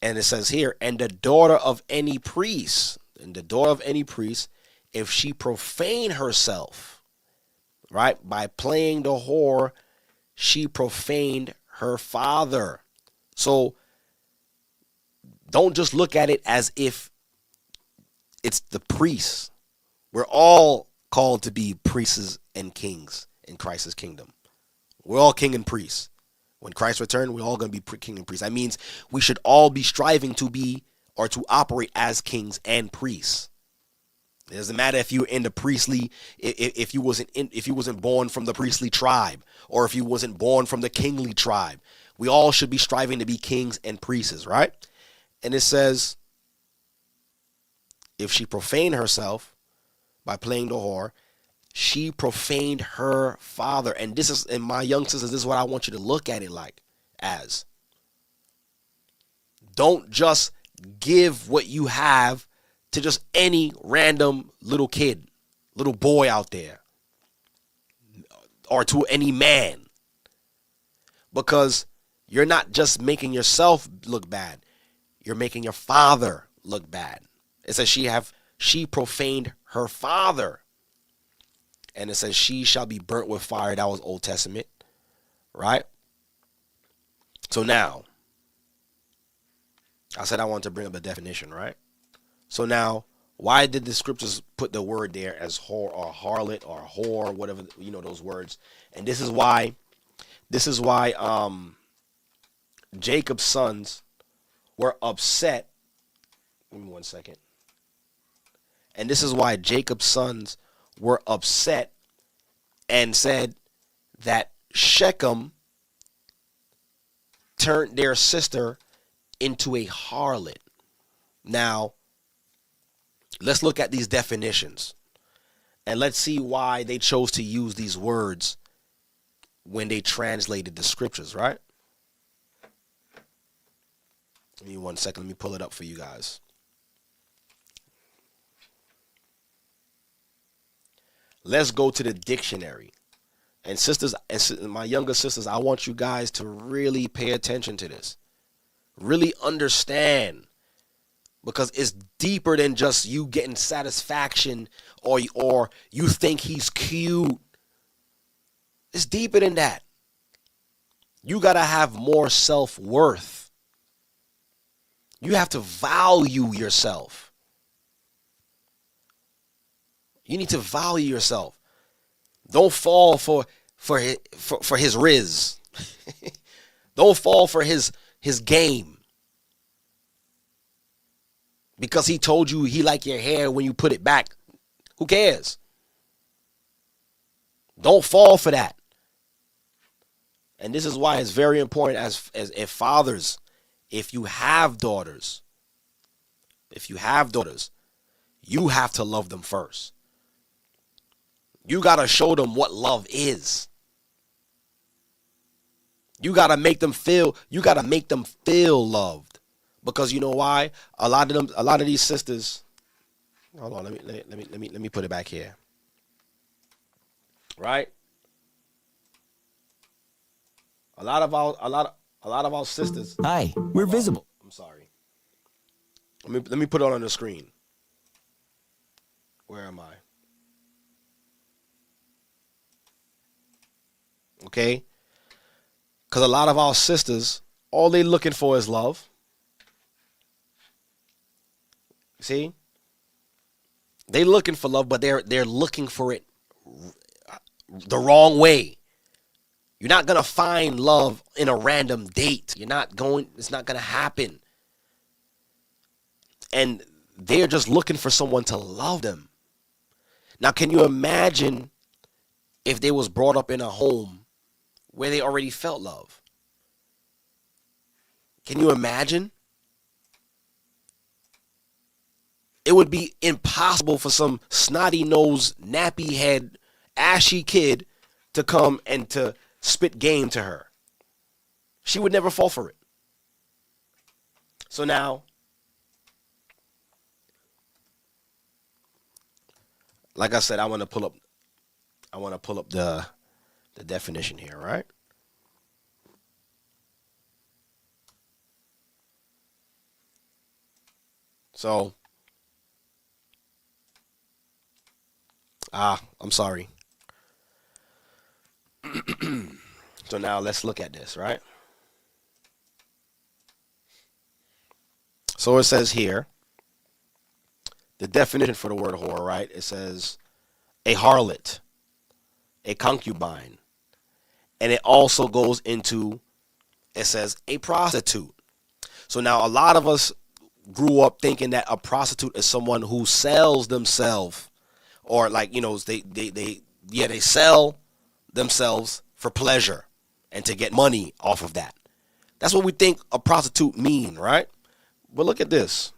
And it says here, and the daughter of any priest, if she profane herself, right, by playing the whore, she profaned her father. So don't just look at it as if it's the priests. We're all called to be priests and kings in Christ's kingdom. We're all king and priests. When Christ returns, we're all going to be king and priests. That means we should all be striving to be or to operate as kings and priests. It doesn't matter if you're in the priestly, if you wasn't born from the priestly tribe, or if you wasn't born from the kingly tribe. We all should be striving to be kings and priests, right? And it says, if she profaned herself by playing the whore, she profaned her father. And this is, and my young sisters, this is what I want you to look at it like as. Don't just give what you have to just any random little kid, little boy out there, or to any man. Because you're not just making yourself look bad, you're making your father look bad. It says she profaned her father. And it says she shall be burnt with fire. That was Old Testament, right? So now, I said I wanted to bring up the definition, right? So now, why did the scriptures put the word there as whore or harlot or whore, whatever, those words? And this is why Jacob's sons were upset. Give me 1 second. And this is why Jacob's sons were upset and said that Shechem turned their sister into a harlot. Now, let's look at these definitions and let's see why they chose to use these words when they translated the scriptures, right? Give me 1 second. Let me pull it up for you guys. Let's go to the dictionary. And sisters, my younger sisters, I want you guys to really pay attention to this. Really understand. Because it's deeper than just you getting satisfaction or you think he's cute. It's deeper than that. You got to have more self-worth. You have to value yourself. You need to value yourself. Don't fall for his riz. Don't fall for his game. Because he told you he liked your hair when you put it back. Who cares? Don't fall for that. And this is why it's very important as fathers, if you have daughters, you have to love them first. You got to show them what love is. You got to make them feel loved. Because you know why? A lot of these sisters, hold on, let me put it back here. Right? A lot of our sisters. Hi, we're visible. I'm sorry. Let me put it on the screen. Where am I? Okay? Because a lot of our sisters, all they looking for is love. See? They looking for love, but they're looking for it the wrong way. You're not going to find love in a random date. It's not going to happen. And they're just looking for someone to love them. Now, can you imagine if they was brought up in a home where they already felt love? Can you imagine? It would be impossible for some snotty-nosed, nappy-head, ashy kid to come and to spit game to her. She would never fall for it. So now, like I said, I want to pull up the definition here, right? So, I'm sorry. So now let's look at this, right? So it says here, the definition for the word whore, right? It says a harlot, a concubine. And it also goes into, it says a prostitute. So now a lot of us grew up thinking that a prostitute is someone who sells themselves, or like, you know, they sell themselves for pleasure and to get money off of that. That's what we think a prostitute mean, right? But look at this.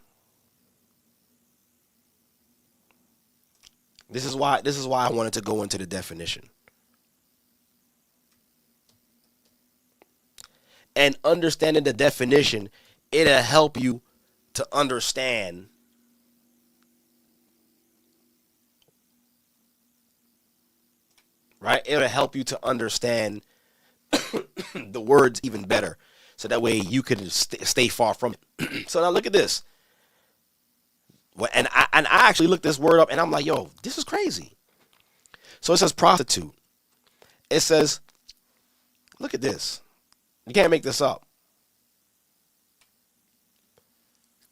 This is why I wanted to go into the definition. And understanding the definition, it'll help you to understand right? It'll help you to understand the words even better. So that way you can stay far from it. So now look at this. And I actually looked this word up and I'm like, yo, this is crazy. So it says prostitute. It says, look at this. You can't make this up.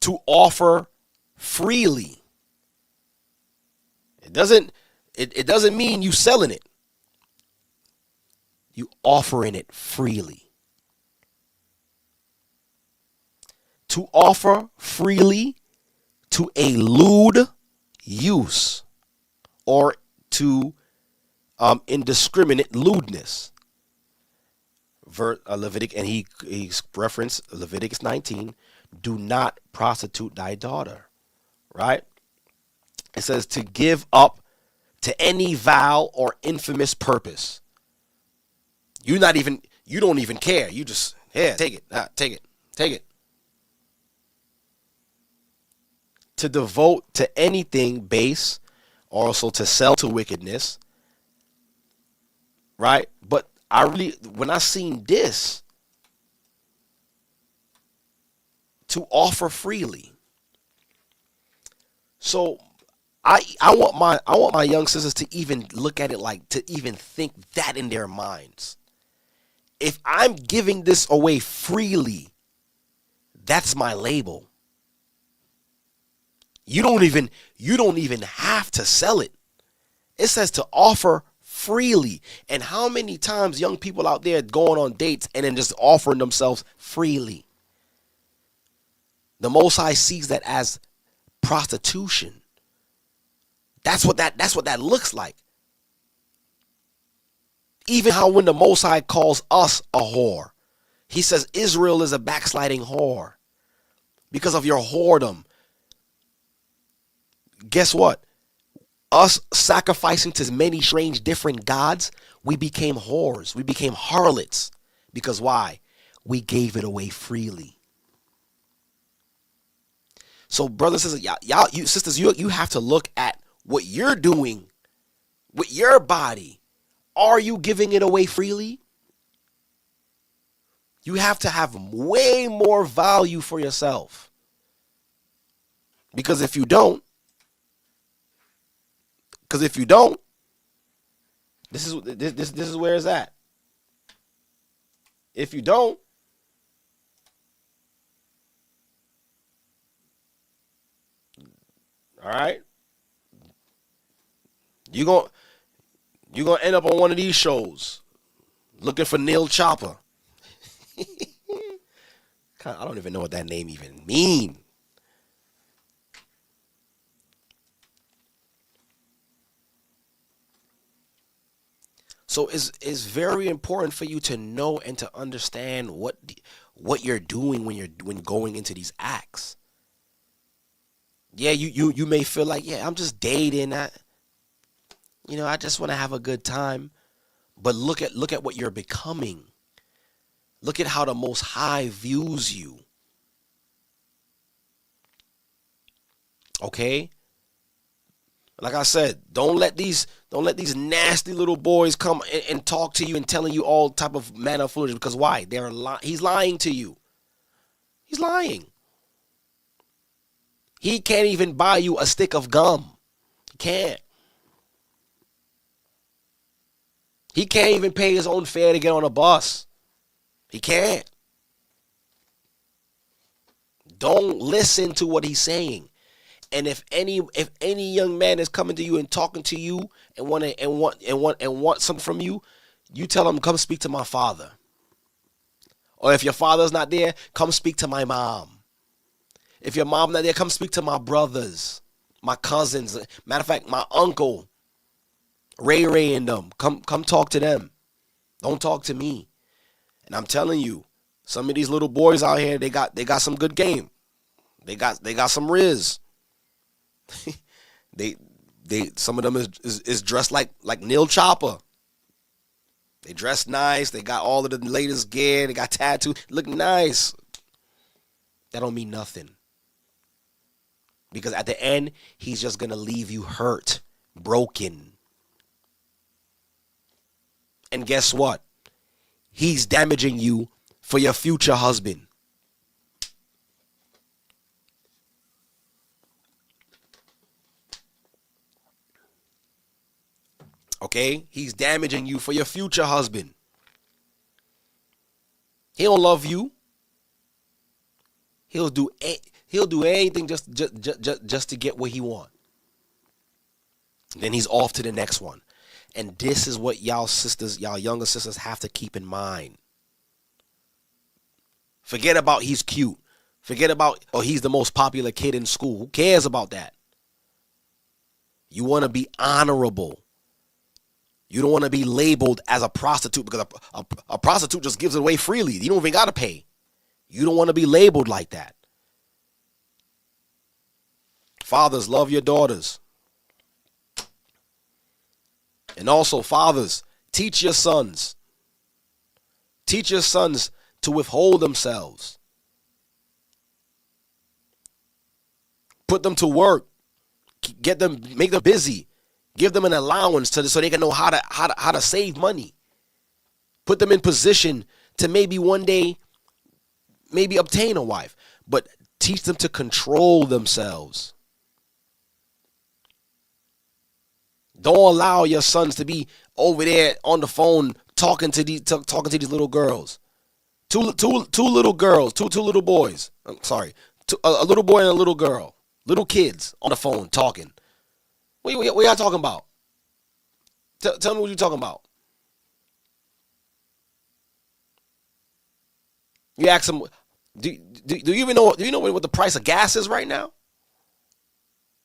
To offer freely. It doesn't mean you selling it. You offering it freely. To offer freely to a lewd use or to indiscriminate lewdness. Leviticus, and he referenced Leviticus 19. Do not prostitute thy daughter. Right? It says to give up to any vile or infamous purpose. You don't even care. You just, here, take it, take it. To devote to anything base, also to sell to wickedness. Right? But when I seen this, to offer freely. So I want my young sisters to even look at it like, to even think that in their minds. If I'm giving this away freely, that's my label. You don't even have to sell it. It says to offer freely. And how many times young people out there going on dates and then just offering themselves freely? The Most High sees that as prostitution. That's what that looks like. Even how when the Most High calls us a whore, he says Israel is a backsliding whore because of your whoredom. Guess what? Us sacrificing to many strange different gods, we became whores. We became harlots. Because why? We gave it away freely. So brothers and sisters, you have to look at what you're doing with your body. Are you giving it away freely? You have to have way more value for yourself. Because if you don't, this is where it's at. If you don't, all right, you're gonna end up on one of these shows looking for Neil Chopper. I don't even know what that name even means. So it's very important for you to know and to understand what you're doing when going into these acts. Yeah, you may feel like, yeah, I'm just dating. I just want to have a good time. But look at what you're becoming. Look at how the Most High views you. Okay? Like I said, don't let these nasty little boys come and talk to you and telling you all type of manner of foolishness. Because why? He's lying to you. He's lying. He can't even buy you a stick of gum. He can't. He can't even pay his own fare to get on a bus. He can't. Don't listen to what he's saying. And if any young man is coming to you and talking to you and want something from you, you tell him, come speak to my father. Or if your father's not there, come speak to my mom. If your mom not there, come speak to my brothers, my cousins. Matter of fact, my uncle, Ray and them. Come talk to them. Don't talk to me. And I'm telling you, some of these little boys out here, they got some good game. They got some riz. Some of them is dressed like Neil Chopper. They dress nice. They got all of the latest gear. They got tattoos. Look nice. That don't mean nothing. Because at the end, he's just going to leave you hurt, broken. And guess what? He's damaging you for your future husband. Okay? He's damaging you for your future husband. He don't love you. He'll do anything just to get what he wants. Then he's off to the next one. And this is what y'all younger sisters have to keep in mind. Forget about he's cute. Forget about he's the most popular kid in school. Who cares about that? You want to be honorable. You don't want to be labeled as a prostitute because a prostitute just gives it away freely. You don't even got to pay. You don't want to be labeled like that. Fathers, love your daughters. And also, fathers, teach your sons. Teach your sons to withhold themselves. Put them to work. Make them busy. Give them an allowance so they can know how to save money. Put them in position to maybe one day obtain a wife, but teach them to control themselves. Don't allow your sons to be over there on the phone talking to these little girls. Two little girls, two little boys. I'm sorry, a little boy and a little girl, little kids on the phone talking. What y'all talking about? Tell me what you're talking about. You ask them, do you even know? Do you know what the price of gas is right now?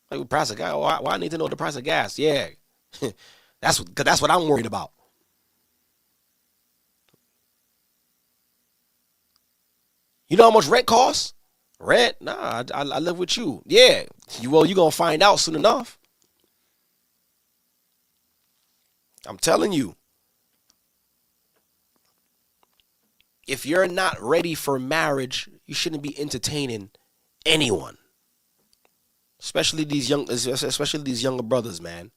Like, the price of gas? Why I need to know the price of gas? Yeah, that's what I'm worried about. You know how much rent costs? Rent? Nah, I live with you. Yeah, you're gonna find out soon enough. I'm telling you. If you're not ready for marriage, you shouldn't be entertaining anyone. Especially these younger brothers, man.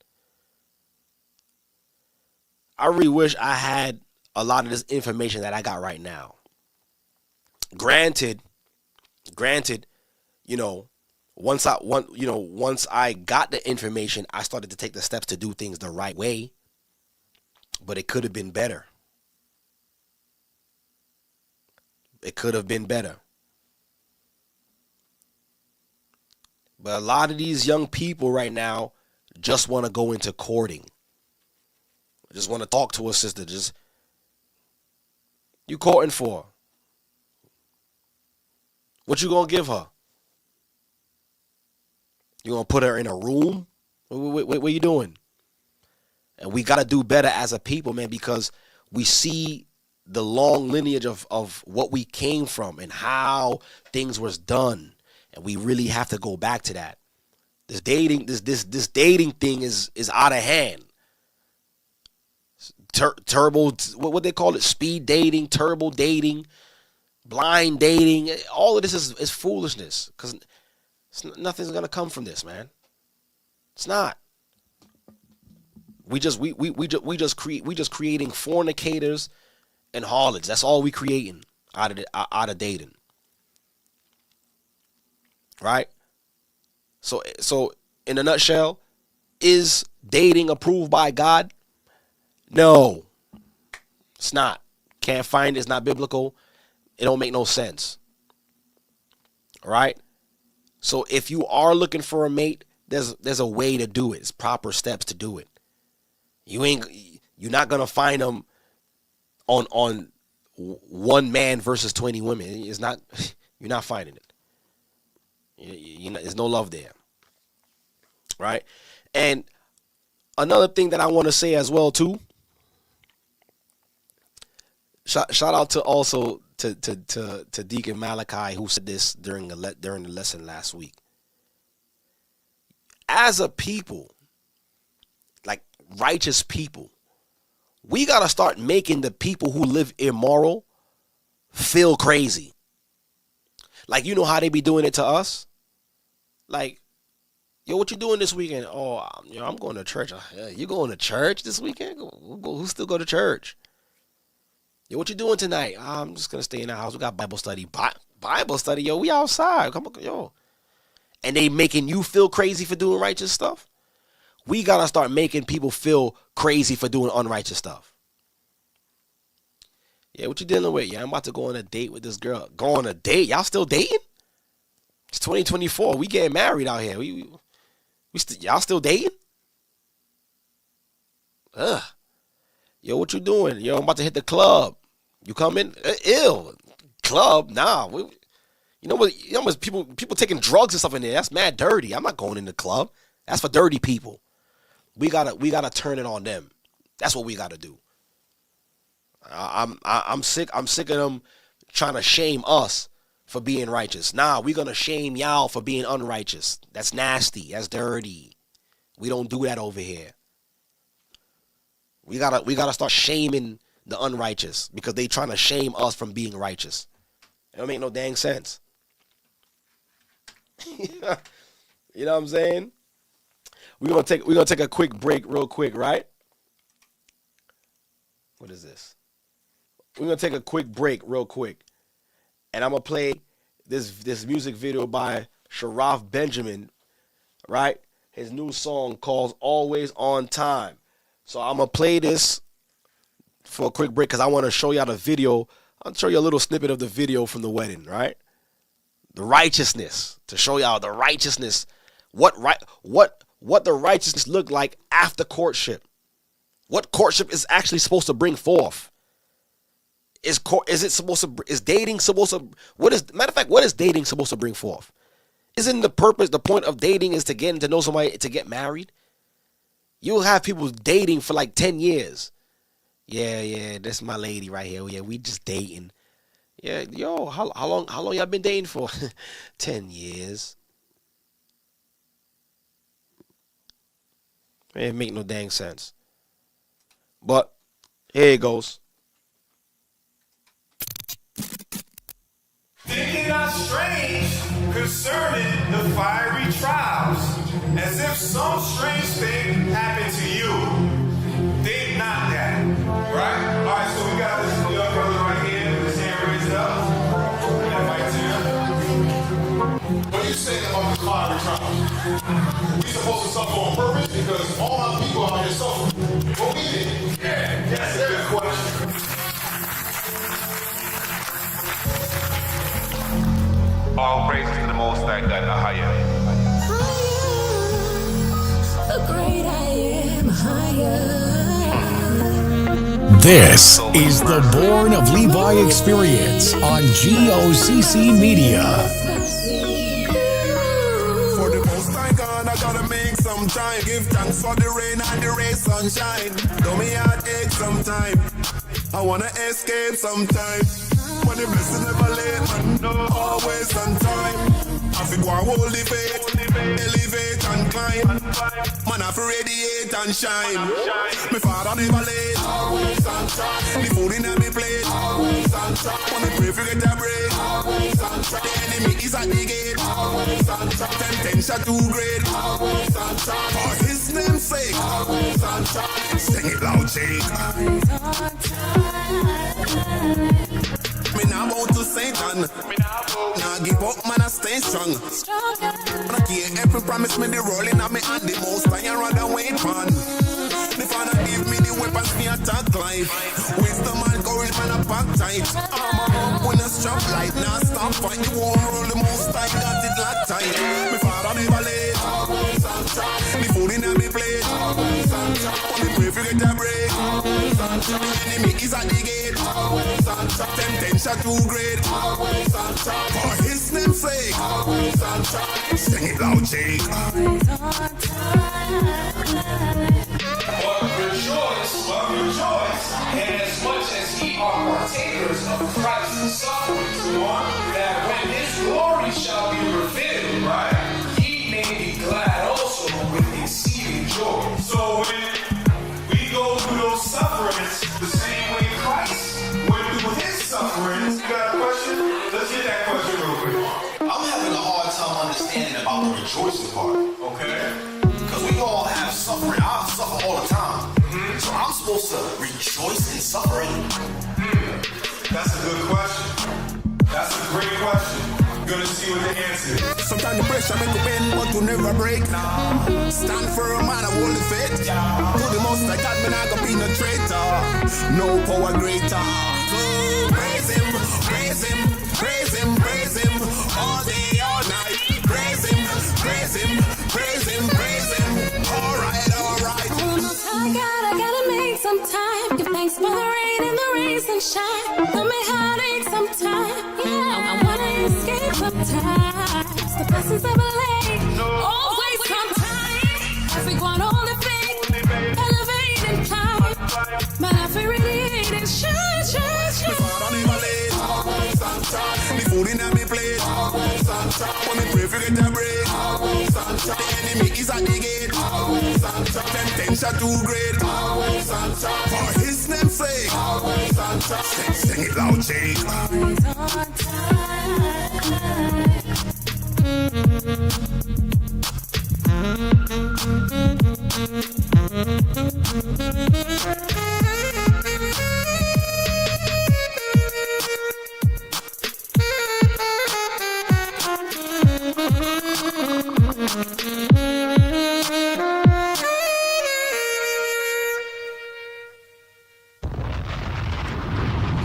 I really wish I had a lot of this information that I got right now. Granted, once I got the information, I started to take the steps to do things the right way. But it could have been better. It could have been better. But a lot of these young people right now just want to go into courting. Just want to talk to a sister. You courting for? What you gonna give her? You gonna put her in a room? What are you doing? And we got to do better as a people, man, because we see the long lineage of what we came from and how things was done. And we really have to go back to that. This dating thing is out of hand. Turbo, what they call it? Speed dating, turbo dating, blind dating. All of this is foolishness because nothing's going to come from this, man. It's not. We just creating fornicators and harlots. That's all we creating out of dating. Right? So in a nutshell, is dating approved by God? No. It's not. Can't find it. It's not biblical. It don't make no sense. right? So if you are looking for a mate, there's a way to do it. It's proper steps to do it. You're not gonna find them on one man versus 20 women. It's not. You're not finding it. There's no love there, right? And another thing that I want to say as well too. Shout out to also to Deacon Malachi, who said this during the lesson last week. As a people, like righteous people, we gotta start making the people who live immoral feel crazy. Like, you know how they be doing it to us? Like, yo, what you doing this weekend? Oh, I'm going to church. You going to church this weekend? Who still go to church? Yo, what you doing tonight? I'm just gonna stay in the house. We got Bible study. Bible study, yo, we outside. Come on, yo. And they making you feel crazy for doing righteous stuff. We gotta start making people feel crazy for doing unrighteous stuff. Yeah, what you dealing with? Yeah, I'm about to go on a date with this girl. Go on a date? Y'all still dating? It's 2024. We getting married out here. Y'all still dating? Ugh. Yo, what you doing? Yo, I'm about to hit the club. You coming? Ew. Club? Nah. You know what? People taking drugs and stuff in there. That's mad dirty. I'm not going in the club. That's for dirty people. We gotta turn it on them. That's what we gotta do. I'm sick of them trying to shame us for being righteous. Nah, we're gonna shame y'all for being unrighteous. That's nasty. That's dirty. We don't do that over here. We gotta start shaming the unrighteous because they trying to shame us from being righteous. It don't make no dang sense. You know what I'm saying? We're gonna take a quick break real quick, right? What is this? We're gonna take a quick break real quick. And I'm gonna play this music video by Sharaf Benjamin, right? His new song called Always on Time. So I'm gonna play this for a quick break because I want to show y'all the video. I'll show you a little snippet of the video from the wedding, right? The righteousness, to show y'all the righteousness, what the righteousness looked like after courtship. What courtship is actually supposed to bring forth. Is dating supposed to, what is dating supposed to bring forth? Isn't the point of dating is to get to know somebody, to get married? You'll have people dating for like 10 years. Yeah, that's my lady right here. Yeah, we just dating. Yeah, yo, how long y'all been dating for? 10 years. It make no dang sense. But here it goes. Thinking not strange concerning the fiery trials, as if some strange thing happened to you. Think not that. Right? Alright, so we got this young brother right here with his hand raised up. What are you saying about the fiery trials? We supposed to suffer on purpose because all our people out here suffering. What we did? Yeah, that's a good question. All praise to the Most High God, the higher. The great I am higher. This is the Born of Levi experience on GOCC Media. For the Most High God, I gotta make some time. Give thanks for the rain and the ray sunshine. Though me heartache sometime, I wanna escape sometime. But the blessing never late, man, no, always on time. I feel go and hold the faith, elevate and climb. Man, I feel radiate and shine. My father never late, always on time. The food in my plate, always on time. When I pray for get a break, always on time. The enemy is at the gate, always on time. Temptation too great, always on time. For his name's sake, always on time. Sing it loud, Jake. Always on time. Me now bow to Satan. Now give up, man, I stay strong. When I keep every promise me the rolling on me and the most I rather wait on. The Father give me the weapons me attack life. Wisdom and courage, man, I pack tight. When I strap light, nah stop fight. You won't roll the most tight, got it locked tight. Me father never late, always on time. Me food in me plate, always on time. When me pray for get a break, always on time. The enemy is at the gate, always on time. Temptation too great, always on time. For his name's sake, always on time. Sing it loud, Jake. Always on time. But rejoice, and as much as ye are partakers of Christ's sufferings, that when his glory shall be revealed, right, ye may be glad also with exceeding joy. So when we go through those sufferings, the same way Christ went through his sufferings. You got a question? Let's get that question real quick. I'm having a hard time understanding about the rejoicing part. Okay. Because we all have suffering. I suffer all the time. So I'm supposed to rejoice in suffering? That's a good question. That's a great question. Gonna see what the answer is. Sometimes the pressure make you bend, but you never break. Stand firm and I hold the faith. To the most I got, me not gonna be no traitor. No power greater. So praise him, praise him, praise him, praise him. All day, all night. Praise him, praise him, praise him, praise him. Alright, alright. I gotta make some time. Give thanks for the rain and the rain sunshine. Tell me how to take some time. Yeah, I wanna escape sometimes. The blessings of a lake. Always come time. As we go on all the faith. Elevate and climb. My life irradiated. Shine, shine, shine. Before I never late. Always on time. Me food in me plate. Always on time. When me pray for get a break. Always on time. The enemy is at the gate. Always on time. Temptation too great. Always on time. For his name's sake. Always on time. Sing it loud, Jake. Always on time.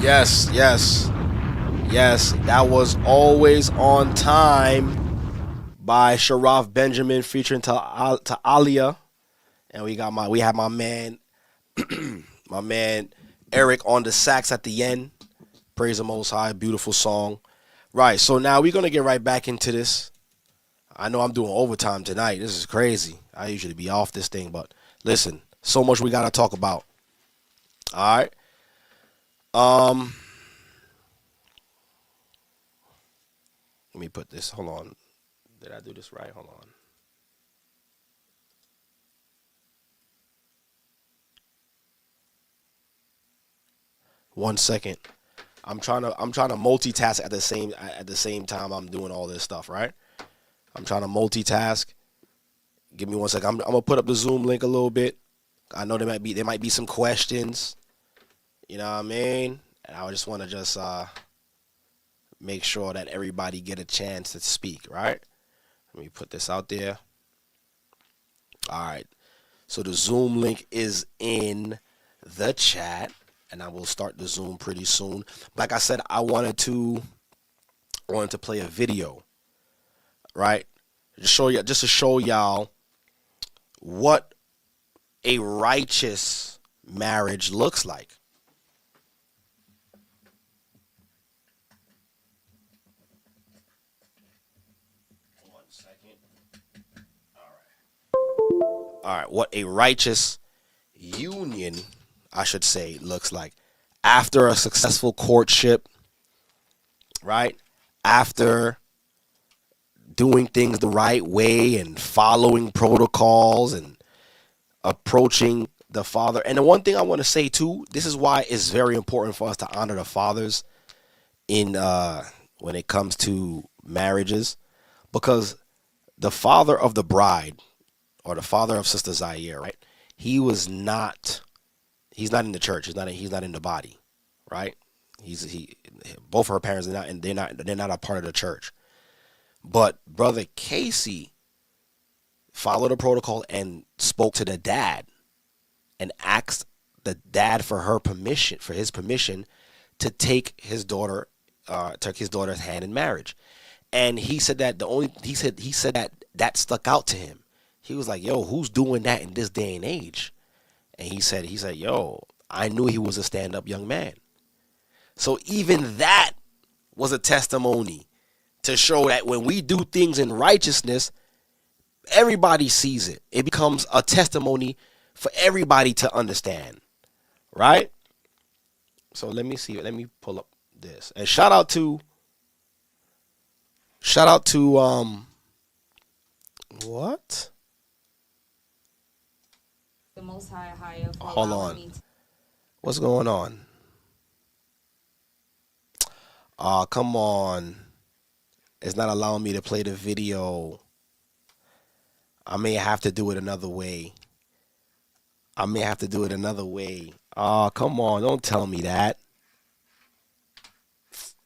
Yes, yes, yes. That was Always on Time by Sharaf Benjamin featuring Alia, and we had my man, my man Eric on the sax at the end. Praise the Most High, beautiful song. Right, so now we're gonna get right back into this. I know I'm doing overtime tonight. This is crazy. I usually be off this thing, but listen, so much we gotta talk about. All right. Let me put this. Hold on. Did I do this right? Hold on. One second. I'm trying to multitask at the same time I'm doing all this stuff, right? I'm trying to multitask. Give me 1 second. I'm gonna put up the Zoom link a little bit. I know there might be some questions. You know what I mean? And I just want to make sure that everybody get a chance to speak, right? Let me put this out there. All right. So the Zoom link is in the chat, and I will start the Zoom pretty soon. Like I said, I wanted to play a video, right? Just to show y'all what a righteous marriage looks like. All right, what a righteous union, I should say, looks like after a successful courtship, right? After doing things the right way and following protocols and approaching the father. And the one thing I want to say too, this is why it's very important for us to honor the fathers in when it comes to marriages, because the father of the bride, or the father of Sister Zaire, right? He's not in the church. He's not in the body, right? Both her parents they're not a part of the church. But Brother Casey followed the protocol and spoke to the dad and asked the dad for his permission to take his daughter took his daughter's hand in marriage, and he said that that stuck out to him. He was like, "Yo, who's doing that in this day and age?" And he said, "Yo, I knew he was a stand-up young man." So even that was a testimony to show that when we do things in righteousness, everybody sees it. It becomes a testimony for everybody to understand, right? So let me see. Let me pull up this. And shout out to what? The Most High. Hold on. What's going on? Come on. It's not allowing me to play the video. I may have to do it another way. Come on. Don't tell me that.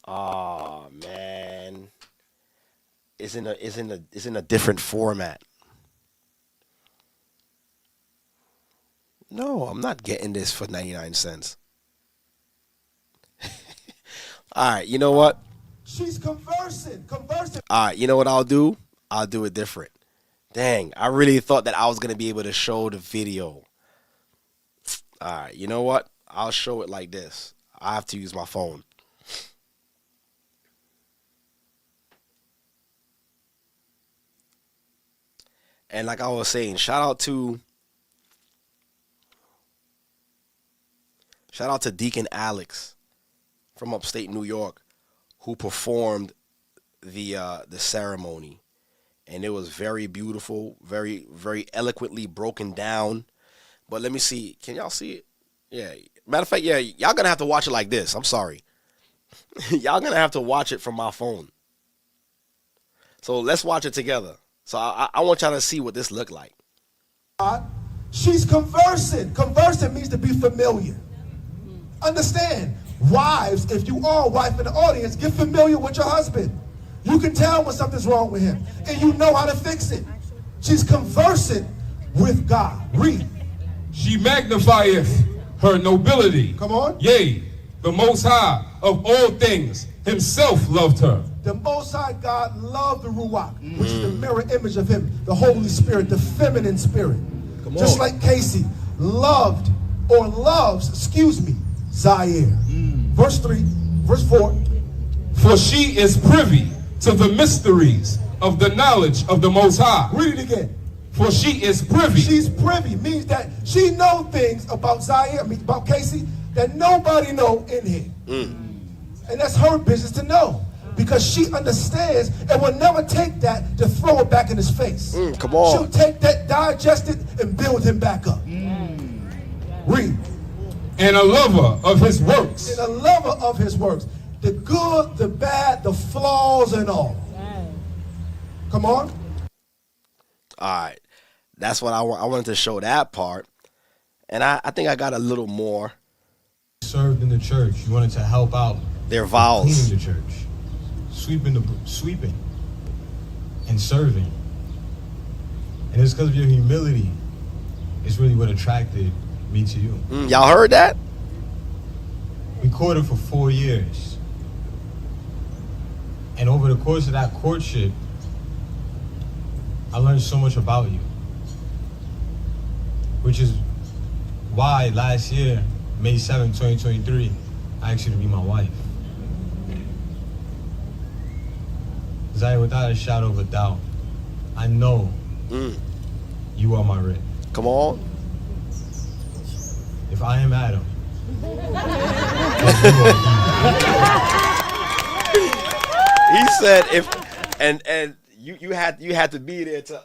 Oh, man. It's in a different format. No, I'm not getting this for 99 cents. All right, you know what? She's conversing. All right, you know what I'll do? I'll do it different. Dang, I really thought that I was going to be able to show the video. All right, you know what? I'll show it like this. I have to use my phone. And like I was saying, shout out to Deacon Alex from upstate New York, who performed the ceremony, and it was very beautiful, very, very eloquently broken down. But let me see, can y'all see it? Yeah, matter of fact, yeah, y'all gonna have to watch it like this. I'm sorry, y'all gonna have to watch it from my phone. So let's watch it together. So I want y'all to see what this looked like. She's conversing. Conversing means to be familiar. Understand, wives, if you are a wife in the audience, get familiar with your husband. You can tell when something's wrong with him, and you know how to fix it. She's conversing with God. Read. She magnifieth her nobility. Come on. Yea, the Most High of all things himself loved her. The Most High God loved the Ruach, which is the mirror image of him, the Holy Spirit, the feminine spirit. Just like Casey loved or loves, Zaire. Verse 4. For she is privy to the mysteries of the knowledge of the Most High. Read it again. For she is privy. She's privy means that she knows things about Zaire, about Casey, that nobody know in here. And that's her business to know, because she understands and will never take that to throw it back in his face. Come on. She'll take that, digest it, and build him back up. Read. And a lover of his works. And a lover of his works. The good, the bad, the flaws, and all. Come on. All right. That's what I wanted to show, that part. And I think I got a little more. Served in the church. You wanted to help out. Their vows. Cleaning the church. Sweeping. And serving. And it's because of your humility. It's really what attracted me to you. Y'all heard that? We courted for 4 years. And over the course of that courtship, I learned so much about you. Which is why last year, May 7, 2023, I asked you to be my wife. Zaire, without a shadow of a doubt, I know you are my rib. Come on. If I am Adam, he said if and you had to be there to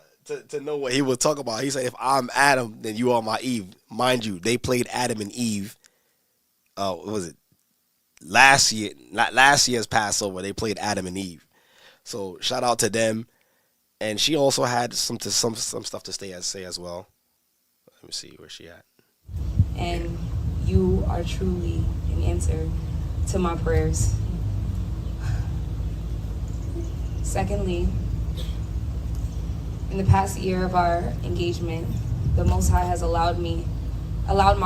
know what he was talking about. He said if I'm Adam, then you are my Eve. Mind you, they played Adam and Eve. What was it? Last year's Passover, they played Adam and Eve. So shout out to them. And she also had some stuff to say as well. Let me see where she at. And you are truly an answer to my prayers. Secondly, in the past year of our engagement, the Most High has allowed my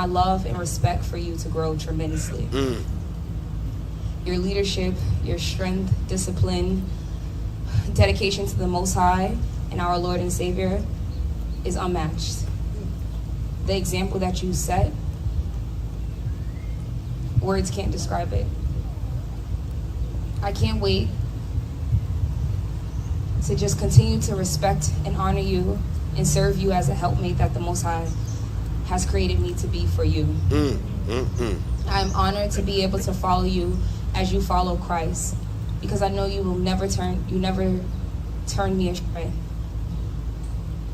love and respect for you to grow tremendously. your leadership, your strength, discipline, dedication to the Most High and our Lord and Savior is unmatched. The example that you set, words can't describe it. I can't wait to just continue to respect and honor you and serve you as a helpmate that the Most High has created me to be for you. I'm honored to be able to follow you as you follow Christ, because I know you never turn me astray.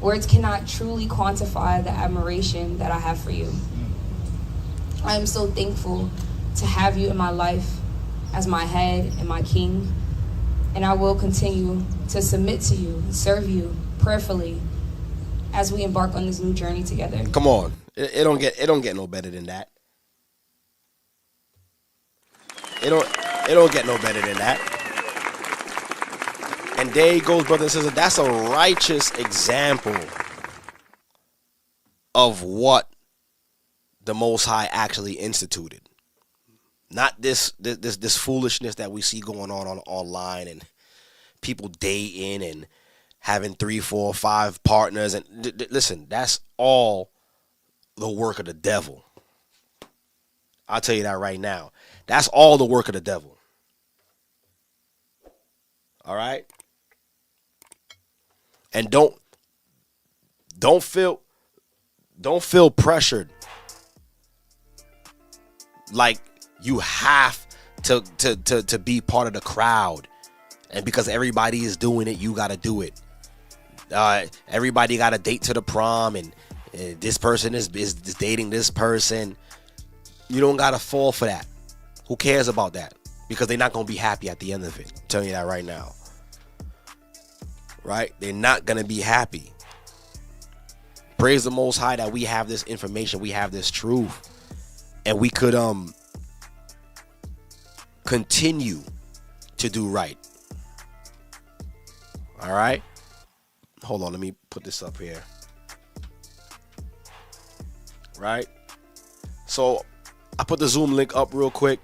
Words cannot truly quantify the admiration that I have for you. I am so thankful to have you in my life as my head and my king, and I will continue to submit to you, serve you prayerfully as we embark on this new journey together. Come on, it don't get no better than that. It don't get no better than that. And there he goes, brothers and sisters. That's a righteous example of what the Most High actually instituted. Not this foolishness that we see going on online and people dating and having 3, 4, 5 partners. And listen, that's all the work of the devil. I'll tell you that right now. That's all the work of the devil. All right? And don't feel pressured like you have to be part of the crowd, and because everybody is doing it, you got to do it. Everybody got a date to the prom, and this person is dating this person. You don't got to fall for that. Who cares about that? Because they're not going to be happy at the end of it. I'm telling you that right now. Right? They're not going to be happy. Praise the Most High that we have this information. We have this truth. And we could continue to do right. All right? Hold on. Let me put this up here. Right? So I put the Zoom link up real quick.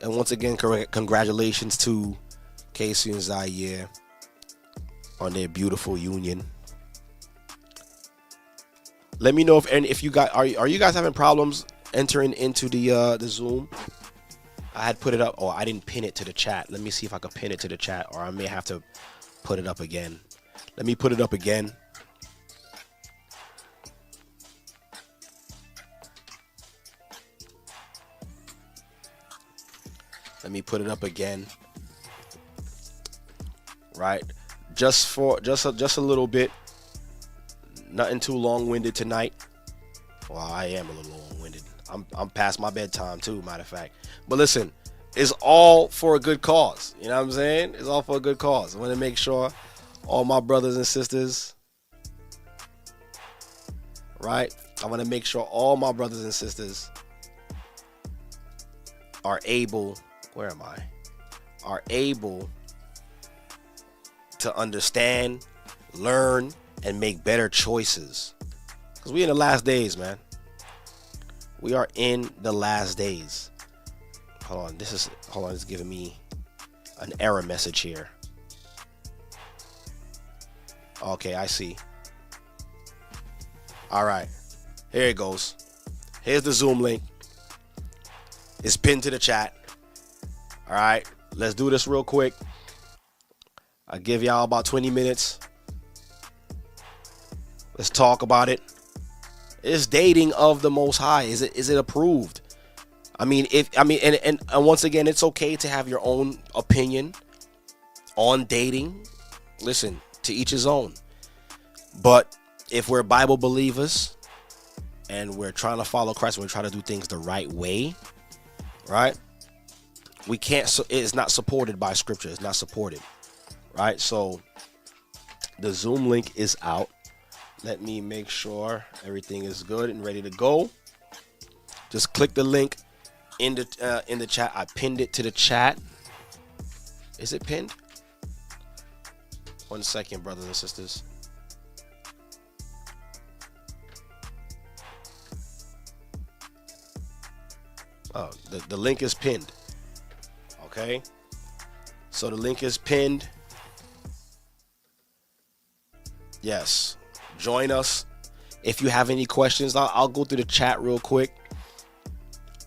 And once again, congratulations to Casey and Zaire on their beautiful union. Let me know if you guys are you guys having problems entering into the Zoom. I had put it up. Oh, I didn't pin it to the chat. Let me see if I can pin it to the chat, or I may have to put it up again. Let me put it up again. Let me put it up again. Right, just a little bit. Nothing too long-winded tonight. Well, I am a little long-winded. I'm past my bedtime too, matter of fact. But listen, it's all for a good cause. You know what I'm saying? It's all for a good cause. I want to make sure all my brothers and sisters, right? I want to make sure all my brothers and sisters are able. Where am I? Are able to understand, learn, and make better choices. Because we in the last days, man. We are in the last days. Hold on, it's giving me an error message here. Okay, I see. All right, here it goes. Here's the Zoom link. It's pinned to the chat. All right, let's do this real quick. I'll give y'all about 20 minutes. Let's talk about it. Is dating of the Most High? Is it approved? And once again, it's okay to have your own opinion on dating. Listen, to each his own. But if we're Bible believers and we're trying to follow Christ, and we're trying to do things the right way, right? We can't. It's not supported by Scripture. It's not supported. Right, so the Zoom link is out. Let me make sure everything is good and ready to go. Just click the link in the chat. I pinned it to the chat. Is it pinned? 1 second, brothers and sisters. Oh, the link is pinned. Okay. So the link is pinned. Yes. Join us. If you have any questions, I'll go through the chat real quick.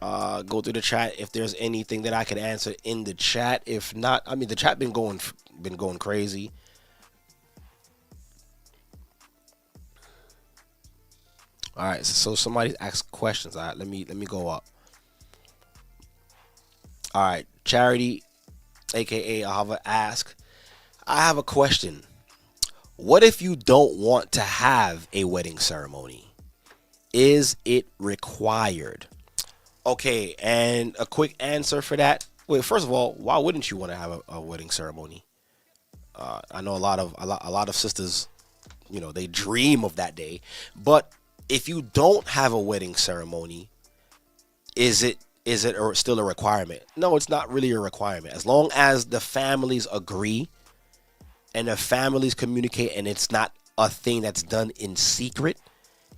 Go through the chat if there's anything that I can answer in the chat. If not, I mean, the chat been going crazy. All right, so somebody asked questions. All right, let me go up. All right, Charity, aka Ahava, ask. I have a question. What if you don't want to have a wedding ceremony? Is it required? Okay, and a quick answer for that. Wait, first of all, why wouldn't you want to have a wedding ceremony? I know a lot of sisters, you know, they dream of that day. But if you don't have a wedding ceremony, is it still a requirement? No, it's not really a requirement. As long as the families agree and the families communicate, and it's not a thing that's done in secret,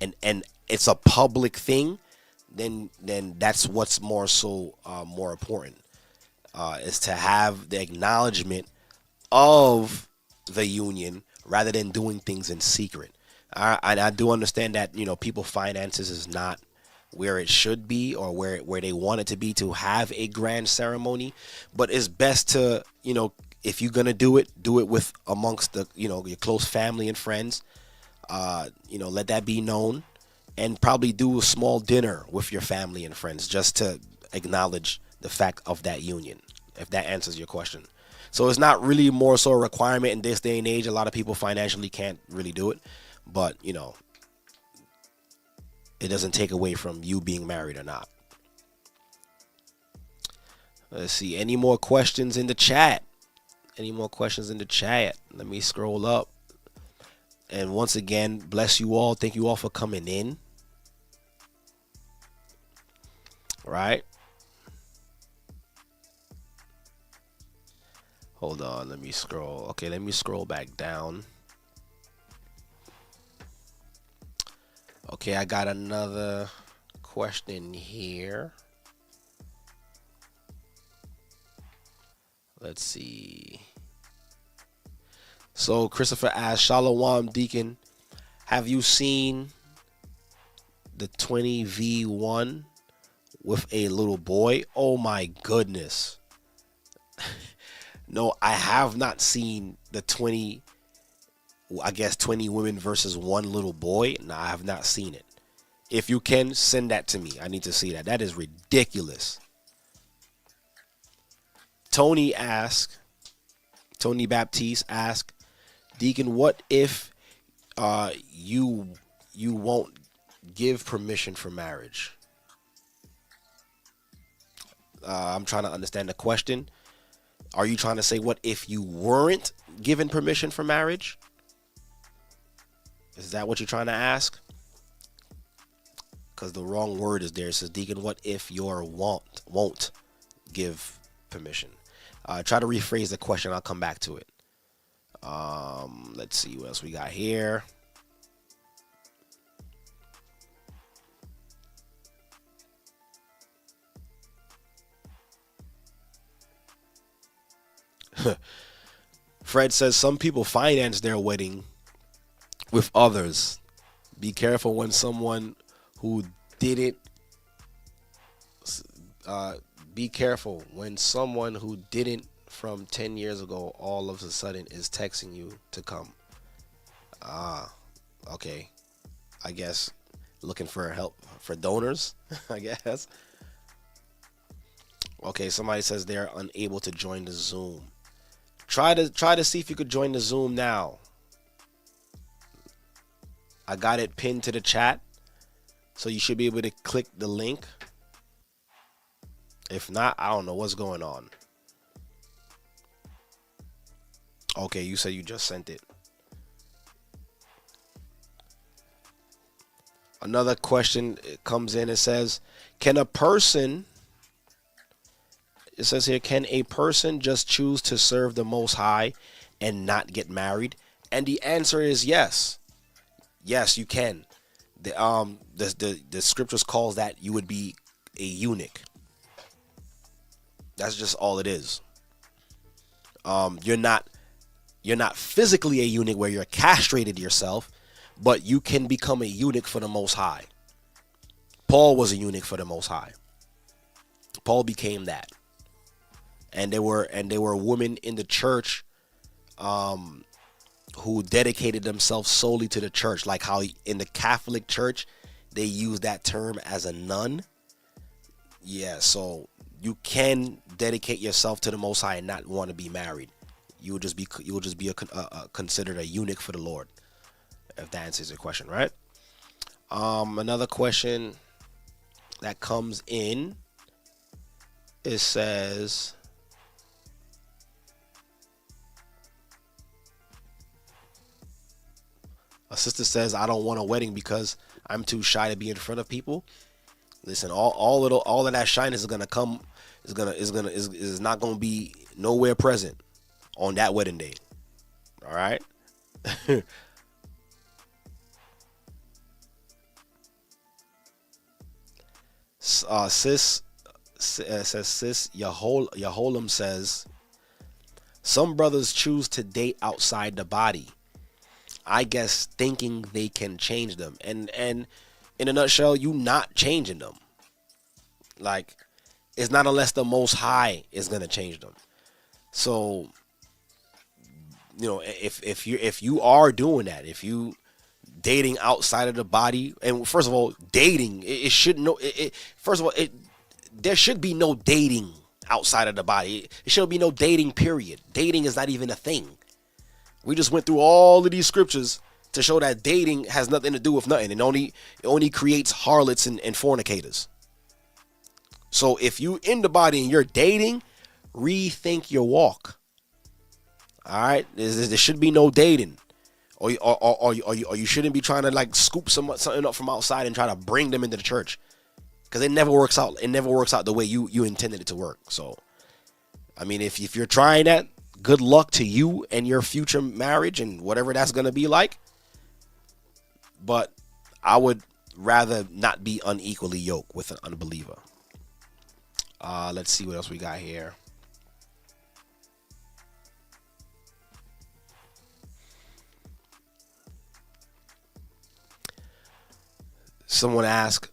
and it's a public thing, then that's what's more important, is to have the acknowledgement of the union rather than doing things in secret. I do understand that, you know, people's finances is not where it should be or where they want it to be to have a grand ceremony, but it's best to, you know, if you're gonna do it with amongst the, you know, your close family and friends. You know, let that be known, and probably do a small dinner with your family and friends just to acknowledge the fact of that union, if that answers your question. So it's not really more so a requirement in this day and age. A lot of people financially can't really do it, but, you know, it doesn't take away from you being married or not. Let's see. Any more questions in the chat? Any more questions in the chat? Let me scroll up. And once again, bless you all. Thank you all for coming in. All right. Hold on. Let me scroll. Okay, let me scroll back down. Okay, I got another question here. Let's see. So Christopher asked, Shalom Deacon, have you seen the 20V1 with a little boy? Oh my goodness. No, I have not seen the 20 women versus one little boy. No, I have not seen it. If you can, send that to me. I need to see that. That is ridiculous. Tony Baptiste asked, Deacon, what if you won't give permission for marriage? I'm trying to understand the question. Are you trying to say, what if you weren't given permission for marriage? Is that what you're trying to ask? Because the wrong word is there. It says, Deacon, what if you won't give permission? Try to rephrase the question. I'll come back to it. Let's see what else we got here. Fred says some people finance their wedding with others. Be careful when someone who didn't from 10 years ago all of a sudden is texting you to come. Okay. I guess looking for help for donors, I guess. Okay, somebody says they're unable to join the Zoom. Try to see if you could join the Zoom now. I got it pinned to the chat, so you should be able to click the link. If not, I don't know what's going on. Okay, you said you just sent it. Another question comes in. It says, can a person just choose to serve the Most High and not get married? And the answer is yes. Yes, you can. The scriptures calls that you would be a eunuch. That's just all it is. You're not physically a eunuch where you're castrated yourself, but you can become a eunuch for the Most High. Paul was a eunuch for the Most High. Paul became that. And there were women in the church who dedicated themselves solely to the church, like how in the Catholic Church they use that term as a nun. Yeah, so you can dedicate yourself to the Most High and not want to be married. You will just be considered a eunuch for the Lord, if that answers your question, right? Another question that comes in, it says, a sister says, I don't want a wedding because I'm too shy to be in front of people. Listen, all of that shyness is gonna come, is not gonna be nowhere present on that wedding day. All right. Sis Yaholam says, some brothers choose to date outside the body, I guess thinking they can change them. And in a nutshell, you not changing them. Like, it's not unless the Most High is gonna change them. So, you know, if you are doing that, if you dating outside of the body, and first of all, dating, it should no. First of all, there should be no dating outside of the body. It should be no dating. Period. Dating is not even a thing. We just went through all of these scriptures to show that dating has nothing to do with nothing. It only creates harlots and fornicators. So if you in the body and you're dating, rethink your walk. All right, there should be no dating, or you shouldn't be trying to like scoop something up from outside and try to bring them into the church, because it never works out. It never works out the way you intended it to work. So, I mean, if you're trying that, good luck to you and your future marriage and whatever that's gonna be like. But I would rather not be unequally yoked with an unbeliever. Let's see what else we got here. Someone asked,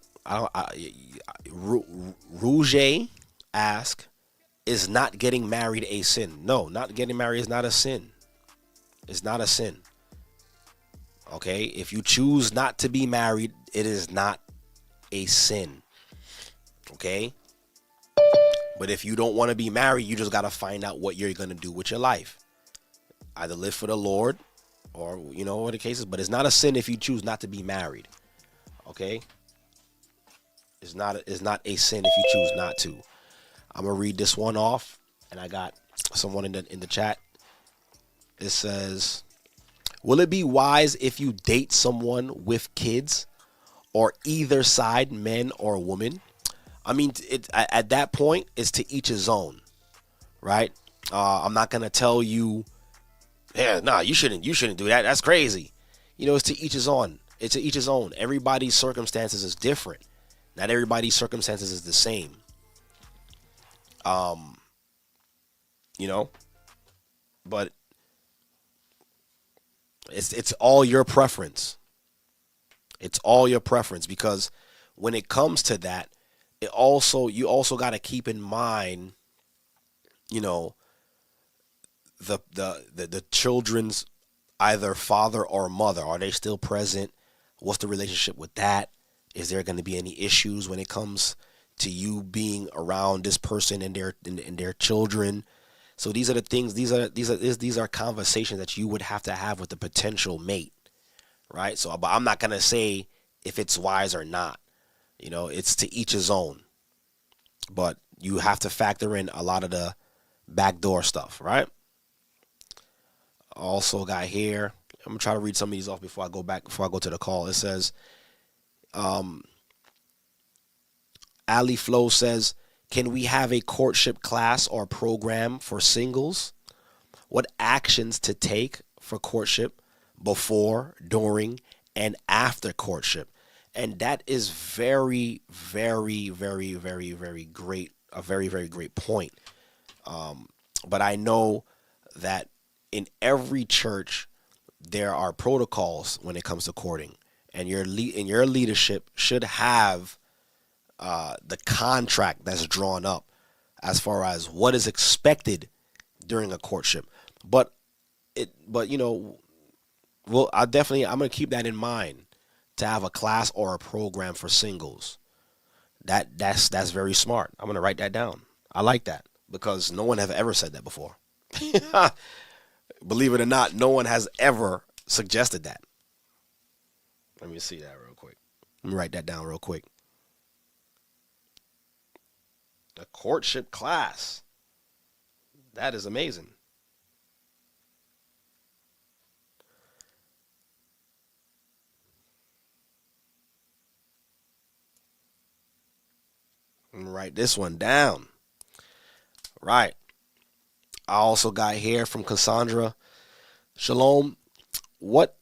Rouge asked, is not getting married a sin? No, not getting married is not a sin. It's not a sin. Okay, if you choose not to be married, it is not a sin. Okay, but if you don't want to be married, you just got to find out what you're going to do with your life. Either live for the Lord, or, you know, what the case is. But it's not a sin if you choose not to be married. Okay, it's not a sin if you choose not to. I'm gonna read this one off, and I got someone in the chat. It says, will it be wise if you date someone with kids, or either side, men or women? I mean, at that point, it's to each his own, right? I'm not gonna tell you, yeah, nah, you shouldn't do that. That's crazy. You know, it's to each his own. It's to each his own. Everybody's circumstances is different. Not everybody's circumstances is the same. You know, but it's all your preference. It's all your preference, because when it comes to that, you also got to keep in mind, you know, the children's either father or mother. Are they still present? What's the relationship with that? Is there going to be any issues when it comes to you being around this person and their children? So these are the things. These are conversations that you would have to have with the potential mate, right? So, but I'm not going to say if it's wise or not. You know, it's to each his own. But you have to factor in a lot of the backdoor stuff, right? Also got here, I'm gonna try to read some of these off before I go to the call. It says, Ali Flo says, can we have a courtship class or program for singles? What actions to take for courtship before, during, and after courtship? And that is very, very, very, very, very great. A very, very great point. But I know that in every church there are protocols when it comes to courting, and your leadership should have the contract that's drawn up as far as what is expected during a courtship. But you know, I'm gonna keep that in mind, to have a class or a program for singles. That's very smart. I'm gonna write that down. I like that, because no one have ever said that before. Believe it or not, no one has ever suggested that. Let me see that real quick. Let me write that down real quick. The courtship class. That is amazing. Let me write this one down. Right. I also got here from Cassandra. Shalom. What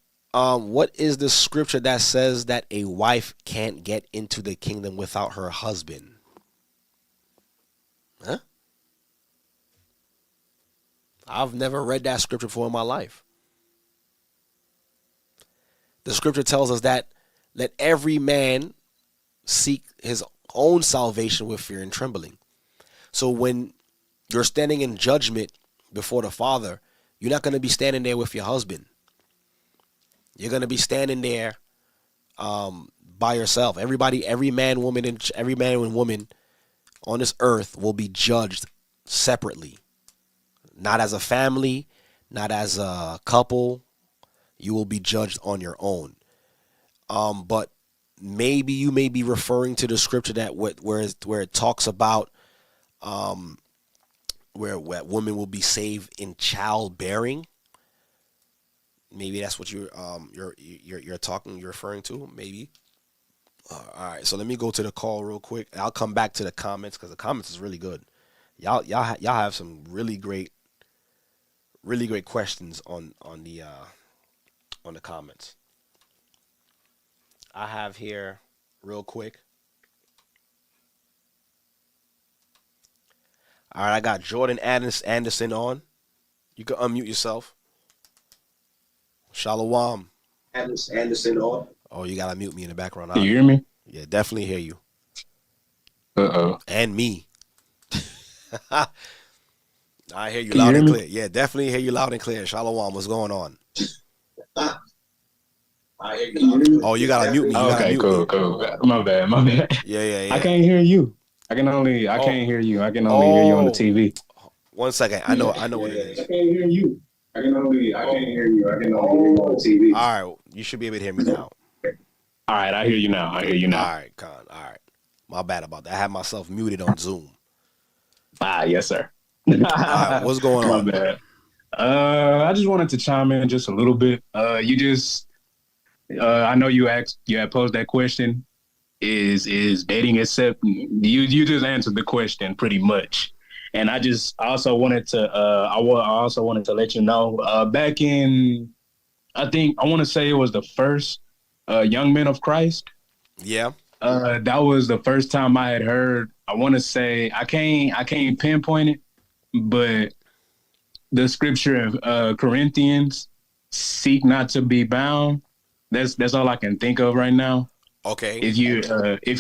is the scripture that says that a wife can't get into the kingdom without her husband? Huh? I've never read that scripture before in my life. The scripture tells us that let every man seek his own salvation with fear and trembling. So when you're standing in judgment before the Father, you're not going to be standing there with your husband. You're going to be standing there by yourself. Every man, woman, and woman on this earth will be judged separately. Not as a family, not as a couple. You will be judged on your own. But maybe you may be referring to the scripture that where it talks about where women will be saved in childbearing. Maybe that's what you're referring to. Maybe. All right. So let me go to the call real quick. I'll come back to the comments, because the comments is really good. Y'all have some really great questions on the comments. I have here real quick. All right, I got Jordan Anderson on. You can unmute yourself. Shalom. Anderson on. Oh, you gotta mute me in the background. Can you hear me? Yeah, definitely hear you. And me. I hear you loud and clear. Yeah, definitely hear you loud and clear. Shalom, what's going on? I hear you. Oh, you gotta mute me. Okay, cool. My bad. Yeah. I can't hear you. I can't hear you. I can only hear you on the TV. 1 second. I know what it is. I can't hear you. I can't hear you. I can only hear you on the TV. All right, you should be able to hear me now. All right, I hear you now. All right, Con. All right. My bad about that. I had myself muted on Zoom. Yes, sir. All right, what's going on? My bad. I just wanted to chime in just a little bit. I know you had posed that question. Is dating accept? You just answered the question pretty much. And I also wanted to let you know, back in, I want to say it was the first Young Men of Christ. Yeah. That was the first time I had heard, I want to say, I can't pinpoint it, but the scripture of Corinthians, seek not to be bound. That's all I can think of right now. Okay. If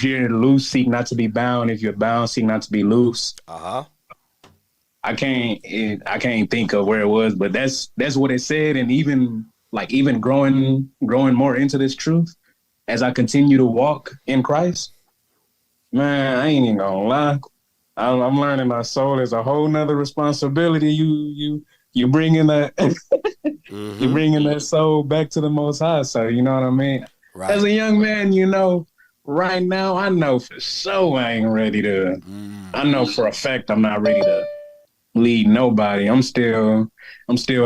you're loose, seek not to be bound. If you're bound, seek not to be loose. I can't think of where it was, but that's what it said. And even growing more into this truth as I continue to walk in Christ, man, I ain't even gonna lie. I'm learning my soul is a whole nother responsibility. You bringing that you bringing that soul back to the Most High. So you know what I mean. Right. As a young man, right now, I know for sure I ain't ready to. I know for a fact I'm not ready to lead nobody. I'm still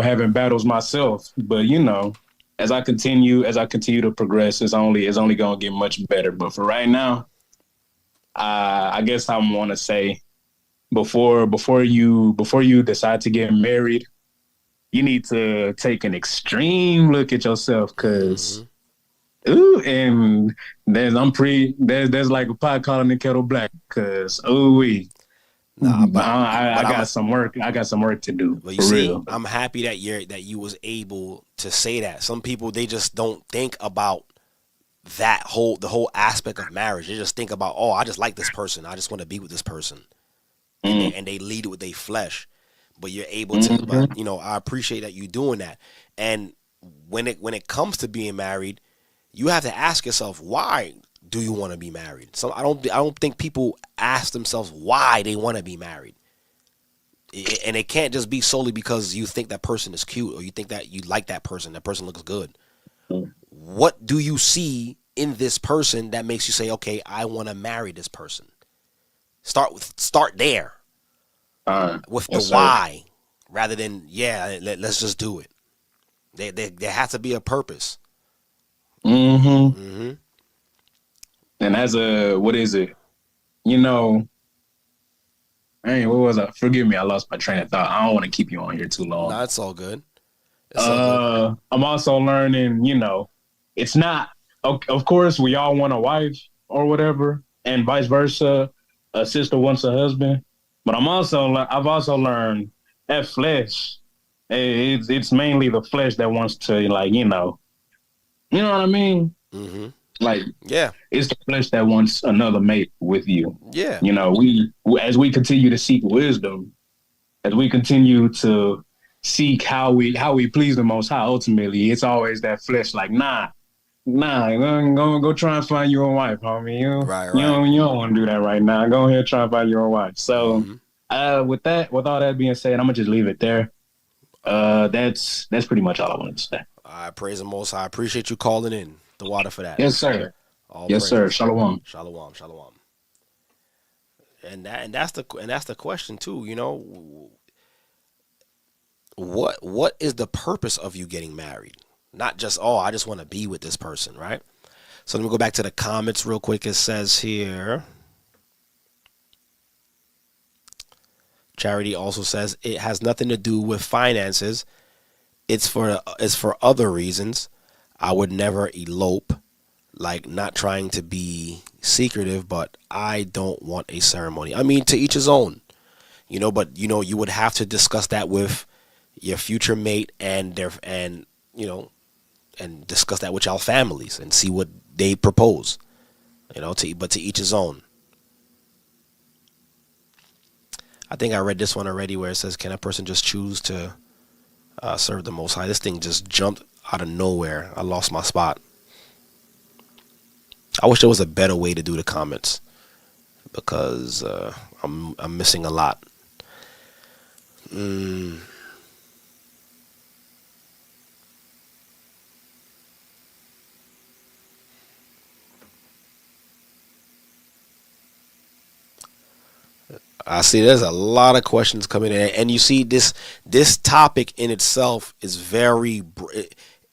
having battles myself. But as I continue to progress, it's only gonna get much better. But for right now, I guess I want to say before you decide to get married, you need to take an extreme look at yourself, because and there's like a pot calling the kettle black, because Nah, but I got some work. I got some work to do. But you see, real. I'm happy that you was able to say that. Some people, they just don't think about the whole aspect of marriage. They just think about, oh, I just like this person. I just want to be with this person, and they lead with their flesh. But you're able to. But I appreciate that you doing that. And when it comes to being married, you have to ask yourself, why do you want to be married? So I don't think people ask themselves why they want to be married. And it can't just be solely because you think that person is cute or you think that you like that person looks good. What do you see in this person that makes you say, okay, I want to marry this person? Start there with the why rather than, let's just do it. There has to be a purpose. And as what is it? Hey, what was I? Forgive me, I lost my train of thought. I don't want to keep you on here too long. No, it's all good. I'm also learning, it's not, of course, we all want a wife or whatever, and vice versa. A sister wants a husband. But I've also learned that flesh, it's mainly the flesh that wants to, you know what I mean? Like, it's the flesh that wants another mate with you. Yeah. We as we continue to seek wisdom, as we continue to seek how we please the Most High, ultimately, it's always that flesh like, nah, go try and find your own wife, homie. You don't want to do that right now. Go ahead and try and find your own wife. So with all that being said, I'm gonna just leave it there. That's pretty much all I wanted to say. I praise the Most High. I appreciate you calling in the water for that. Yes, sir. Yes, sir. Shalom. Shalom. And that's the question too. What is the purpose of you getting married? Not just, I just want to be with this person, right? So let me go back to the comments real quick. It says here, Charity also says it has nothing to do with finances. It's for other reasons. I would never elope, like not trying to be secretive, but I don't want a ceremony. I mean, to each his own, but you would have to discuss that with your future mate and discuss that with y'all families and see what they propose, but to each his own. I think I read this one already where it says, can a person just choose to serve the Most High? This thing just jumped out of nowhere. I lost my spot. I wish there was a better way to do the comments because I'm missing a lot. I see there's a lot of questions coming in, and you see this topic in itself is very,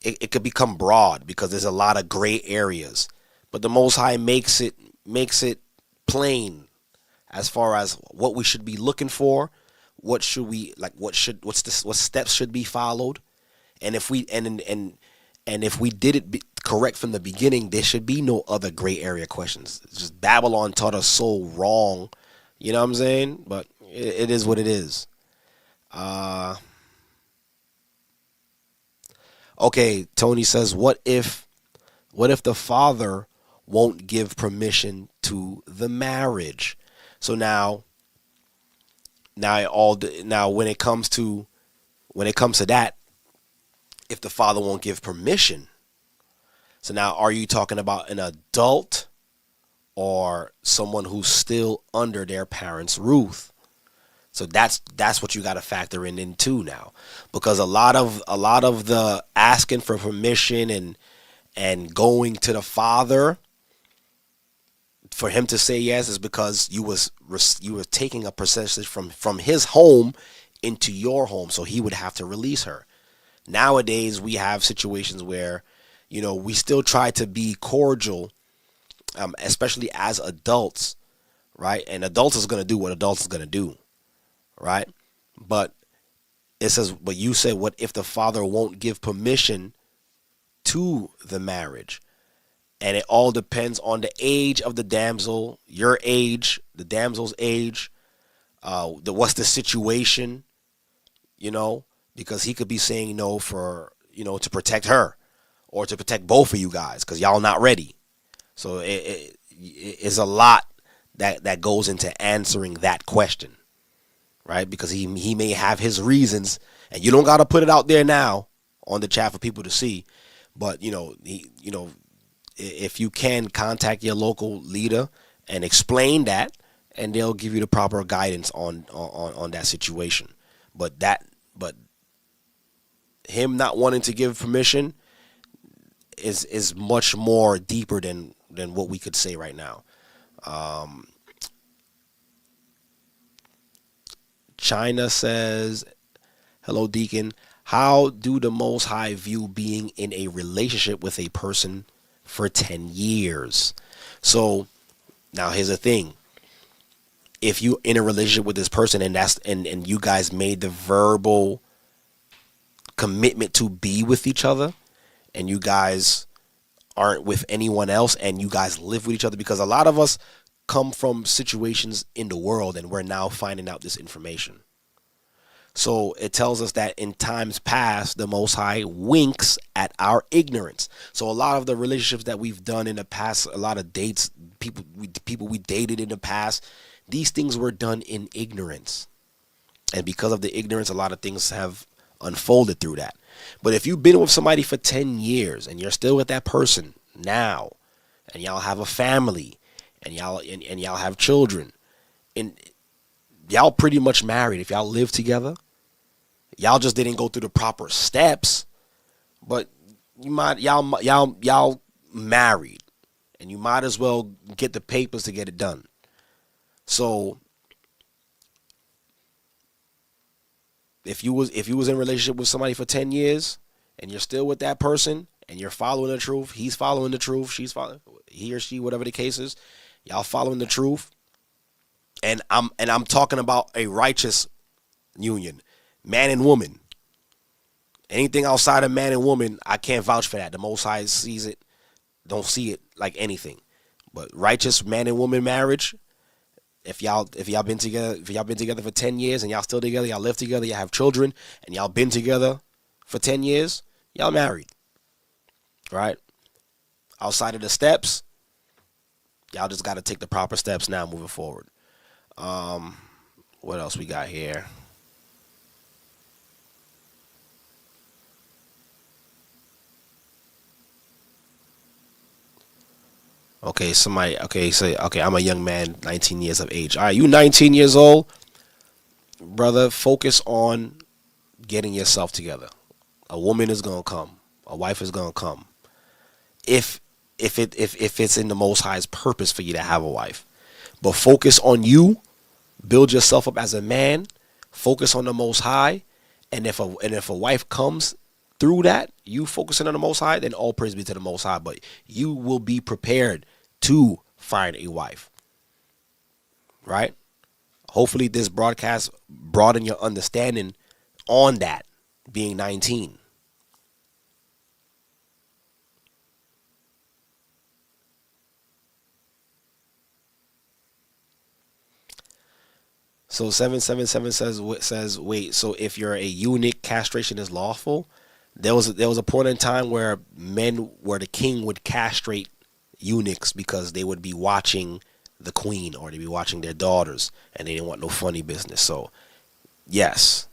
it could become broad because there's a lot of gray areas, but the Most High makes it plain as far as what we should be looking for, what steps should be followed, and if we if we did it correct from the beginning, there should be no other gray area questions. It's just Babylon taught us so wrong. You know what I'm saying? But it is what it is. Okay, Tony says, what if the father won't give permission to the marriage? So now when it comes to that, if the father won't give permission, so now are you talking about an adult or someone who's still under their parents' roof? So that's what you got to factor in too now, because a lot of the asking for permission and going to the father for him to say yes is because you were taking a percentage from his home into your home, so he would have to release her. Nowadays we have situations where we still try to be cordial. Especially as adults, right? And adults is going to do what adults is going to do, right? But it says, but you say, what if the father won't give permission to the marriage? And it all depends on the age of the damsel, your age, the damsel's age, What's the situation? You know, because he could be saying no for, you know, to protect her or to protect both of you guys because y'all not ready. So it's a lot that goes into answering that question, right? Because he may have his reasons, and you don't got to put it out there now on the chat for people to see. But if you can, contact your local leader and explain that, and they'll give you the proper guidance on that situation. But him not wanting to give permission is much more deeper than what we could say right now. China says, hello, Deacon. How do the Most High view being in a relationship with a person for 10 years? So now here's the thing. If you in a relationship with this person and you guys made the verbal commitment to be with each other, and you guys aren't with anyone else, and you guys live with each other, because a lot of us come from situations in the world and we're now finding out this information. So it tells us that in times past, the Most High winks at our ignorance. So a lot of the relationships that we've done in the past, a lot of dates, people we dated in the past, these things were done in ignorance. And because of the ignorance, a lot of things have unfolded through that. But if you've been with somebody for 10 years and you're still with that person now, and y'all have a family, and y'all have children, and y'all pretty much married. If y'all live together, y'all just didn't go through the proper steps, but y'all married, and you might as well get the papers to get it done. So if you was in a relationship with somebody for 10 years and you're still with that person and you're following the truth, he's following the truth, he or she, whatever the case is, y'all following the truth. And I'm talking about a righteous union, man and woman. Anything outside of man and woman, I can't vouch for that. The Most High sees it, don't see it like anything. But righteous man and woman marriage, if y'all been together for 10 years and y'all still together, y'all live together, y'all have children, and y'all been together for 10 years, y'all married. Right? Outside of the steps, y'all just got to take the proper steps now moving forward. What else we got here? I'm a young man, 19 years of age. All right, you 19 years old, brother, focus on getting yourself together. A woman is going to come. A wife is going to come. If it's in the Most High's purpose for you to have a wife. But focus on you, build yourself up as a man, focus on the Most High, and if a wife comes through that, you focusing on the Most High, then all praise be to the Most High. But you will be prepared to find a wife. Right? Hopefully this broadcast broaden your understanding on that, being 19. So 777 says wait, so if you're a eunuch, castration is lawful? There was a point in time where the king would castrate eunuchs because they would be watching the queen or they'd be watching their daughters and they didn't want no funny business. So yes,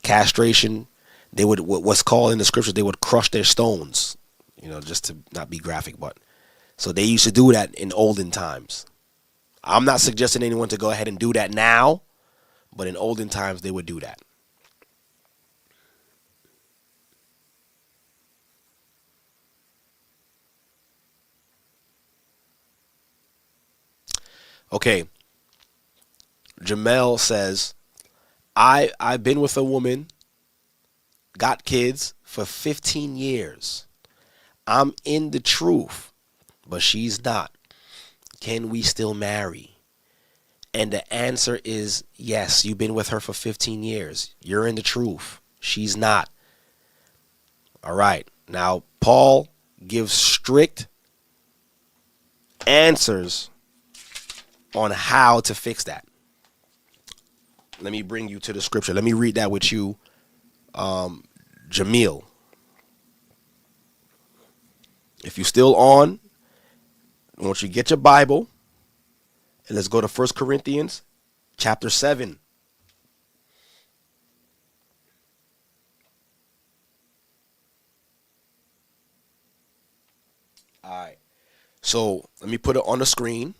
castration, they would, what's called in the scriptures, they would crush their stones, just to not be graphic, but so they used to do that in olden times. I'm not suggesting anyone to go ahead and do that now, but in olden times they would do that. Okay. Jamel says, I've been with a woman, got kids for 15 years. I'm in the truth, but she's not. Can we still marry? And the answer is yes. You've been with her for 15 years. You're in the truth. She's not. All right. Now, Paul gives strict answers on how to fix that. let me bring you to the scripture. Let me read that with you, Jamil. If you're still on, I want you to get your Bible and let's go to 1 Corinthians chapter 7. All right. So let me put it on the screen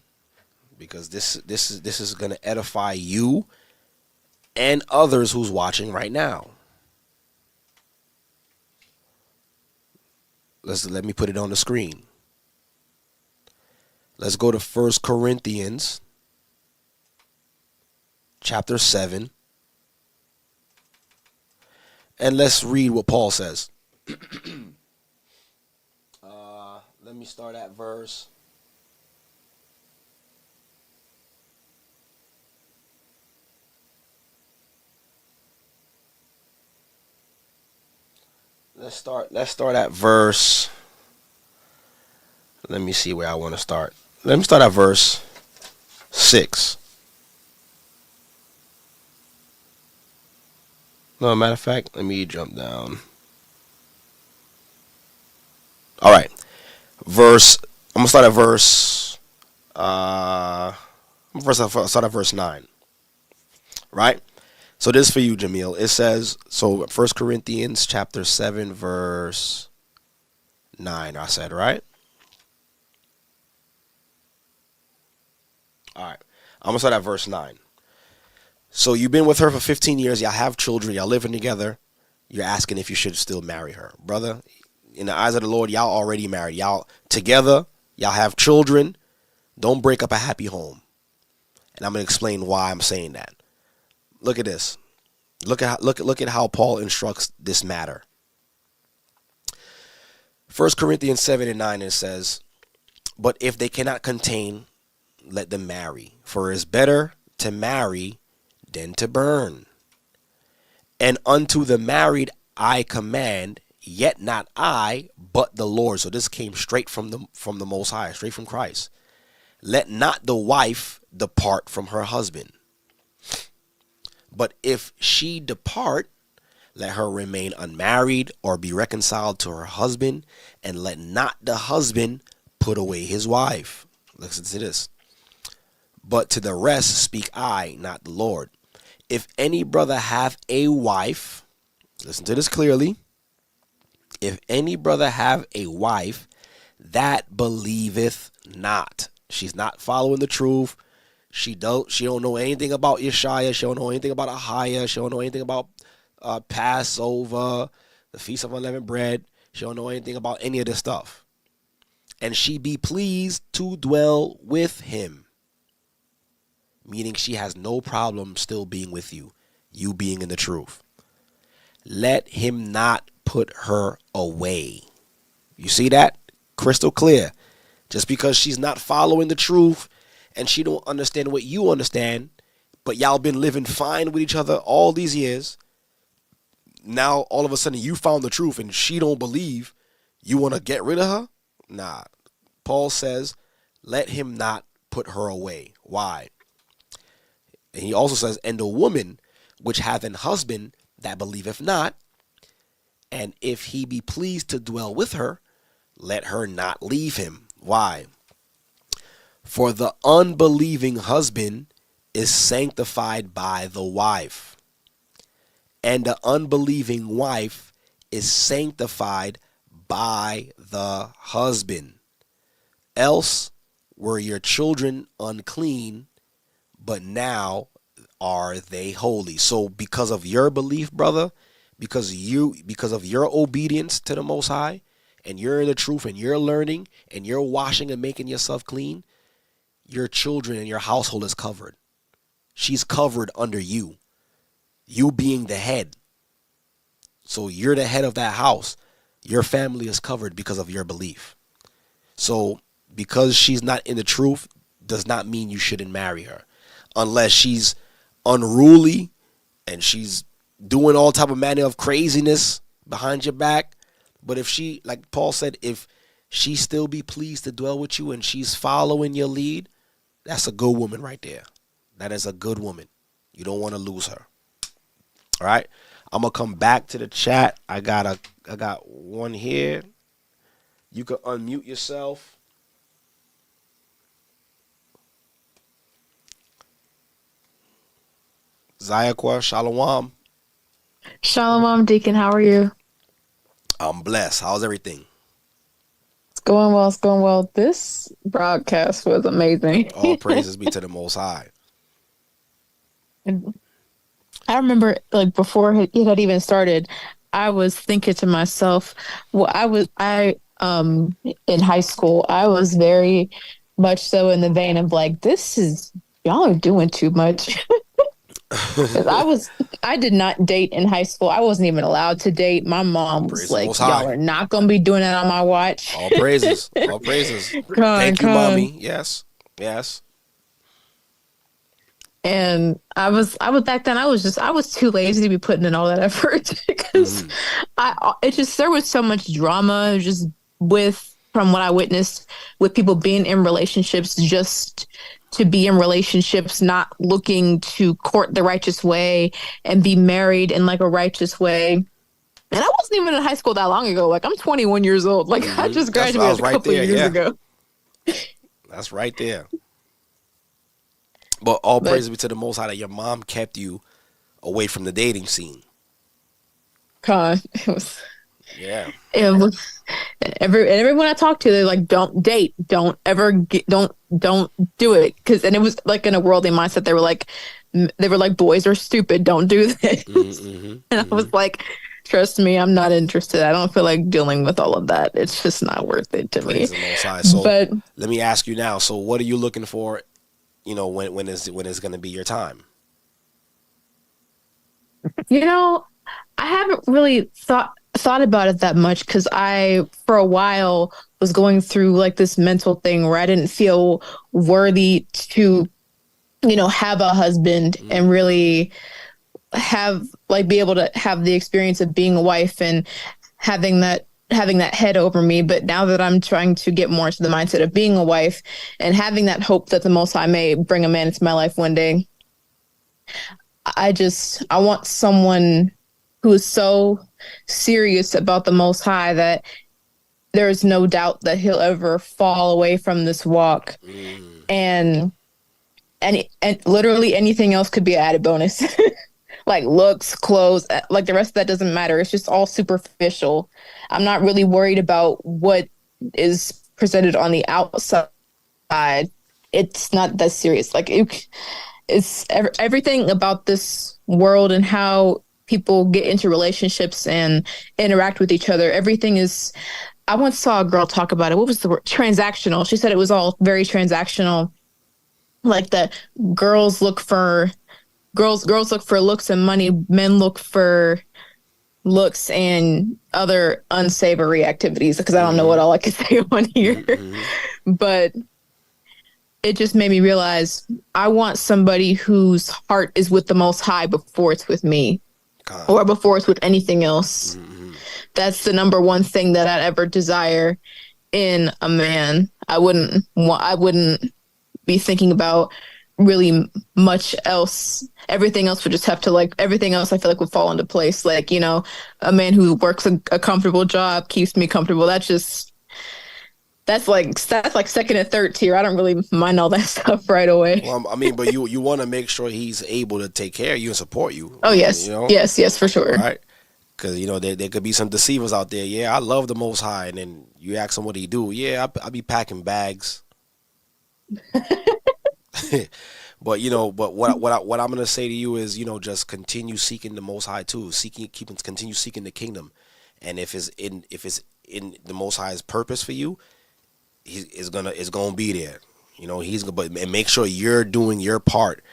because this is going to edify you and others who's watching right now. Let me put it on the screen. Let's go to 1 Corinthians chapter 7. And let's read what Paul says. Let me start at verse. Let's start at verse. Let me see where I want to start. Let me start at verse 6. No, matter of fact, let me jump down. All right. I'm gonna start at verse. Start at verse 9. Right. So this is for you, Jamil. It says, so 1 Corinthians chapter 7, verse 9, I said, right? All right. I'm going to start at verse 9. So you've been with her for 15 years. Y'all have children. Y'all living together. You're asking if you should still marry her. Brother, in the eyes of the Lord, y'all already married. Y'all together. Y'all have children. Don't break up a happy home. And I'm going to explain why I'm saying that. Look at this. Look at how Paul instructs this matter. 1 Corinthians 7 and 9, it says, but if they cannot contain, let them marry. For it is better to marry than to burn. And unto the married I command, yet not I, but the Lord. So this came straight from the Most High, straight from Christ. Let not the wife depart from her husband. But if she depart, let her remain unmarried or be reconciled to her husband, and let not the husband put away his wife. Listen to this. But to the rest speak I, not the Lord. If any brother have a wife, listen to this clearly. If any brother have a wife that believeth not, she's not following the truth. She don't know anything about Yeshaya. She don't know anything about Ahaya. She don't know anything about Passover, the Feast of Unleavened Bread. She don't know anything about any of this stuff. And she be pleased to dwell with him. Meaning she has no problem still being with you. You being in the truth. Let him not put her away. You see that? Crystal clear. Just because she's not following the truth and she don't understand what you understand, but y'all been living fine with each other all these years. Now, all of a sudden, you found the truth and she don't believe. You want to get rid of her? Nah. Paul says, let him not put her away. Why? And he also says, and the woman which hath an husband that believeth not, and if he be pleased to dwell with her, let her not leave him. Why? For the unbelieving husband is sanctified by the wife, and the unbelieving wife is sanctified by the husband. Else were your children unclean, but now are they holy. So because of your belief, brother, because of your obedience to the Most High, and you're in the truth, and you're learning, and you're washing and making yourself clean, your children and your household is covered. She's covered under you. You being the head. So you're the head of that house. Your family is covered because of your belief. So because she's not in the truth does not mean you shouldn't marry her. Unless she's unruly and she's doing all type of manner of craziness behind your back. But if she, like Paul said, if she still be pleased to dwell with you and she's following your lead, that's a good woman right there. That is a good woman. You don't want to lose her. All right. I'm gonna come back to the chat. I got one here. You can unmute yourself. Zayakwa, Shalom. Shalom, Deacon. How are you? I'm blessed. How's everything? It's going well. It's going well. This broadcast was amazing. All praises be to the Most High. And I remember, like, before it had even started, I was thinking to myself, well, I in high school, I was very much so in the vein of like, y'all are doing too much. I did not date in high school. I wasn't even allowed to date. My mom was like, y'all are not going to be doing that on my watch. All praises. All praises. Thank you, mommy. Yes. Yes. And I was back then, I was too lazy to be putting in all that effort because there was so much drama just from what I witnessed with people being in relationships, just to be in relationships, not looking to court the righteous way and be married in like a righteous way. And I wasn't even in high school that long ago. Like, I'm 21 years old. Like, I just graduated a couple of years ago. That's right there. But all praise be to the Most High that your mom kept you away from the dating scene. It was. Yeah. It was. Everyone I talked to, they're like, "Don't date. Don't ever don't do it." And it was like in a worldly mindset. They were like, "Boys are stupid. Don't do this." And I was like, "Trust me, I'm not interested. I don't feel like dealing with all of that. It's just not worth it to me." So let me ask you now. So what are you looking for? You know, when is going to be your time? You know, I haven't really thought about it that much because I, for a while, was going through like this mental thing where I didn't feel worthy to, you know, have a husband and really be able to have the experience of being a wife and having that head over me. But now that I'm trying to get more into the mindset of being a wife and having that hope that the Most High may bring a man into my life one day, I want someone who is so serious about the Most High that there's no doubt that he'll ever fall away from this walk. And literally anything else could be an added bonus. Like looks, clothes, like the rest of that doesn't matter. It's just all superficial. I'm not really worried about what is presented on the outside. It's not that serious. Like it's everything about this world and how people get into relationships and interact with each other. Everything is, I once saw a girl talk about it. What was the word? Transactional. She said it was all very transactional. Like that girls look for looks and money. Men look for looks and other unsavory activities, because I don't know what all I can say on here. But it just made me realize I want somebody whose heart is with the Most High before it's with me or before it's with anything else. That's the number one thing that I'd ever desire in a man. I wouldn't be thinking about really much else. Everything else would just have to, everything else I feel like would fall into place. Like, you know, a man who works a comfortable job, keeps me comfortable. That's like second and third tier. I don't really mind all that stuff right away. Well, I mean, but you want to make sure he's able to take care of you and support you. Oh, yes. You know? Yes, for sure. All right. Because, you know, there could be some deceivers out there. Yeah, I love the Most High. And then you ask him what he do. Yeah, I be packing bags. But, you know, what I'm going to say to you is, you know, just continue seeking the Most High too. Continue seeking the kingdom. And if it's in the Most High's purpose for you, it's gonna be there. You know, and make sure you're doing your part,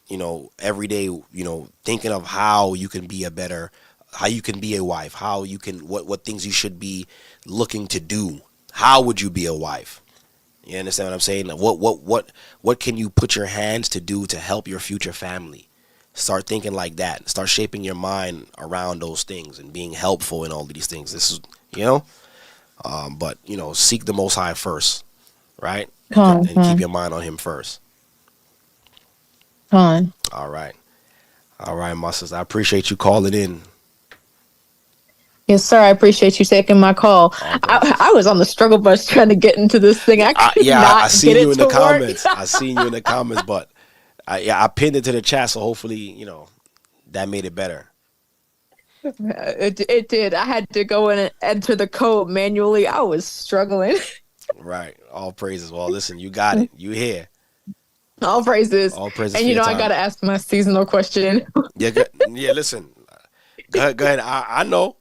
you know, every day, you know, thinking of how you can be a wife, what things you should be looking to do. How would you be a wife? You understand what I'm saying? What can you put your hands to do to help your future family? Start thinking like that. Start shaping your mind around those things and being helpful in all of these things. This is, you know, but, you know, seek the Most High first, right? And keep your mind on him first. All right. All right, my sister. I appreciate you calling in. Yes, sir. I appreciate you taking my call. I was on the struggle bus trying to get into this thing. I seen you in the comments. I seen you in the comments, but I pinned it to the chat, so hopefully, that made it better. It did. I had to go in and enter the code manually. I was struggling. Right. All praises. Well, listen, you got it. You here. All praises. All praises. And I got to ask my seasonal question. Yeah. Listen. Go ahead. I know.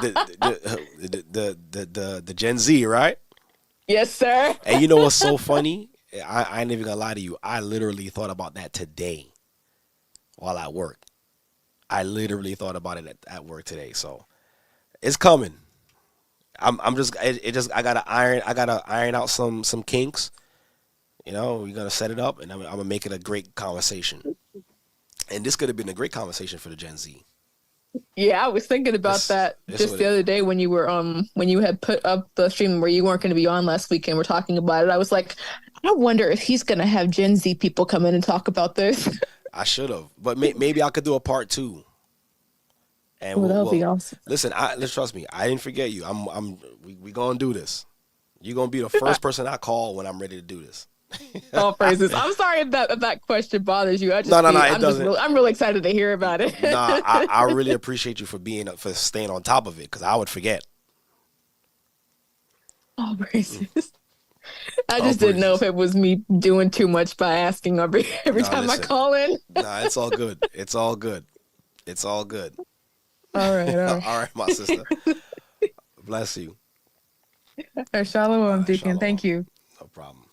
The Gen Z, right? Yes, sir. And you know what's so funny? I ain't even gonna lie to you. I literally thought about that today while at work. I literally thought about it at work today. So it's coming. I gotta iron out some kinks. We're gonna set it up, and I'm gonna make it a great conversation. And this could have been a great conversation for the Gen Z. Yeah, I was thinking about that just the other day when you were when you had put up the stream where you weren't going to be on last week and we're talking about it. I was like, I wonder if he's going to have Gen Z people come in and talk about this. I should have, but maybe I could do a part 2. And that'll be awesome. Listen, let's trust me. I didn't forget you. We gonna do this. You're gonna be the first person I call when I'm ready to do this. All praises. I'm sorry if that question bothers you. No, it doesn't. I'm really excited to hear about it. I really appreciate you for staying on top of it, because I would forget. All praises. I just didn't know if it was me doing too much by asking every time I call in. Nah, it's all good. It's all good. It's all good. All right. All right, my sister. Bless you. Shalom, Deacon. Thank you. No problem.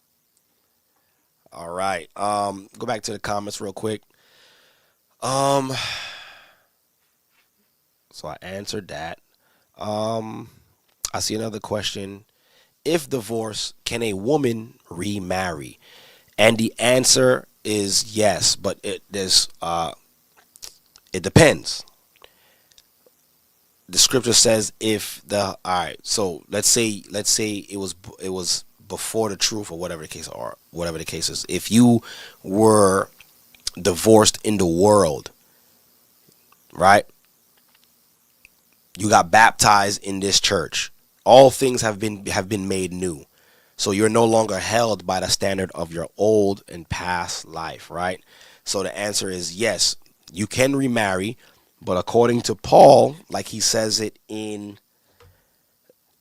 All right. Go back to the comments real quick. So I answered that. I see another question. If divorced, can a woman remarry? And the answer is yes, but it depends. The scripture says all right, so let's say it was before the truth, or whatever the case is. If you were divorced in the world, right? You got baptized in this church. All things have been made new. So you're no longer held by the standard of your old and past life, right? So the answer is yes, you can remarry, but according to Paul, like he says it in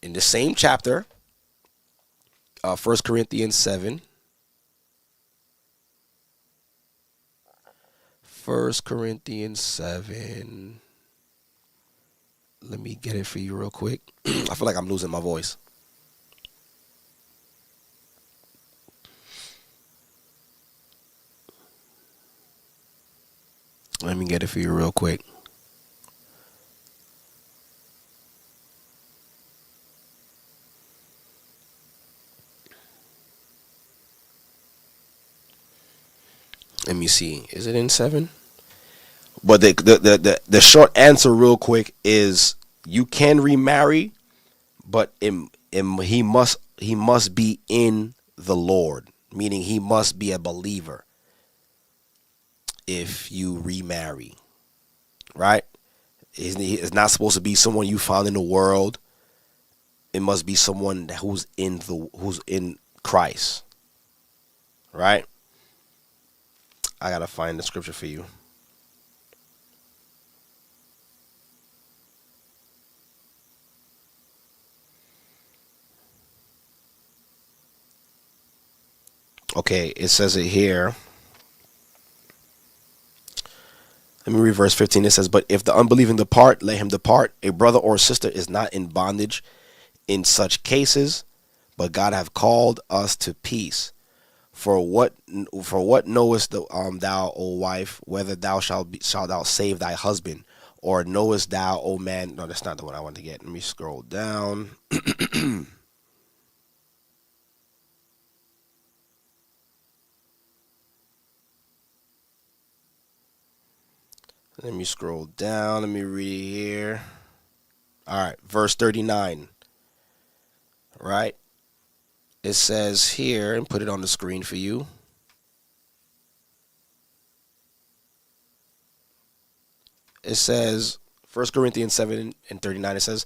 the same chapter, 1 Corinthians 7. 1 Corinthians 7. Let me get it for you real quick. I feel like I'm losing my voice. Let me get it for you real quick. Let me see. Is it in 7? But the short answer real quick is you can remarry, but he must be in the Lord, meaning he must be a believer if you remarry, right? It's not supposed to be someone you found in the world. It must be someone who's in Christ, right? I gotta find the scripture for you. Okay, it says it here. Let me read verse 15. It says, but if the unbelieving depart, let him depart. A brother or sister is not in bondage in such cases, but God have called us to peace. For what knowest thou, O wife, whether thou shalt thou save thy husband? Or knowest thou, O man? No, that's not the one I want to get. Let me scroll down. Let me scroll down. Let me read it here. All right, verse 39. Right? It says here, and put it on the screen for you. It says, 1 Corinthians 7:39, it says,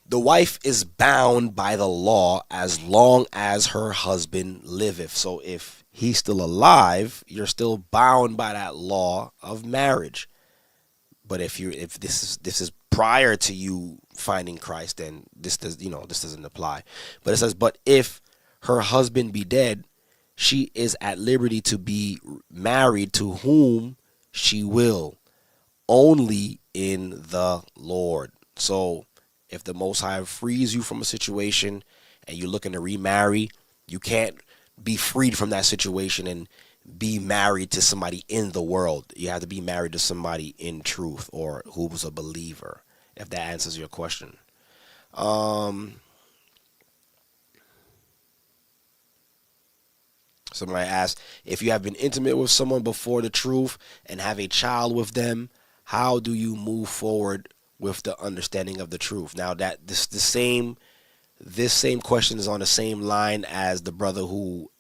the wife is bound by the law as long as her husband liveth. So if he's still alive, you're still bound by that law of marriage. But if this is prior to you finding Christ, then this doesn't apply. But it says, but if her husband be dead, she is at liberty to be married to whom she will, only in the Lord. So if the Most High frees you from a situation and you're looking to remarry, you can't be freed from that situation and be married to somebody in the world. You have to be married to somebody in truth or who's a believer, if that answers your question. Somebody asked, if you have been intimate with someone before the truth and have a child with them, how do you move forward with the understanding of the truth? Now that this same question is on the same line as the brother who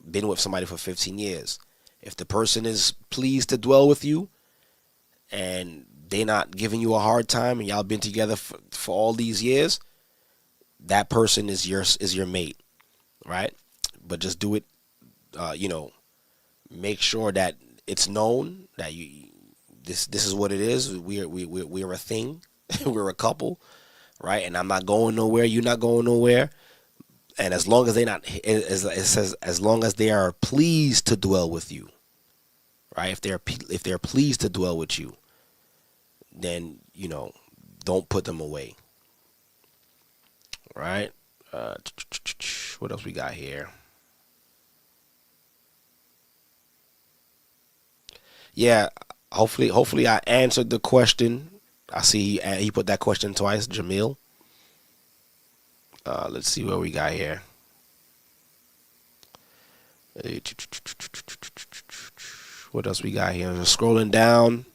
been with somebody for 15 years. If the person is pleased to dwell with you and they're not giving you a hard time and y'all been together for all these years, that person is your mate, right? But just do it, make sure that it's known that this is what it is. We're a thing. We're a couple, right? And I'm not going nowhere. You're not going nowhere. And as long as as long as they are pleased to dwell with you, right? If they're pleased to dwell with you, then don't put them away, right? What else we got here? Yeah, hopefully I answered the question. I see he put that question twice, Jamil. Let's see what we got here. What else we got here? Just scrolling down.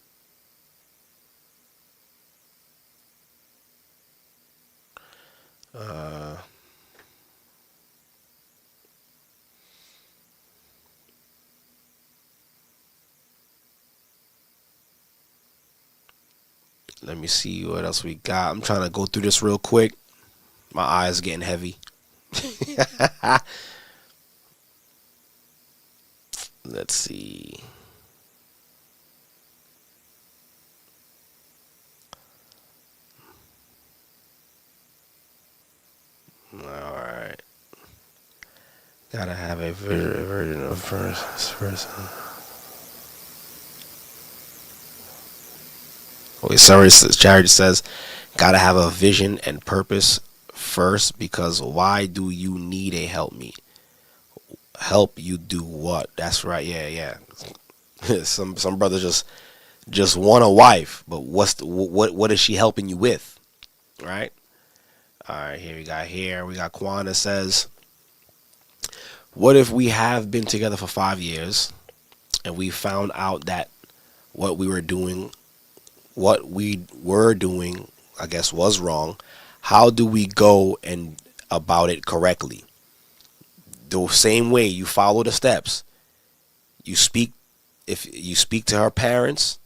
Let me see what else we got. I'm trying to go through this real quick. My eyes are getting heavy. Let's see. All right. Gotta have a version of first person. Okay, sorry, Jared says, gotta have a vision and purpose first, because why do you need a helpmeet? Help you do what? That's right. Yeah. some brothers just want a wife, but what is she helping you with? Right? All right, here we got Kwana says, what if we have been together for 5 years and we found out that what we were doing, I guess, was wrong? How do we go and about it correctly? The same way, you follow the steps. If you speak to her parents,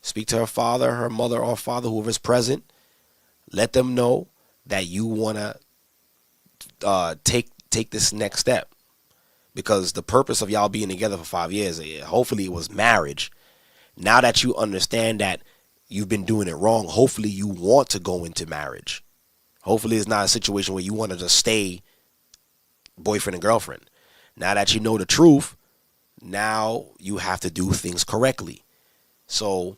speak to her father, her mother or father, whoever's present, let them know that you want to take this next step. Because the purpose of y'all being together for 5 years, hopefully it was marriage. Now that you understand that you've been doing it wrong, hopefully you want to go into marriage. Hopefully it's not a situation where you want to just stay boyfriend and girlfriend. Now that you know the truth, now you have to do things correctly. So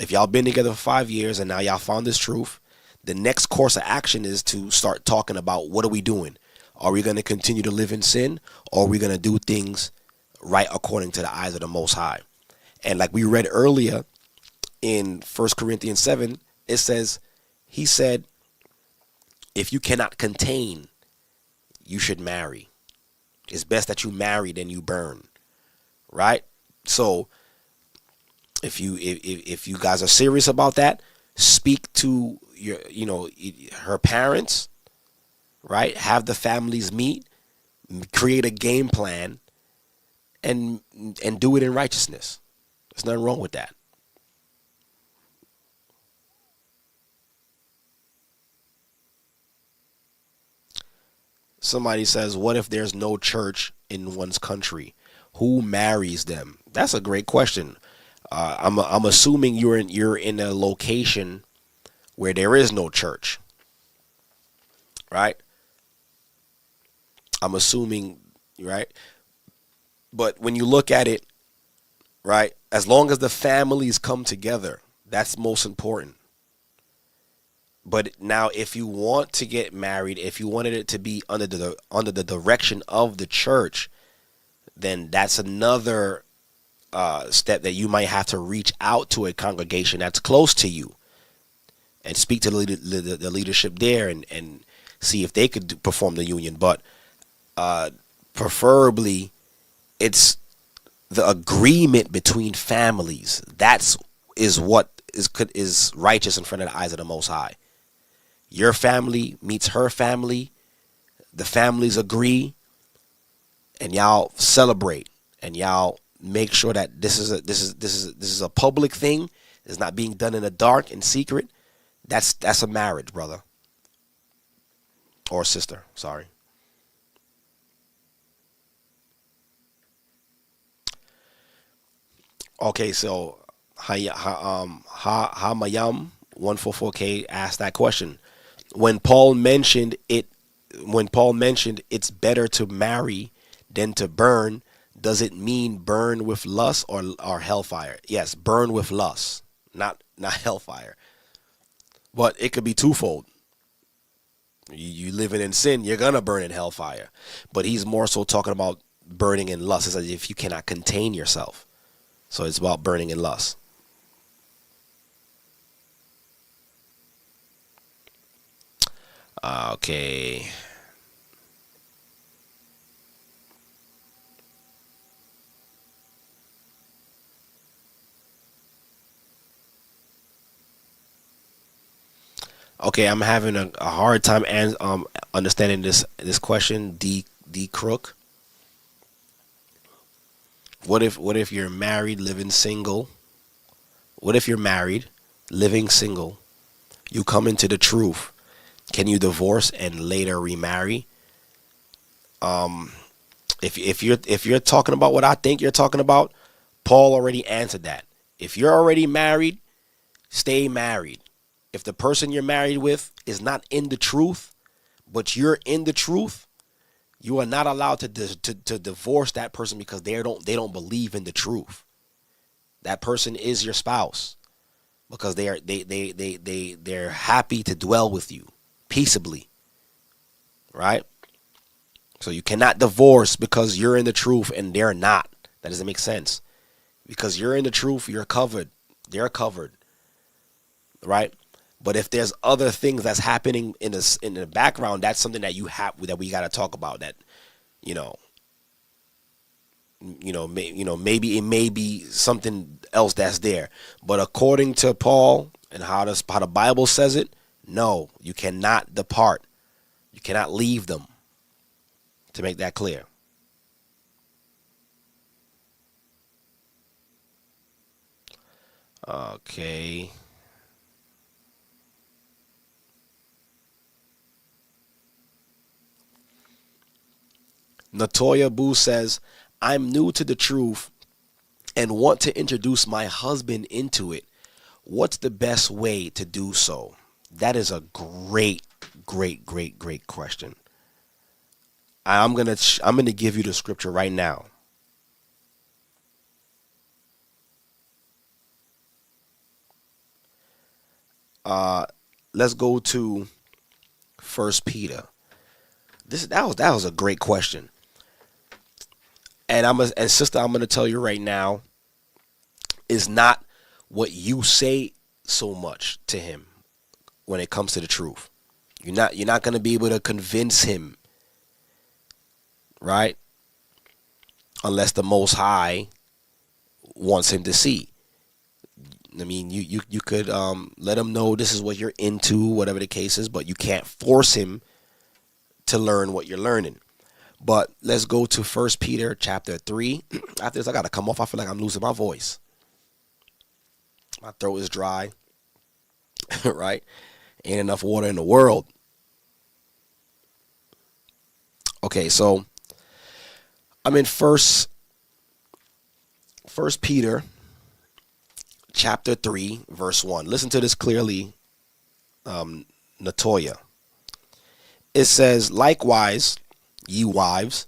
if y'all been together for 5 years and now y'all found this truth, the next course of action is to start talking about, what are we doing? Are we going to continue to live in sin, or are we going to do things right according to the eyes of the Most High? And like we read earlier in 1 Corinthians 7, it says, he said, if you cannot contain, you should marry. It's best that you marry than you burn, right? So if you guys are serious about that, speak to her parents, right? Have the families meet, create a game plan, and do it in righteousness. There's nothing wrong with that. Somebody says, what if there's no church in one's country? Who marries them? That's a great question. I'm assuming you're in a location where there is no church, right? I'm assuming, right? But when you look at it, right, as long as the families come together, that's most important. But now, if you want to get married, if you wanted it to be under the direction of the church, then that's another step that you might have to reach out to a congregation that's close to you and speak to the leadership there and see if they could perform the union. But preferably, it's the agreement between families. That's what is righteous in front of the eyes of the Most High. Your family meets her family, the families agree, and y'all celebrate, and y'all make sure that this is a public thing. It's not being done in the dark, in secret. That's a marriage, brother or sister. Sorry. Okay, so Hamayam 144K asked that question. When Paul mentioned it's better to marry than to burn, does it mean burn with lust or hellfire? Yes, burn with lust, not hellfire. But it could be twofold. You living in sin, you're gonna burn in hellfire. But he's more so talking about burning in lust. It's as if you cannot contain yourself. So it's about burning in lust. Okay. Okay, I'm having a hard time understanding this question. D Crook. What if you're married, living single? What if you're married, living single? You come into the truth. Can you divorce and later remarry? If you're talking about what I think you're talking about, Paul already answered that. If you're already married, stay married. If the person you're married with is not in the truth, but you're in the truth, you are not allowed to divorce that person because they don't believe in the truth. That person is your spouse because they're happy to dwell with you peaceably, right? So you cannot divorce because you're in the truth and they're not. That doesn't make sense. Because you're in the truth, you're covered. They're covered, right? But if there's other things that's happening in the background, that's something that we got to talk about. That, maybe it may be something else that's there. But according to Paul and how the Bible says it, no, you cannot depart. You cannot leave them. To make that clear. Okay. Natoya Boo says, I'm new to the truth and want to introduce my husband into it. What's the best way to do so? That is a great question. I'm gonna give you the scripture right now. Let's go to 1 Peter. That was a great question. And sister, I'm gonna tell you right now, is not what you say so much to him when it comes to the truth. You're not gonna be able to convince him, right? Unless the Most High wants him to see. I mean, you could let him know this is what you're into, whatever the case is, but you can't force him to learn what you're learning. But let's go to 1 Peter chapter 3. After this, I got to come off. I feel like I'm losing my voice. My throat is dry, right? Ain't enough water in the world. Okay, so I'm in First Peter chapter 3, verse 1. Listen to this clearly, Natoya. It says, likewise, ye wives,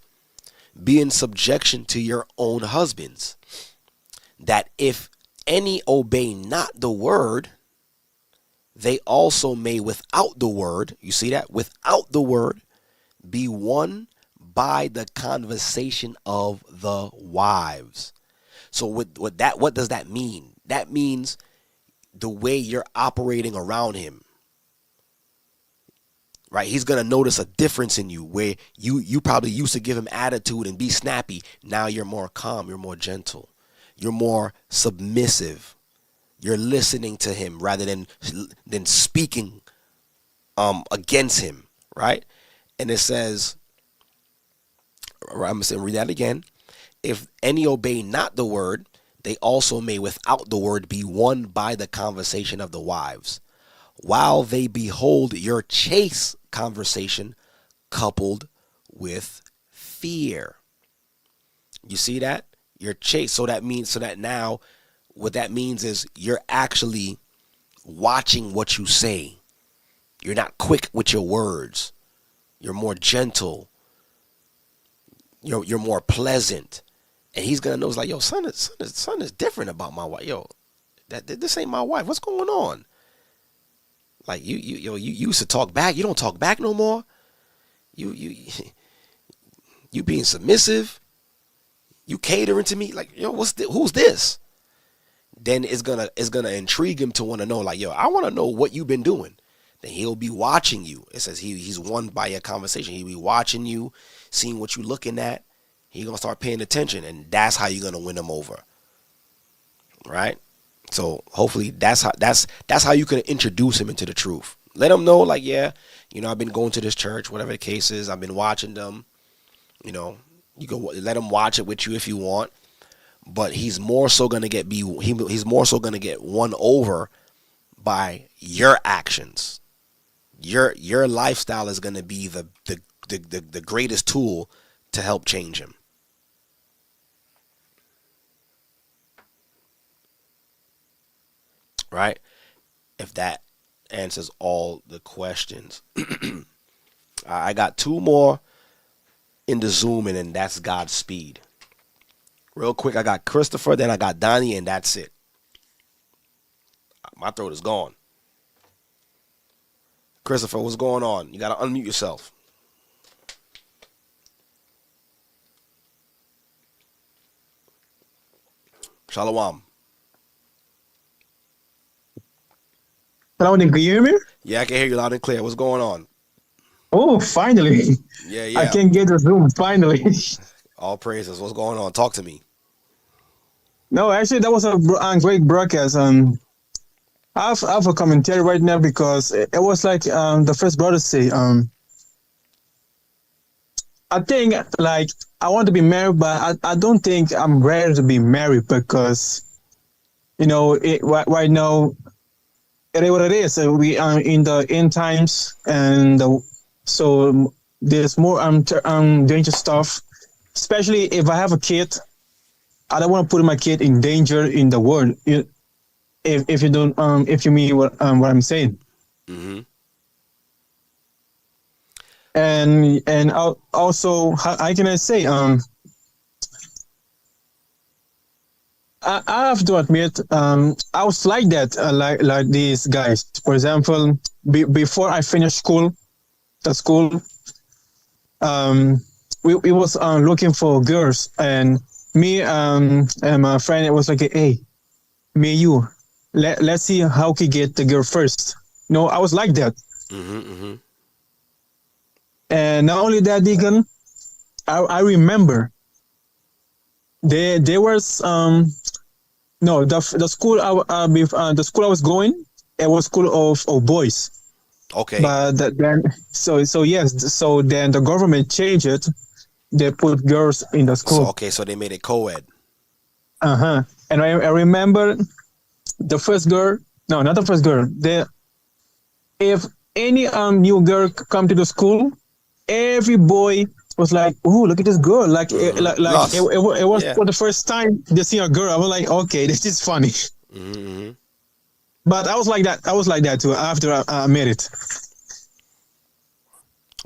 be in subjection to your own husbands, that if any obey not the word, they also may without the word, you see that? Without the word, be won by the conversation of the wives. So what does that mean? That means the way you're operating around him. Right? He's going to notice a difference in you where you probably used to give him attitude and be snappy. Now you're more calm, you're more gentle, you're more submissive. You're listening to him rather than speaking against him, right? And it says, I'm going to read that again. If any obey not the word, they also may without the word be won by the conversation of the wives, while they behold your chaste conversation coupled with fear. You see that? You're chaste. So that now what that means is you're actually watching what you say. You're not quick with your words. You're more gentle. You're more pleasant. And he's gonna know, it's like, yo, son is different about my wife. Yo, this ain't my wife. What's going on? Like you used to talk back. You don't talk back no more. You being submissive. You catering to me. Like, yo, who's this? Then it's gonna intrigue him to want to know, like, yo, I want to know what you've been doing. Then he'll be watching you. It says he's won by a conversation. He'll be watching you, seeing what you're looking at. He's gonna start paying attention, and that's how you're gonna win him over. Right? So hopefully that's how you can introduce him into the truth. Let him know, like, yeah, I've been going to this church, whatever the case is. I've been watching them. You can let him watch it with you if you want, but he's more so gonna get won over by your actions. Your lifestyle is gonna be the greatest tool to help change him. Right? If that answers all the questions. I got two more in the Zoom, and then that's Godspeed. Real quick, I got Christopher, then I got Donnie, and that's it. My throat is gone. Christopher, what's going on? You got to unmute yourself. Shalom. Hello, can you hear me? Yeah, I can hear you loud and clear. What's going on? Oh, finally. Yeah. I can get the Zoom, finally. All praises. What's going on? Talk to me. No, actually, that was a great broadcast. I have a commentary right now because it was like the first brother say, I think, like, I want to be married, but I don't think I'm ready to be married because, right now, it is what it is. We are in the end times, and so there's more dangerous stuff. Especially if I have a kid, I don't want to put my kid in danger in the world. If you don't, if you mean what I'm saying. Mm-hmm. And also, how can I say? I have to admit, I was like that, like these guys. For example, before I finished school, we was looking for girls, and me and my friend, it was like, hey, me and you, let's see how we get the girl first. I was like that. Mm-hmm, mm-hmm. And not only that, Deacon, I remember there was the school the school I was going, it was school of boys. Okay. But then so then the government changed it. They put girls in the school. So they made it co-ed. And I remember the first girl. No, not the first girl. If any new girl come to the school, every boy was like, "Oh, look at this girl!" Like, it was Yeah. for the first time they see a girl. I was like, "Okay, this is funny." Mm-hmm. But I was like that. I was like that too after I made it.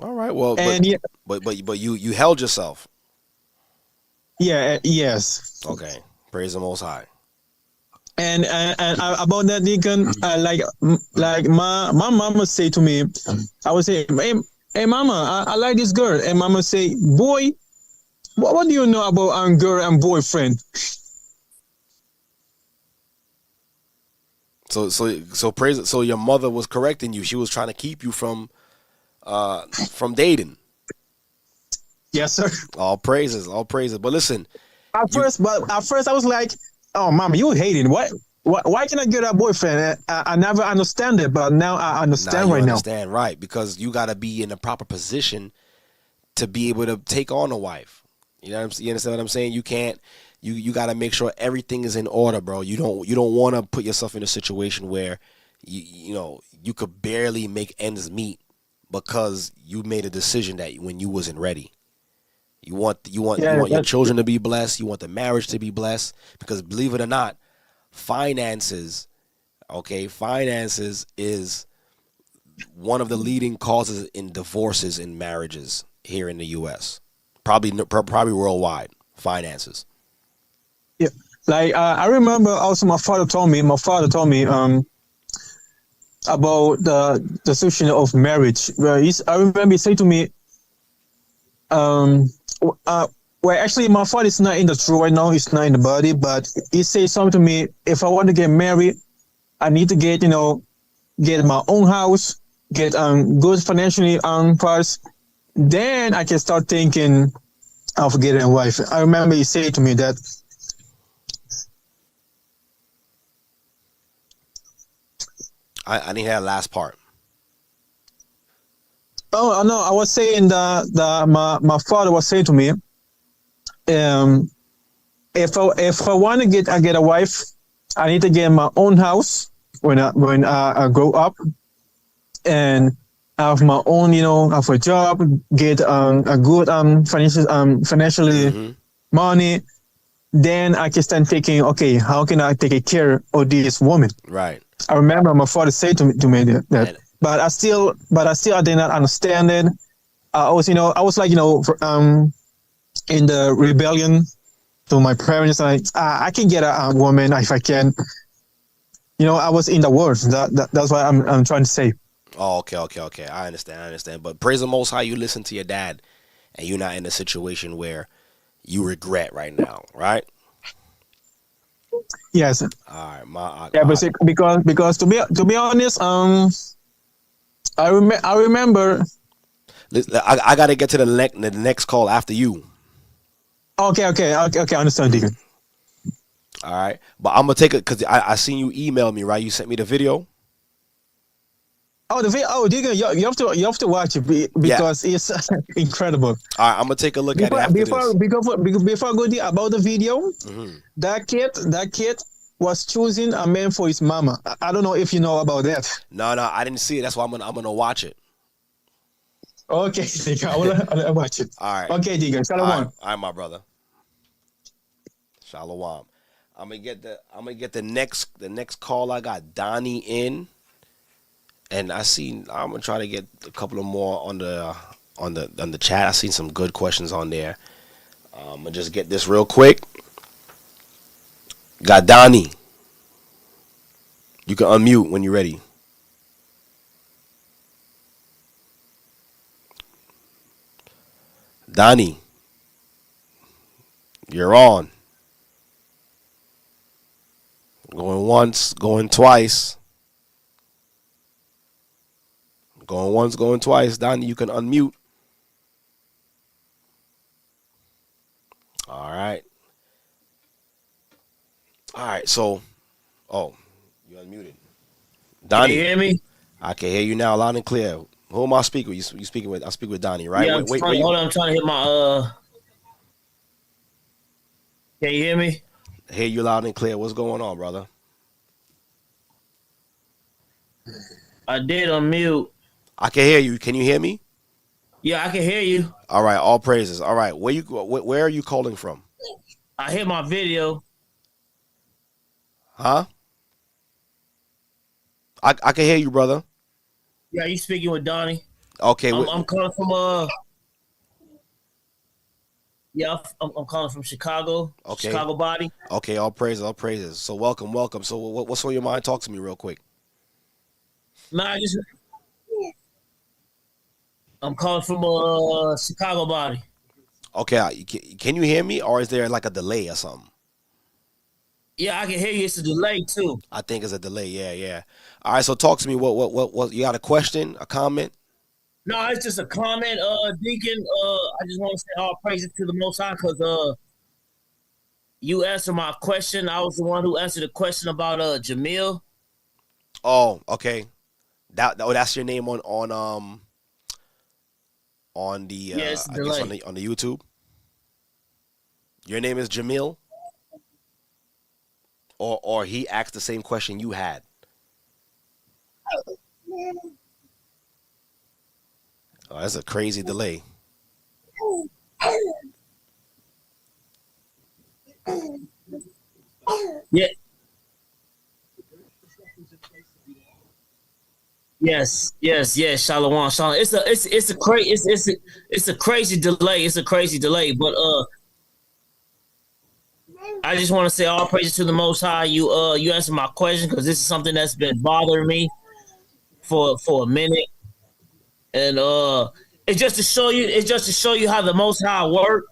All right. Well, And but you held yourself. Yeah. Yes. Okay. Praise the Most High. And about that, Deacon, like my mama say to me, I would say, hey mama, I like this girl, and mama say, boy, what do you know about girl and boyfriend? So praise. So your mother was correcting you. She was trying to keep you from dating. Yes, sir. All praises. But listen, at first I was like, oh, mama, you hating what? Why can I get a boyfriend? I never understand it, but now I understand right now. Understand, right? Because you got to be in the proper position to be able to take on a wife. You know, you understand what I'm saying? You can't. You got to make sure everything is in order, bro. You don't want to put yourself in a situation where you could barely make ends meet because you made a decision that when you wasn't ready. You want your children to be blessed. You want the marriage to be blessed, because believe it or not, finances is one of the leading causes in divorces in marriages here in the U.S. Probably worldwide. Finances. Yeah, like I remember also my father told me about the decision of marriage. Where I remember he said to me, well, actually, my father is not in the truth right now. He's not in the body, but he said something to me. If I want to get married, I need to get my own house, get good financially parts. Then I can start thinking of getting a wife. I remember he said to me that. I didn't hear that last part. Oh no, I was saying that my father was saying to me, if I want to get a wife, I need to get my own house when I grow up, and have my own, have a job, get a good financially money. Then I can start thinking, okay, how can I take care of this woman? Right. I remember my father said to me that. But I still did not understand it. I was like, in the rebellion to my parents. Like, I can get a woman if I can. I was in the world. That's what I'm trying to say. Oh, okay. I understand. But praise the Most High, you listen to your dad, and you're not in a situation where you regret right now, right? Yes. All right, because to be honest, I remember. I got to get to the next call after you. Okay. I understand, Deacon. All right, but I'm gonna take it because I seen you email me, right? You sent me the video. Oh, the video! Oh, Deacon, you have to watch it because it's incredible. All right, I'm gonna take a look at it after this. Before I go there about the video, that kid was choosing a man for his mama. I don't know if you know about that. No, I didn't see it. That's why I'm gonna watch it. Okay, Deacon, I will watch it. All right. Okay, Deacon, Shalom. All right, my brother. Shalom. I'm gonna get the next call. I got Donnie in, and I'm gonna try to get a couple of more on the chat. I seen some good questions on there. I'm gonna just get this real quick. Got Donnie. You can unmute when you're ready. Donnie, you're on. Going once, going twice. Going once, going twice. Donnie, you can unmute. All right. So, you unmuted. Donnie. Can you hear me? I can hear you now loud and clear. Who am I speaking with? You speaking with? I speak with Donnie, right? Yeah, hold on, I'm trying to hit my Can you hear me? I hear you loud and clear. What's going on, brother? I did unmute. I can hear you. Can you hear me? Yeah, I can hear you. All right, all praises. All right, where are you calling from? I hear my video. Huh? I can hear you, brother. Yeah, you speaking with Donnie? Okay, I'm calling from I'm calling from Chicago. Okay. Chicago body. Okay, all praises, all praises. So welcome. So what's on your mind? Talk to me real quick. Nah, I'm calling from Chicago body. Okay, can you hear me, or is there like a delay or something? Yeah, I can hear you. It's a delay too. I think it's a delay. Yeah. All right, so talk to me. What? You got a question, a comment? No, it's just a comment, Deacon. I just want to say all praises to the Most High because you answered my question. I was the one who answered the question about Jamil. Oh, okay. That's your name on the yes, I guess on the YouTube. Your name is Jamil, or he asked the same question you had. Oh, that's a crazy delay. Yeah. Yes. Shalom. It's a crazy delay. It's a crazy delay. But I just want to say all praises to the Most High. You answered my question because this is something that's been bothering me for a minute, and it's just to show you how the Most High work,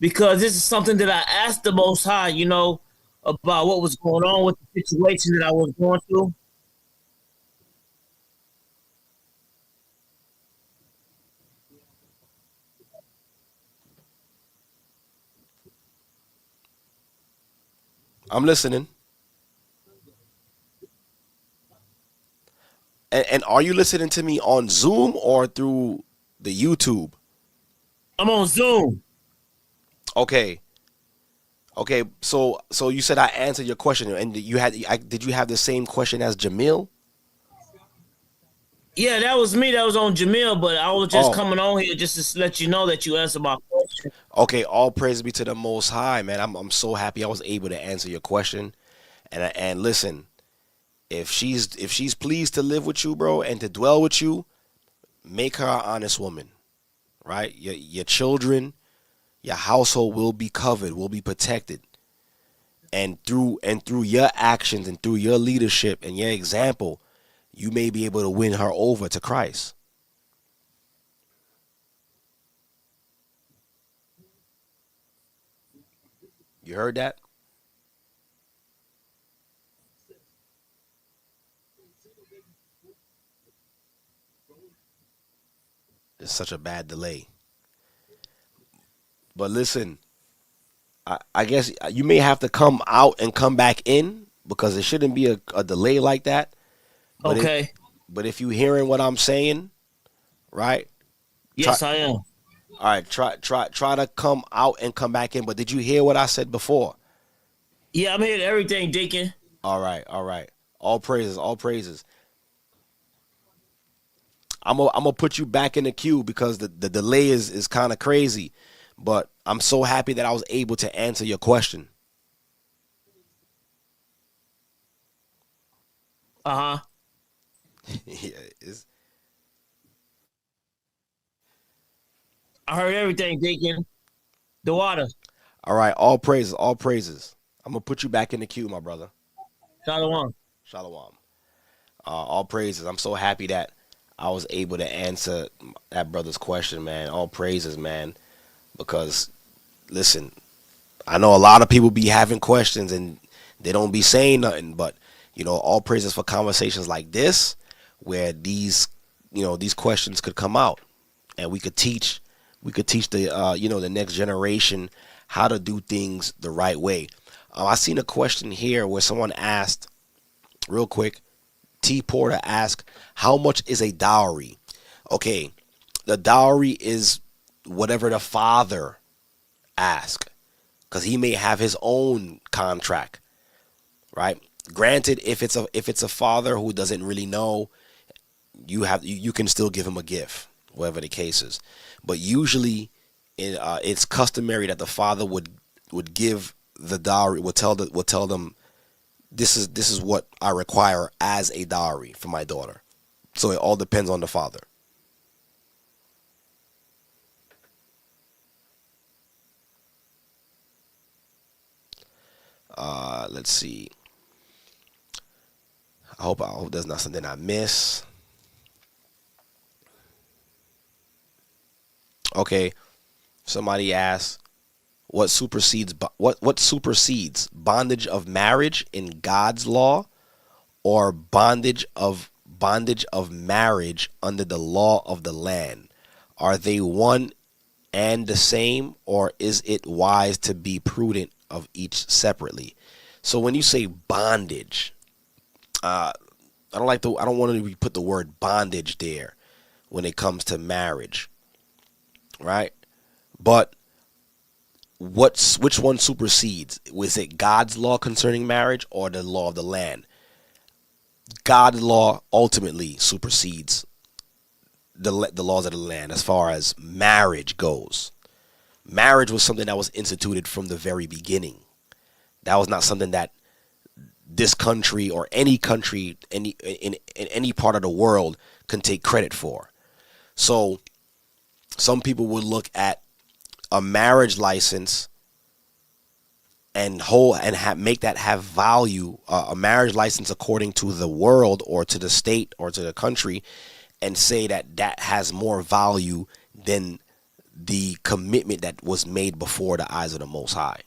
because this is something that I asked the Most High, about what was going on with the situation that I was going through. I'm listening. And are you listening to me on Zoom or through the YouTube? I'm on Zoom. Okay. So you said I answered your question, and did you have the same question as Jamil? Yeah, that was me. That was on Jamil, but I was just coming on here just to let you know that you answered my question. Okay, all praise be to the Most High, man. I'm so happy I was able to answer your question. And listen, if she's pleased to live with you, bro, and to dwell with you, make her an honest woman, right? Your children, your household will be covered, will be protected. And through your actions and through your leadership and your example, you may be able to win her over to Christ. You heard that? It's such a bad delay. But listen, I guess you may have to come out and come back in, because it shouldn't be a delay like that. But okay. But if you hearing what I'm saying, right? Yes, I am. All right, try to come out and come back in. But did you hear what I said before? Yeah, I'm hearing everything, Deacon. All right. All praises. I'm gonna put you back in the queue because the delay is kind of crazy. But I'm so happy that I was able to answer your question. Uh-huh. Yeah, I heard everything, Deacon. The water. All right, all praises. I'm gonna put you back in the queue, my brother. Shalom. All praises. I'm so happy that I was able to answer that brother's question, man. All praises, man. Because, listen, I know a lot of people be having questions and they don't be saying nothing, but, all praises for conversations like this, where these questions could come out, and we could teach the, the next generation how to do things the right way. I seen a question here where someone asked, real quick, T. Porter asked, how much is a dowry? Okay, the dowry is whatever the father asks, because he may have his own contract, right? Granted, if it's a father who doesn't really know, you can still give him a gift, whatever the case is. But usually, it's customary that the father would give the dowry, would tell them, this is what I require as a dowry for my daughter. So it all depends on the father. Let's see. I hope there's not something I miss. Okay, somebody asked, what supersedes bondage of marriage in God's law, or bondage of marriage under the law of the land? Are they one and the same, or is it wise to be prudent of each separately? So when you say bondage, I don't want to put the word bondage there when it comes to marriage, right? But which one supersedes? Was it God's law concerning marriage or the law of the land? God's law ultimately supersedes the laws of the land as far as marriage goes. Marriage was something that was instituted from the very beginning. That was not something that this country or any country in any part of the world can take credit for. So some people would look at a marriage license and make that have value, a marriage license according to the world or to the state or to the country, and say that has more value than the commitment that was made before the eyes of the Most High.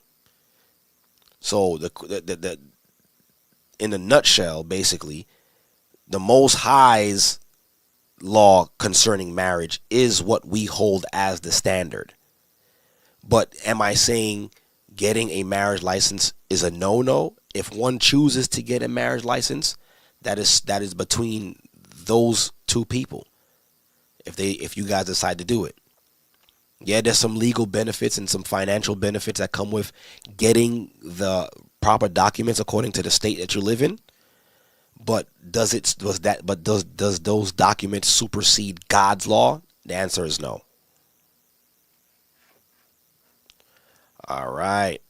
So in a nutshell, basically, the Most High's law concerning marriage is what we hold as the standard. But am I saying getting a marriage license is a no-no? If one chooses to get a marriage license, that is between those two people. If you guys decide to do it. Yeah, there's some legal benefits and some financial benefits that come with getting the proper documents according to the state that you live in. But does those documents supersede God's law? The answer is no. All right.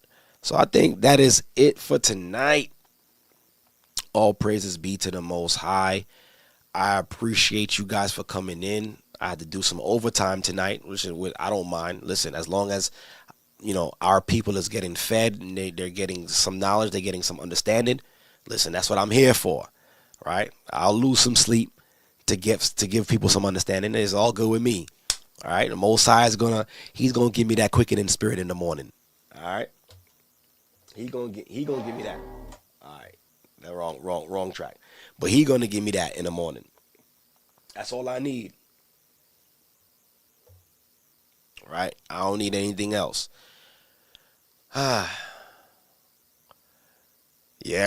So I think that is it for tonight. All praises be to the Most High. I appreciate you guys for coming in. I had to do some overtime tonight, which I don't mind. Listen, as long as our people is getting fed and they're getting some knowledge, they're getting some understanding. Listen, that's what I'm here for, right? I'll lose some sleep to give people some understanding. It's all good with me, all right? The Most High he's gonna give me that quickening spirit in the morning, all right? He gonna give me that. All right, that wrong track, but he gonna give me that in the morning. That's all I need. Right? I don't need anything else. Yeah,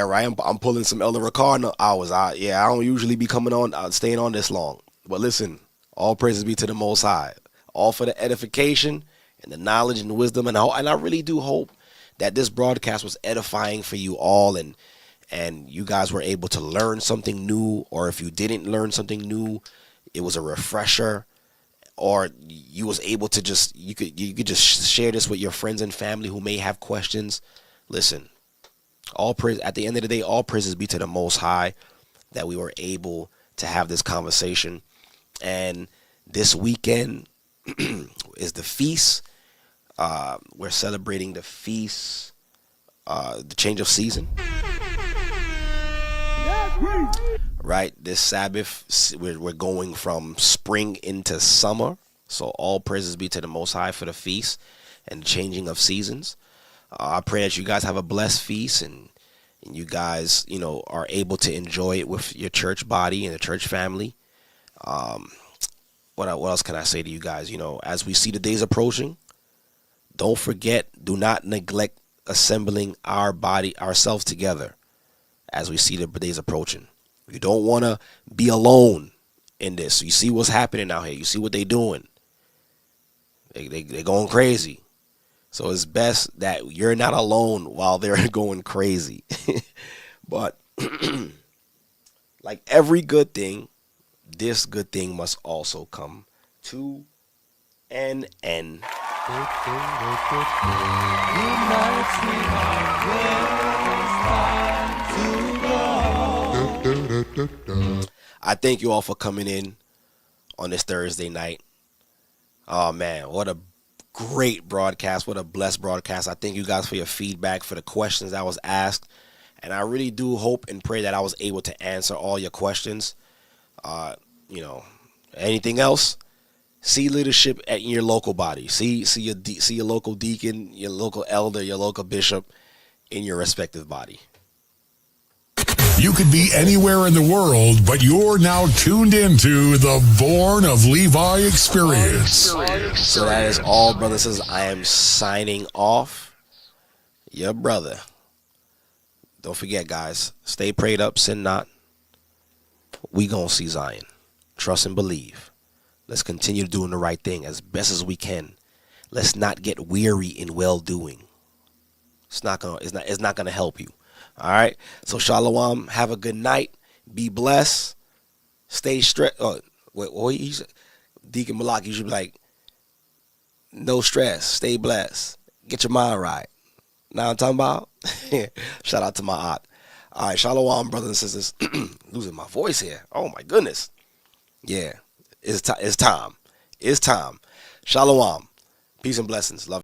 right. I'm pulling some Elder Ricard hours. I don't usually be coming on, staying on this long. But listen, all praises be to the Most High. All for the edification and the knowledge and wisdom. And I really do hope that this broadcast was edifying for you all, and you guys were able to learn something new. Or if you didn't learn something new, it was a refresher. Or you was able to you could just share this with your friends and family who may have questions. Listen, at the end of the day, all praises be to the Most High that we were able to have this conversation. And this weekend is the feast. We're celebrating the feast, the change of season. Right, this Sabbath, we're going from spring into summer. So all praises be to the Most High for the feast and the changing of seasons. I pray that you guys have a blessed feast and you guys, are able to enjoy it with your church body and the church family. What else can I say to you guys? As we see the days approaching, don't forget, do not neglect assembling ourselves together as we see the days approaching. You don't want to be alone in this. You see what's happening out here. You see what they're doing. They're going crazy. So it's best that you're not alone while they're going crazy. But like every good thing, this good thing must also come 2NN. I thank you all for coming in on this Thursday night. Oh man, what a great broadcast. What a blessed broadcast. I thank you guys for your feedback, for the questions that was asked. And I really do hope and pray that I was able to answer all your questions. Anything else? See leadership in your local body. See your local deacon, your local elder, your local bishop in your respective body. You could be anywhere in the world, but you're now tuned into the Born of Levi experience. So that is all, brothers and sisters. I am signing off. Your brother. Don't forget, guys, stay prayed up, sin not. We gonna see Zion. Trust and believe. Let's continue doing the right thing as best as we can. Let's not get weary in well-doing. It's not gonna help you. All right. So shalom. Have a good night. Be blessed. Stay stressed. Deacon Malak, you should be like, no stress. Stay blessed. Get your mind right. Now I'm talking about. Shout out to my aunt. All right, shalom, brothers and sisters. Losing my voice here. Oh my goodness. Yeah, it's time. It's time. Shalom. Peace and blessings. Love.